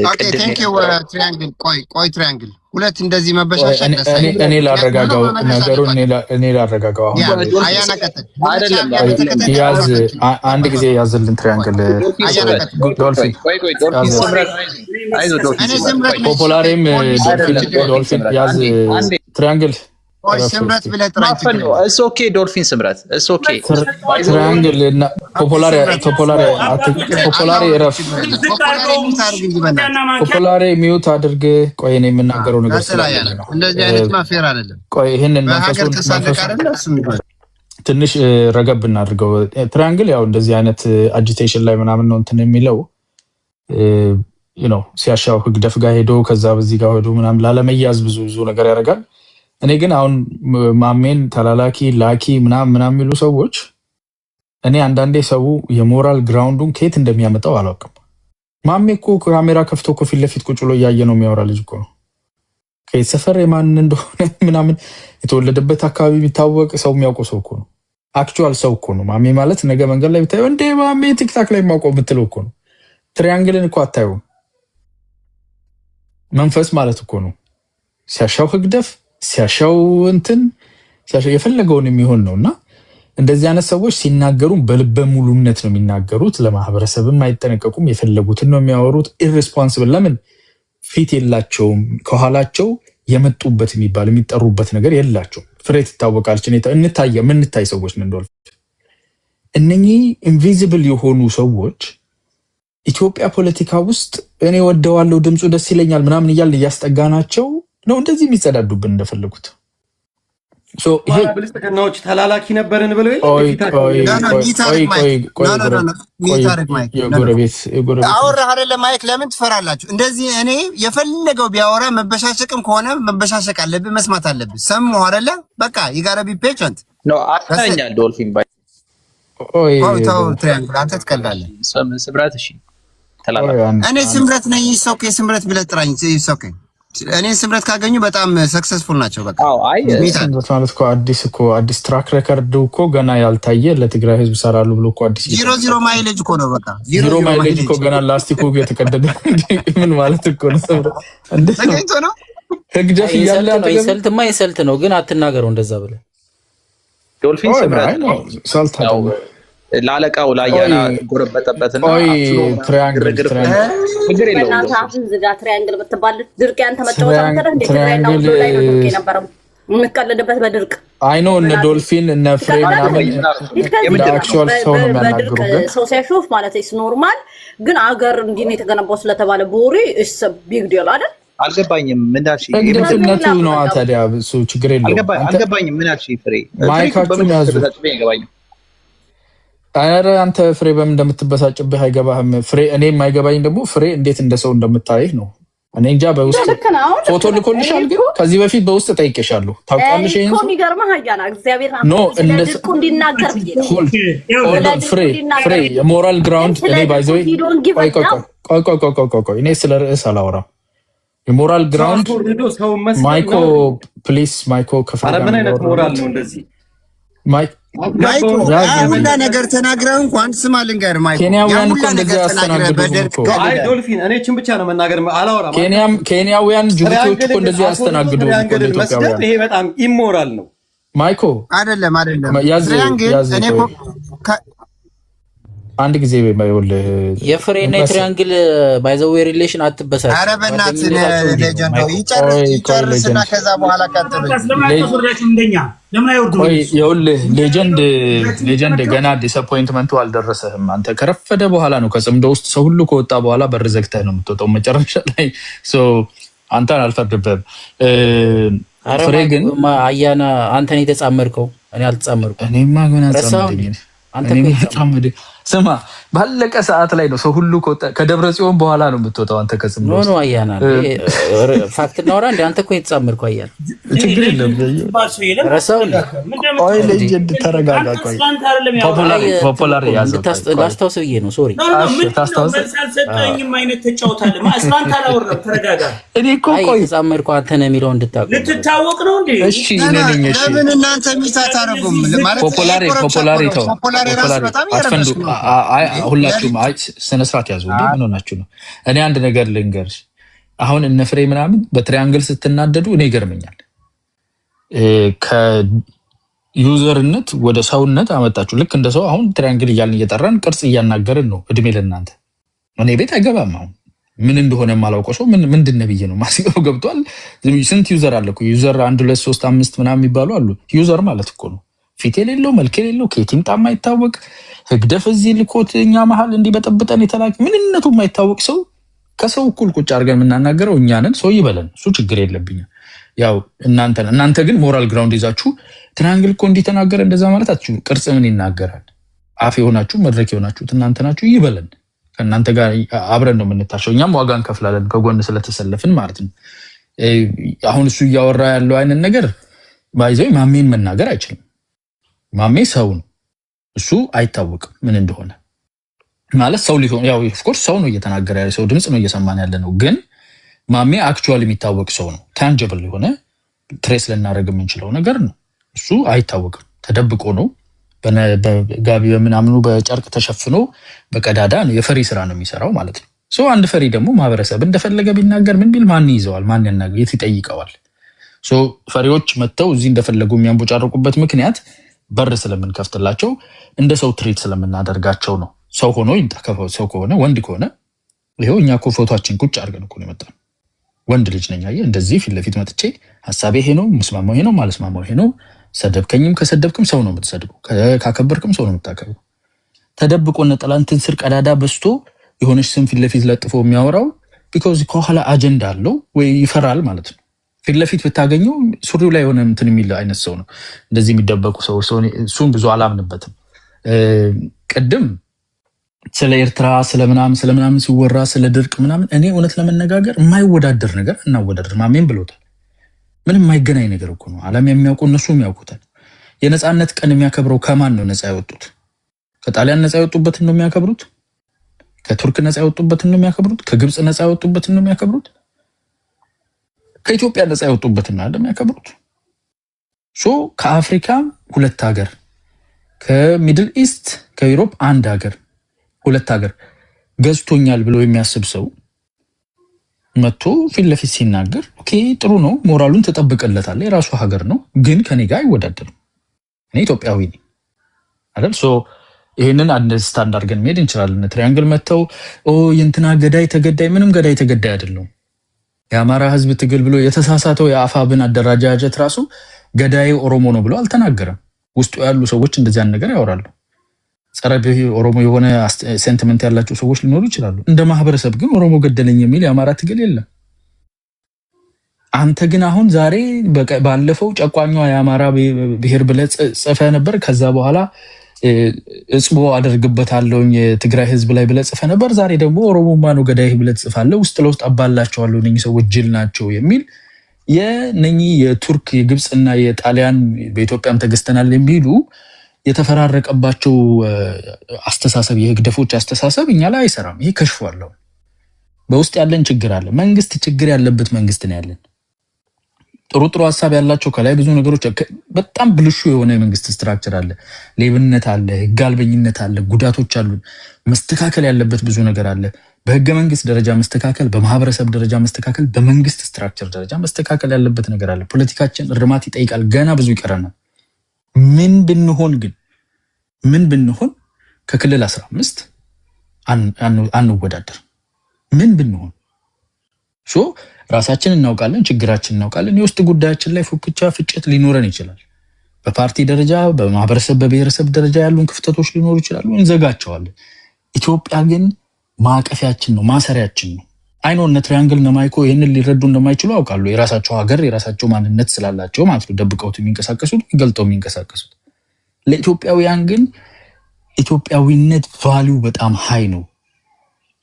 [SPEAKER 10] ኦኬ ቴንክ ዩ ትራያንግል ቆይ ትራያንግል ሁለት እንደዚህ መበሻሸት
[SPEAKER 4] እኔ ላረጋጋው ነገሩን እኔ ላረጋጋው
[SPEAKER 10] አያና ቀጥል
[SPEAKER 6] አይደለም
[SPEAKER 4] ያዝ አንድ ጊዜ ያዝልን ትራያንግል ዶልፊን ፖፖላሬም ዶልፊን ያዝ ትራያንግል
[SPEAKER 10] ስምረት ብለህ ጥራኝ
[SPEAKER 6] እስ ኦኬ ዶልፊን ስምረት እስ ኦኬ
[SPEAKER 4] ትራያንግል እና ፖፖላሬ ረፍ ፖፖላሬ ሚውት አድርግ። ቆይ እኔ የምናገረው ነገር
[SPEAKER 10] ነው እንደዚህ አይነት ማፌር አይደለም።
[SPEAKER 4] ቆይ ይሄንን ትንሽ ረገብ እናድርገው። ትራያንግል ያው እንደዚህ አይነት አጂቴሽን ላይ ምናምን ነው እንትን የሚለው ሲያሻው ህግደፍ ጋር ሄዶ ከዛ በዚህ ጋር ሄዶ ምናምን ላለመያዝ ብዙ ነገር ያደርጋል። እኔ ግን አሁን ማሜን ተላላኪ ላኪ ምናምን የሚሉ ሰዎች እኔ አንዳንዴ ሰው የሞራል ግራውንዱን ከየት እንደሚያመጣው አላውቅም። ማሜ እኮ ካሜራ ከፍቶ እኮ ፊት ለፊት ቁጭ ብሎ እያየ ነው የሚያወራ ልጅ እኮ ነው። ከየት ሰፈር የማን እንደሆነ ምናምን የተወለደበት አካባቢ የሚታወቅ ሰው የሚያውቀው ሰው እኮ ነው። አክቹዋል ሰው እኮ ነው ማሜ ማለት። ነገ መንገድ ላይ ብታየው እንደ ማሜ ቲክታክ ላይ የማውቀው የምትለው እኮ ነው። ትሪያንግልን እኮ አታየውም። መንፈስ ማለት እኮ ነው። ሲያሻው ህግደፍ ሲያሻው እንትን ሲያሻው የፈለገውን የሚሆን ነውና እንደዚህ አይነት ሰዎች ሲናገሩ በልበ ሙሉነት ነው የሚናገሩት። ለማህበረሰብም አይጠነቀቁም። የፈለጉትን ነው የሚያወሩት። ኢሬስፖንሲብል ለምን ፊት የላቸውም። ከኋላቸው የመጡበት የሚባል የሚጠሩበት ነገር የላቸውም። ፍሬት ይታወቃለች። የምንታይ ሰዎች ምን እንደሆነ እነኚህ ኢንቪዚብል የሆኑ ሰዎች ኢትዮጵያ ፖለቲካ ውስጥ እኔ ወደዋለሁ ድምፁ ደስ ይለኛል ምናምን እያልን እያስጠጋናቸው ነው እንደዚህ የሚጸዳዱብን እንደፈለጉት።
[SPEAKER 7] ይሄ ብልጽግናዎች ተላላኪ ነበርን ብለው
[SPEAKER 10] አወራህ አይደለም ማይክ ለምን ትፈራላችሁ? እንደዚህ እኔ የፈለገው ቢያወራ መበሻሸቅም ከሆነ መበሻሸቅ አለብህ፣ መስማት አለብህ። ሰማሁ አይደለ በቃ ይጋራ ቢ ፔሸንት
[SPEAKER 6] ነው አታኛል ዶልፊን ባይ
[SPEAKER 10] ታው ትራያንግል አንተ ትቀልዳለህ።
[SPEAKER 6] ስምረት እሺ ተላላኪ
[SPEAKER 10] እኔ ስምረት ነኝ። ይሶኬ ስምረት ብለህ ጥራኝ። ይሶኬ እኔ ስምረት ካገኙ በጣም ሰክሰስፉል ናቸው። በቃ
[SPEAKER 4] አይ ስምረት ማለት እኮ አዲስ ትራክ ሬከርድ እኮ ገና ያልታየ ለትግራይ ህዝብ ሰራሉ ብሎ እኮ አዲስ
[SPEAKER 10] 0 ማይሌጅ እኮ ነው። በቃ
[SPEAKER 4] 0 ማይሌጅ እኮ ገና ላስቲኩ የተቀደደ ምን ማለት እኮ ነው? እንዴት ነው ህግደፍ ይያለ
[SPEAKER 13] ነው? ይሰልት ነው ግን አትናገረው እንደዛ ብለህ
[SPEAKER 6] ዶልፊን ስምረት ነው ሰልት ነው ላለቃው ላያና ጎረበጠበትና
[SPEAKER 4] ትራያንግል
[SPEAKER 6] ችግር የለውም።
[SPEAKER 1] እናንተ ዝጋ ትራያንግል በተባለ ድርቅ ያንተ መጫወቻ ነገር እንደ ትራያንግል ላይ ነው ድርቅ የነበረው የምትቀልድበት በድርቅ
[SPEAKER 4] አይ ኖ እነ ዶልፊን እነ ፍሬ ምናምን አክቹዋል ሰው ነው የሚያናግሩ ግን
[SPEAKER 1] ሰው ሲያሾፍ ማለት ነው ኖርማል። ግን አገር እንዲህ ነው የተገነባው ስለተባለ ቦሪ እስ ቢግ ዲል አይደል?
[SPEAKER 6] አልገባኝም። ምን ዳልሽ?
[SPEAKER 4] እንግዲህነቱ ነው ታዲያ እሱ ችግር የለውም።
[SPEAKER 6] አልገባኝም። ምን አልሽ? ፍሬ
[SPEAKER 4] ማይካቹን ያዙ። አረ አንተ ፍሬ በምን እንደምትበሳጭብህ አይገባህም። ፍሬ እኔ የማይገባኝ ደግሞ ፍሬ እንዴት እንደሰው እንደምታይህ ነው። እኔ እንጃ። በውስጥ ፎቶ ልኮልሻል ግን ከዚህ በፊት በውስጥ ጠይቄሻለሁ። ታውቃለሽ ይሄን ሰው
[SPEAKER 1] የሚገርምህ አያና እግዚአብሔር ስለድርቁ እንዲናገር ብዬ
[SPEAKER 4] ፍሬ የሞራል ግራውንድ እኔ ባይዘው ቆይ እኔ ስለ ርዕስ አላወራም። የሞራል ግራውንድ ማይኮ ፕሊስ ማይኮ ከፈራ
[SPEAKER 7] ምን አይነት ሞራል ነው እንደዚህ
[SPEAKER 10] ማይኮ ሁላ ነገር ተናግረህ እንኳን ስማ ልንገርህ ማይኮ
[SPEAKER 4] ኬንያውያን እኮ እንደዚህ ያስተናግዱ።
[SPEAKER 7] አይ ዶልፊን እኔ እቺን ብቻ ነው መናገር አላወራም።
[SPEAKER 4] ኬንያውያን ጅቡቲዎች እኮ እንደዚህ ያስተናግዱ።
[SPEAKER 7] ይሄ በጣም ኢሞራል ነው
[SPEAKER 4] ማይኮ።
[SPEAKER 10] አይደለም
[SPEAKER 4] ያዝ እኔ እኮ አንድ ጊዜ
[SPEAKER 13] የፍሬና የትሪያንግል ባይዘው ሪሌሽን አትበሳጭ።
[SPEAKER 10] ኧረ በእናትህ ሌጀንድ ይጨርስና ከዛ በኋላ ቀጥሉ።
[SPEAKER 4] ሌጀንድ ገና ዲስአፖይንትመንቱ አልደረሰህም። አንተ ከረፈደ በኋላ ነው ከጽምዶ ውስጥ ሰው ሁሉ ከወጣ በኋላ በር ዘግተህ ነው የምትወጣው መጨረሻ ላይ። አንተን አልፈርድብህም። ፍሬ ግን
[SPEAKER 13] አያና አንተን የተጻመርከው እኔ አልተጻመርኩም።
[SPEAKER 4] እኔማ ግን አልጻመርከኝ። ስማ ባለቀ ሰዓት ላይ ነው ሰው ሁሉ ከደብረ ጽዮን በኋላ ነው የምትወጣው። አንተ ከስም
[SPEAKER 13] ነው ነው አያና ፋክት ነው እንዴ? አንተ እኮ የተጻመርኩ አያና
[SPEAKER 4] ችግር የለም።
[SPEAKER 13] ረሳው
[SPEAKER 4] ቆይ ሌጀንድ ተረጋጋ። ቆይ ፖፑላር ያዘው
[SPEAKER 13] ላስታውስ ብዬ ነው። ሶሪ
[SPEAKER 2] ታስታውስ አልሰጠኝም አይነት ተጫውታለህ ማስላንታ አላወራም። ተረጋጋ።
[SPEAKER 4] እኔ እኮ ቆይ
[SPEAKER 13] የተጻመርኩ አንተ ነው የሚለው እንድታውቅ
[SPEAKER 2] ልትታወቅ ነው እንዴ?
[SPEAKER 4] እሺ ነኝ። እሺ
[SPEAKER 10] ለምን እናንተ ሚስት አታረጉም ማለት
[SPEAKER 4] ፖፑላሪ አትፈንዱ። ሁላችሁም ስነ ስርዓት ያዙ። ምን ሆናችሁ ነው? እኔ አንድ ነገር ልንገርሽ። አሁን እነ ፍሬ ምናምን በትሪያንግል ስትናደዱ እኔ ይገርመኛል። ከዩዘርነት ወደ ሰውነት አመጣችሁ። ልክ እንደ ሰው አሁን ትሪያንግል እያልን እየጠራን ቅርጽ እያናገርን ነው። እድሜ ለእናንተ። እኔ ቤት አይገባም። አሁን ምን እንደሆነ የማላውቀው ሰው ምንድን ነው ብዬ ነው ማስገው። ገብቷል። ስንት ዩዘር አለ እኮ። ዩዘር 1 2 3 5 ምናምን የሚባሉ አሉ። ዩዘር ማለት እኮ ነው ፊት የሌለው መልክ የሌለው ከየትም ጣም አይታወቅ ህግደፍ እዚህ ልኮት እኛ መሀል እንዲበጠብጠን የተላክ ምንነቱ የማይታወቅ ሰው ከሰው እኩል ቁጭ አድርገን የምናናገረው እኛንን። ሰው ይበለን፣ እሱ ችግር የለብኝም። ያው እናንተ ግን ሞራል ግራውንድ ይዛችሁ ትራንግል እኮ እንዲተናገረ እንደዛ ማለት አትችሉ። ቅርጽ ምን ይናገራል? አፍ የሆናችሁ መድረክ የሆናችሁት እናንተ ናችሁ። ይበለን፣ ከእናንተ ጋር አብረን ነው የምንታሸው። እኛም ዋጋ እንከፍላለን ከጎን ስለተሰለፍን ማለት ነው። አሁን እሱ እያወራ ያለው አይነት ነገር ባይዘው ማሜን መናገር አይችልም። ማሜ ሰው ነው። እሱ አይታወቅም ምን እንደሆነ ማለት ሰው ሊሆን ያው ኦፍ ኮርስ ሰው ነው እየተናገረ ያለው ሰው ድምጽ ነው እየሰማን ያለ ነው። ግን ማሜ አክቹአሊ የሚታወቅ ሰው ነው። ታንጂብል የሆነ ትሬስ ልናደርግ የምንችለው ነገር ነው። እሱ አይታወቅም፣ ተደብቆ ነው። በጋቢ በምናምኑ በጨርቅ ተሸፍኖ በቀዳዳ ነው የፈሪ ስራ ነው የሚሰራው ማለት ነው። ሶ አንድ ፈሪ ደግሞ ማህበረሰብ እንደፈለገ ቢናገር ምን ቢል ማን ይዘዋል? ማን ያናገር? የት ይጠይቀዋል? ሶ ፈሪዎች መጥተው እዚህ እንደፈለጉ የሚያንቦጫርቁበት ምክንያት በር ስለምንከፍትላቸው እንደ ሰው ትሪት ስለምናደርጋቸው ነው። ሰው ሆኖ ይንተከፈው ሰው ከሆነ ወንድ ከሆነ ይሄው እኛ እኮ ፎቶአችን ቁጭ አድርገን እኮ ነው የመጣው። ወንድ ልጅ ነኝ አየህ፣ እንደዚህ ፊት ለፊት መጥቼ ሐሳቤ ይሄ ነው፣ መስማማው ይሄ ነው፣ ማለስማማው ይሄ ነው። ሰደብከኝም ከሰደብክም ሰው ነው የምትሰድበው፣ ካከበርክም ሰው ነው የምታከብረው። ተደብቆ ነጠላንትን ስር ቀዳዳ በስቶ የሆነች ስም ፊት ለፊት ለጥፎ የሚያወራው ቢኮዝ ከኋላ አጀንዳ አለው ወይ ይፈራል ማለት ነው። ፊት ለፊት ብታገኘው ሱሪው ላይ የሆነ እንትን የሚል አይነት ሰው ነው። እንደዚህ የሚደበቁ ሰዎች እሱን ብዙ አላምንበትም። ቅድም ስለ ኤርትራ ስለምናምን ሲወራ ስለ ድርቅ ምናምን እኔ እውነት ለመነጋገር የማይወዳደር ነገር እናወዳደር ማሜን ብሎታል። ምንም የማይገናኝ ነገር እኮ ነው። ዓለም የሚያውቁ እነሱ የሚያውቁታል። የነፃነት ቀን የሚያከብረው ከማን ነው? ነፃ ያወጡት ከጣሊያን ነፃ ያወጡበትን ነው የሚያከብሩት። ከቱርክ ነፃ ያወጡበትን ነው የሚያከብሩት። ከግብፅ ነፃ ያወጡበትን ነው የሚያከብሩት። ከኢትዮጵያ ነፃ ያወጡበትን አይደል የሚያከብሩት። ሶ ከአፍሪካ 2 ሀገር፣ ከሚድል ኢስት ከዩሮፕ 1 ሀገር 2 ሀገር ገዝቶኛል ብሎ የሚያስብ ሰው መጥቶ ፊት ለፊት ሲናገር ኦኬ ጥሩ ነው፣ ሞራሉን ተጠብቀለታል። የራሱ ሀገር ነው፣ ግን ከኔ ጋር አይወዳደርም። እኔ ኢትዮጵያዊ ነኝ አይደል? ሶ ይሄንን አንደርስታንድ አድርገን መሄድ እንችላለን። ትሪያንግል መጥተው የእንትና ገዳይ ተገዳይ፣ ምንም ገዳይ ተገዳይ አይደለም። የአማራ ህዝብ ትግል ብሎ የተሳሳተው የአፋብን አደረጃጀት ራሱ ገዳይ ኦሮሞ ነው ብሎ አልተናገረም። ውስጡ ያሉ ሰዎች እንደዚያን ነገር ያወራሉ። ጸረ ኦሮሞ የሆነ ሴንቲመንት ያላቸው ሰዎች ሊኖሩ ይችላሉ። እንደ ማህበረሰብ ግን ኦሮሞ ገደለኝ የሚል የአማራ ትግል የለም። አንተ ግን አሁን ዛሬ ባለፈው ጨቋኟ የአማራ ብሔር ብለህ ጽፈህ ነበር። ከዛ በኋላ እጽቦ አደርግበታለሁ የትግራይ ህዝብ ላይ ብለህ ጽፈህ ነበር። ዛሬ ደግሞ ኦሮሞማ ነው ገዳይ ብለህ ጽፋለህ። ውስጥ ለውስጥ አባላቸዋለሁ እነኚህ ሰዎች ጅል ናቸው የሚል የነኚህ የቱርክ የግብፅና የጣሊያን በኢትዮጵያም ተገዝተናል የሚሉ የተፈራረቀባቸው አስተሳሰብ የህግደፎች አስተሳሰብ እኛ ላይ አይሰራም። ይሄ ከሽፏል። በውስጥ ያለን ችግር አለ። መንግስት ችግር ያለበት መንግስት ነው ያለን። ጥሩ ሀሳብ ያላቸው ከላይ ብዙ ነገሮች በጣም ብልሹ የሆነ የመንግስት ስትራክቸር አለ። ሌብነት አለ፣ ህግ አልበኝነት አለ፣ ጉዳቶች አሉ። መስተካከል ያለበት ብዙ ነገር አለ። በህገ መንግስት ደረጃ መስተካከል፣ በማህበረሰብ ደረጃ መስተካከል፣ በመንግስት ስትራክቸር ደረጃ መስተካከል ያለበት ነገር አለ። ፖለቲካችን እርማት ይጠይቃል። ገና ብዙ ይቀረናል። ምን ብንሆን ከክልል 15 አንወዳደር። ምን ብንሆን ራሳችን እናውቃለን፣ ችግራችን እናውቃለን። የውስጥ ጉዳያችን ላይ ፉክቻ ፍጭት ሊኖረን ይችላል። በፓርቲ ደረጃ፣ በማህበረሰብ በብሔረሰብ ደረጃ ያሉን ክፍተቶች ሊኖሩ ይችላሉ፣ እንዘጋቸዋለን። ኢትዮጵያ ግን ማቀፊያችን ነው፣ ማሰሪያችን ነው። አይኖ እነ ትሪያንግል እነ ማይኮ ይህንን ሊረዱ እንደማይችሉ አውቃሉ። የራሳቸው ሀገር የራሳቸው ማንነት ስላላቸው ማለት ነው። ደብቀውት የሚንቀሳቀሱት ገልጠው የሚንቀሳቀሱት። ለኢትዮጵያውያን ግን ኢትዮጵያዊነት ቫልዩ በጣም ሃይ ነው።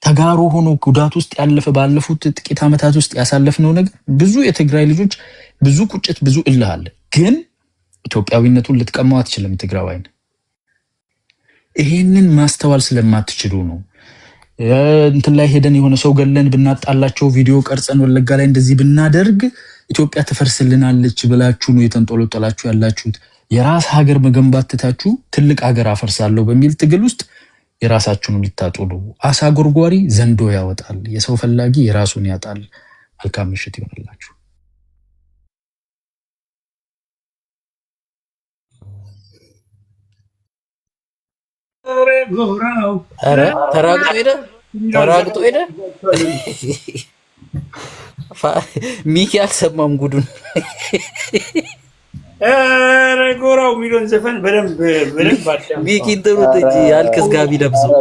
[SPEAKER 4] ተጋሩ ሆኖ ጉዳት ውስጥ ያለፈ ባለፉት ጥቂት ዓመታት ውስጥ ያሳለፍነው ነገር ብዙ የትግራይ ልጆች ብዙ ቁጭት ብዙ እልህ አለ። ግን ኢትዮጵያዊነቱን ልትቀማው አትችልም ትግራዋይን። ይሄንን ማስተዋል ስለማትችሉ ነው እንትን ላይ ሄደን የሆነ ሰው ገለን ብናጣላቸው ቪዲዮ ቀርጸን ወለጋ ላይ እንደዚህ ብናደርግ ኢትዮጵያ ተፈርስልናለች ብላችሁ ነው የተንጦለጠላችሁ ያላችሁት። የራስ ሀገር መገንባት ትታችሁ ትልቅ ሀገር አፈርሳለሁ በሚል ትግል ውስጥ የራሳችሁን ልታጡ ነው። አሳ ጎርጓሪ ዘንዶ ያወጣል፣ የሰው ፈላጊ የራሱን ያጣል። መልካም ምሽት ይሆንላችሁ።
[SPEAKER 13] ኧረ ተራግጦ ሄደ። ሚኪ አልሰማም ጉዱን።
[SPEAKER 2] ኧረ ጎራው የሚለውን ዘፈን በደንብ ሚኪን ጥሩት እንጂ አልክስ ጋቢ ለብሰው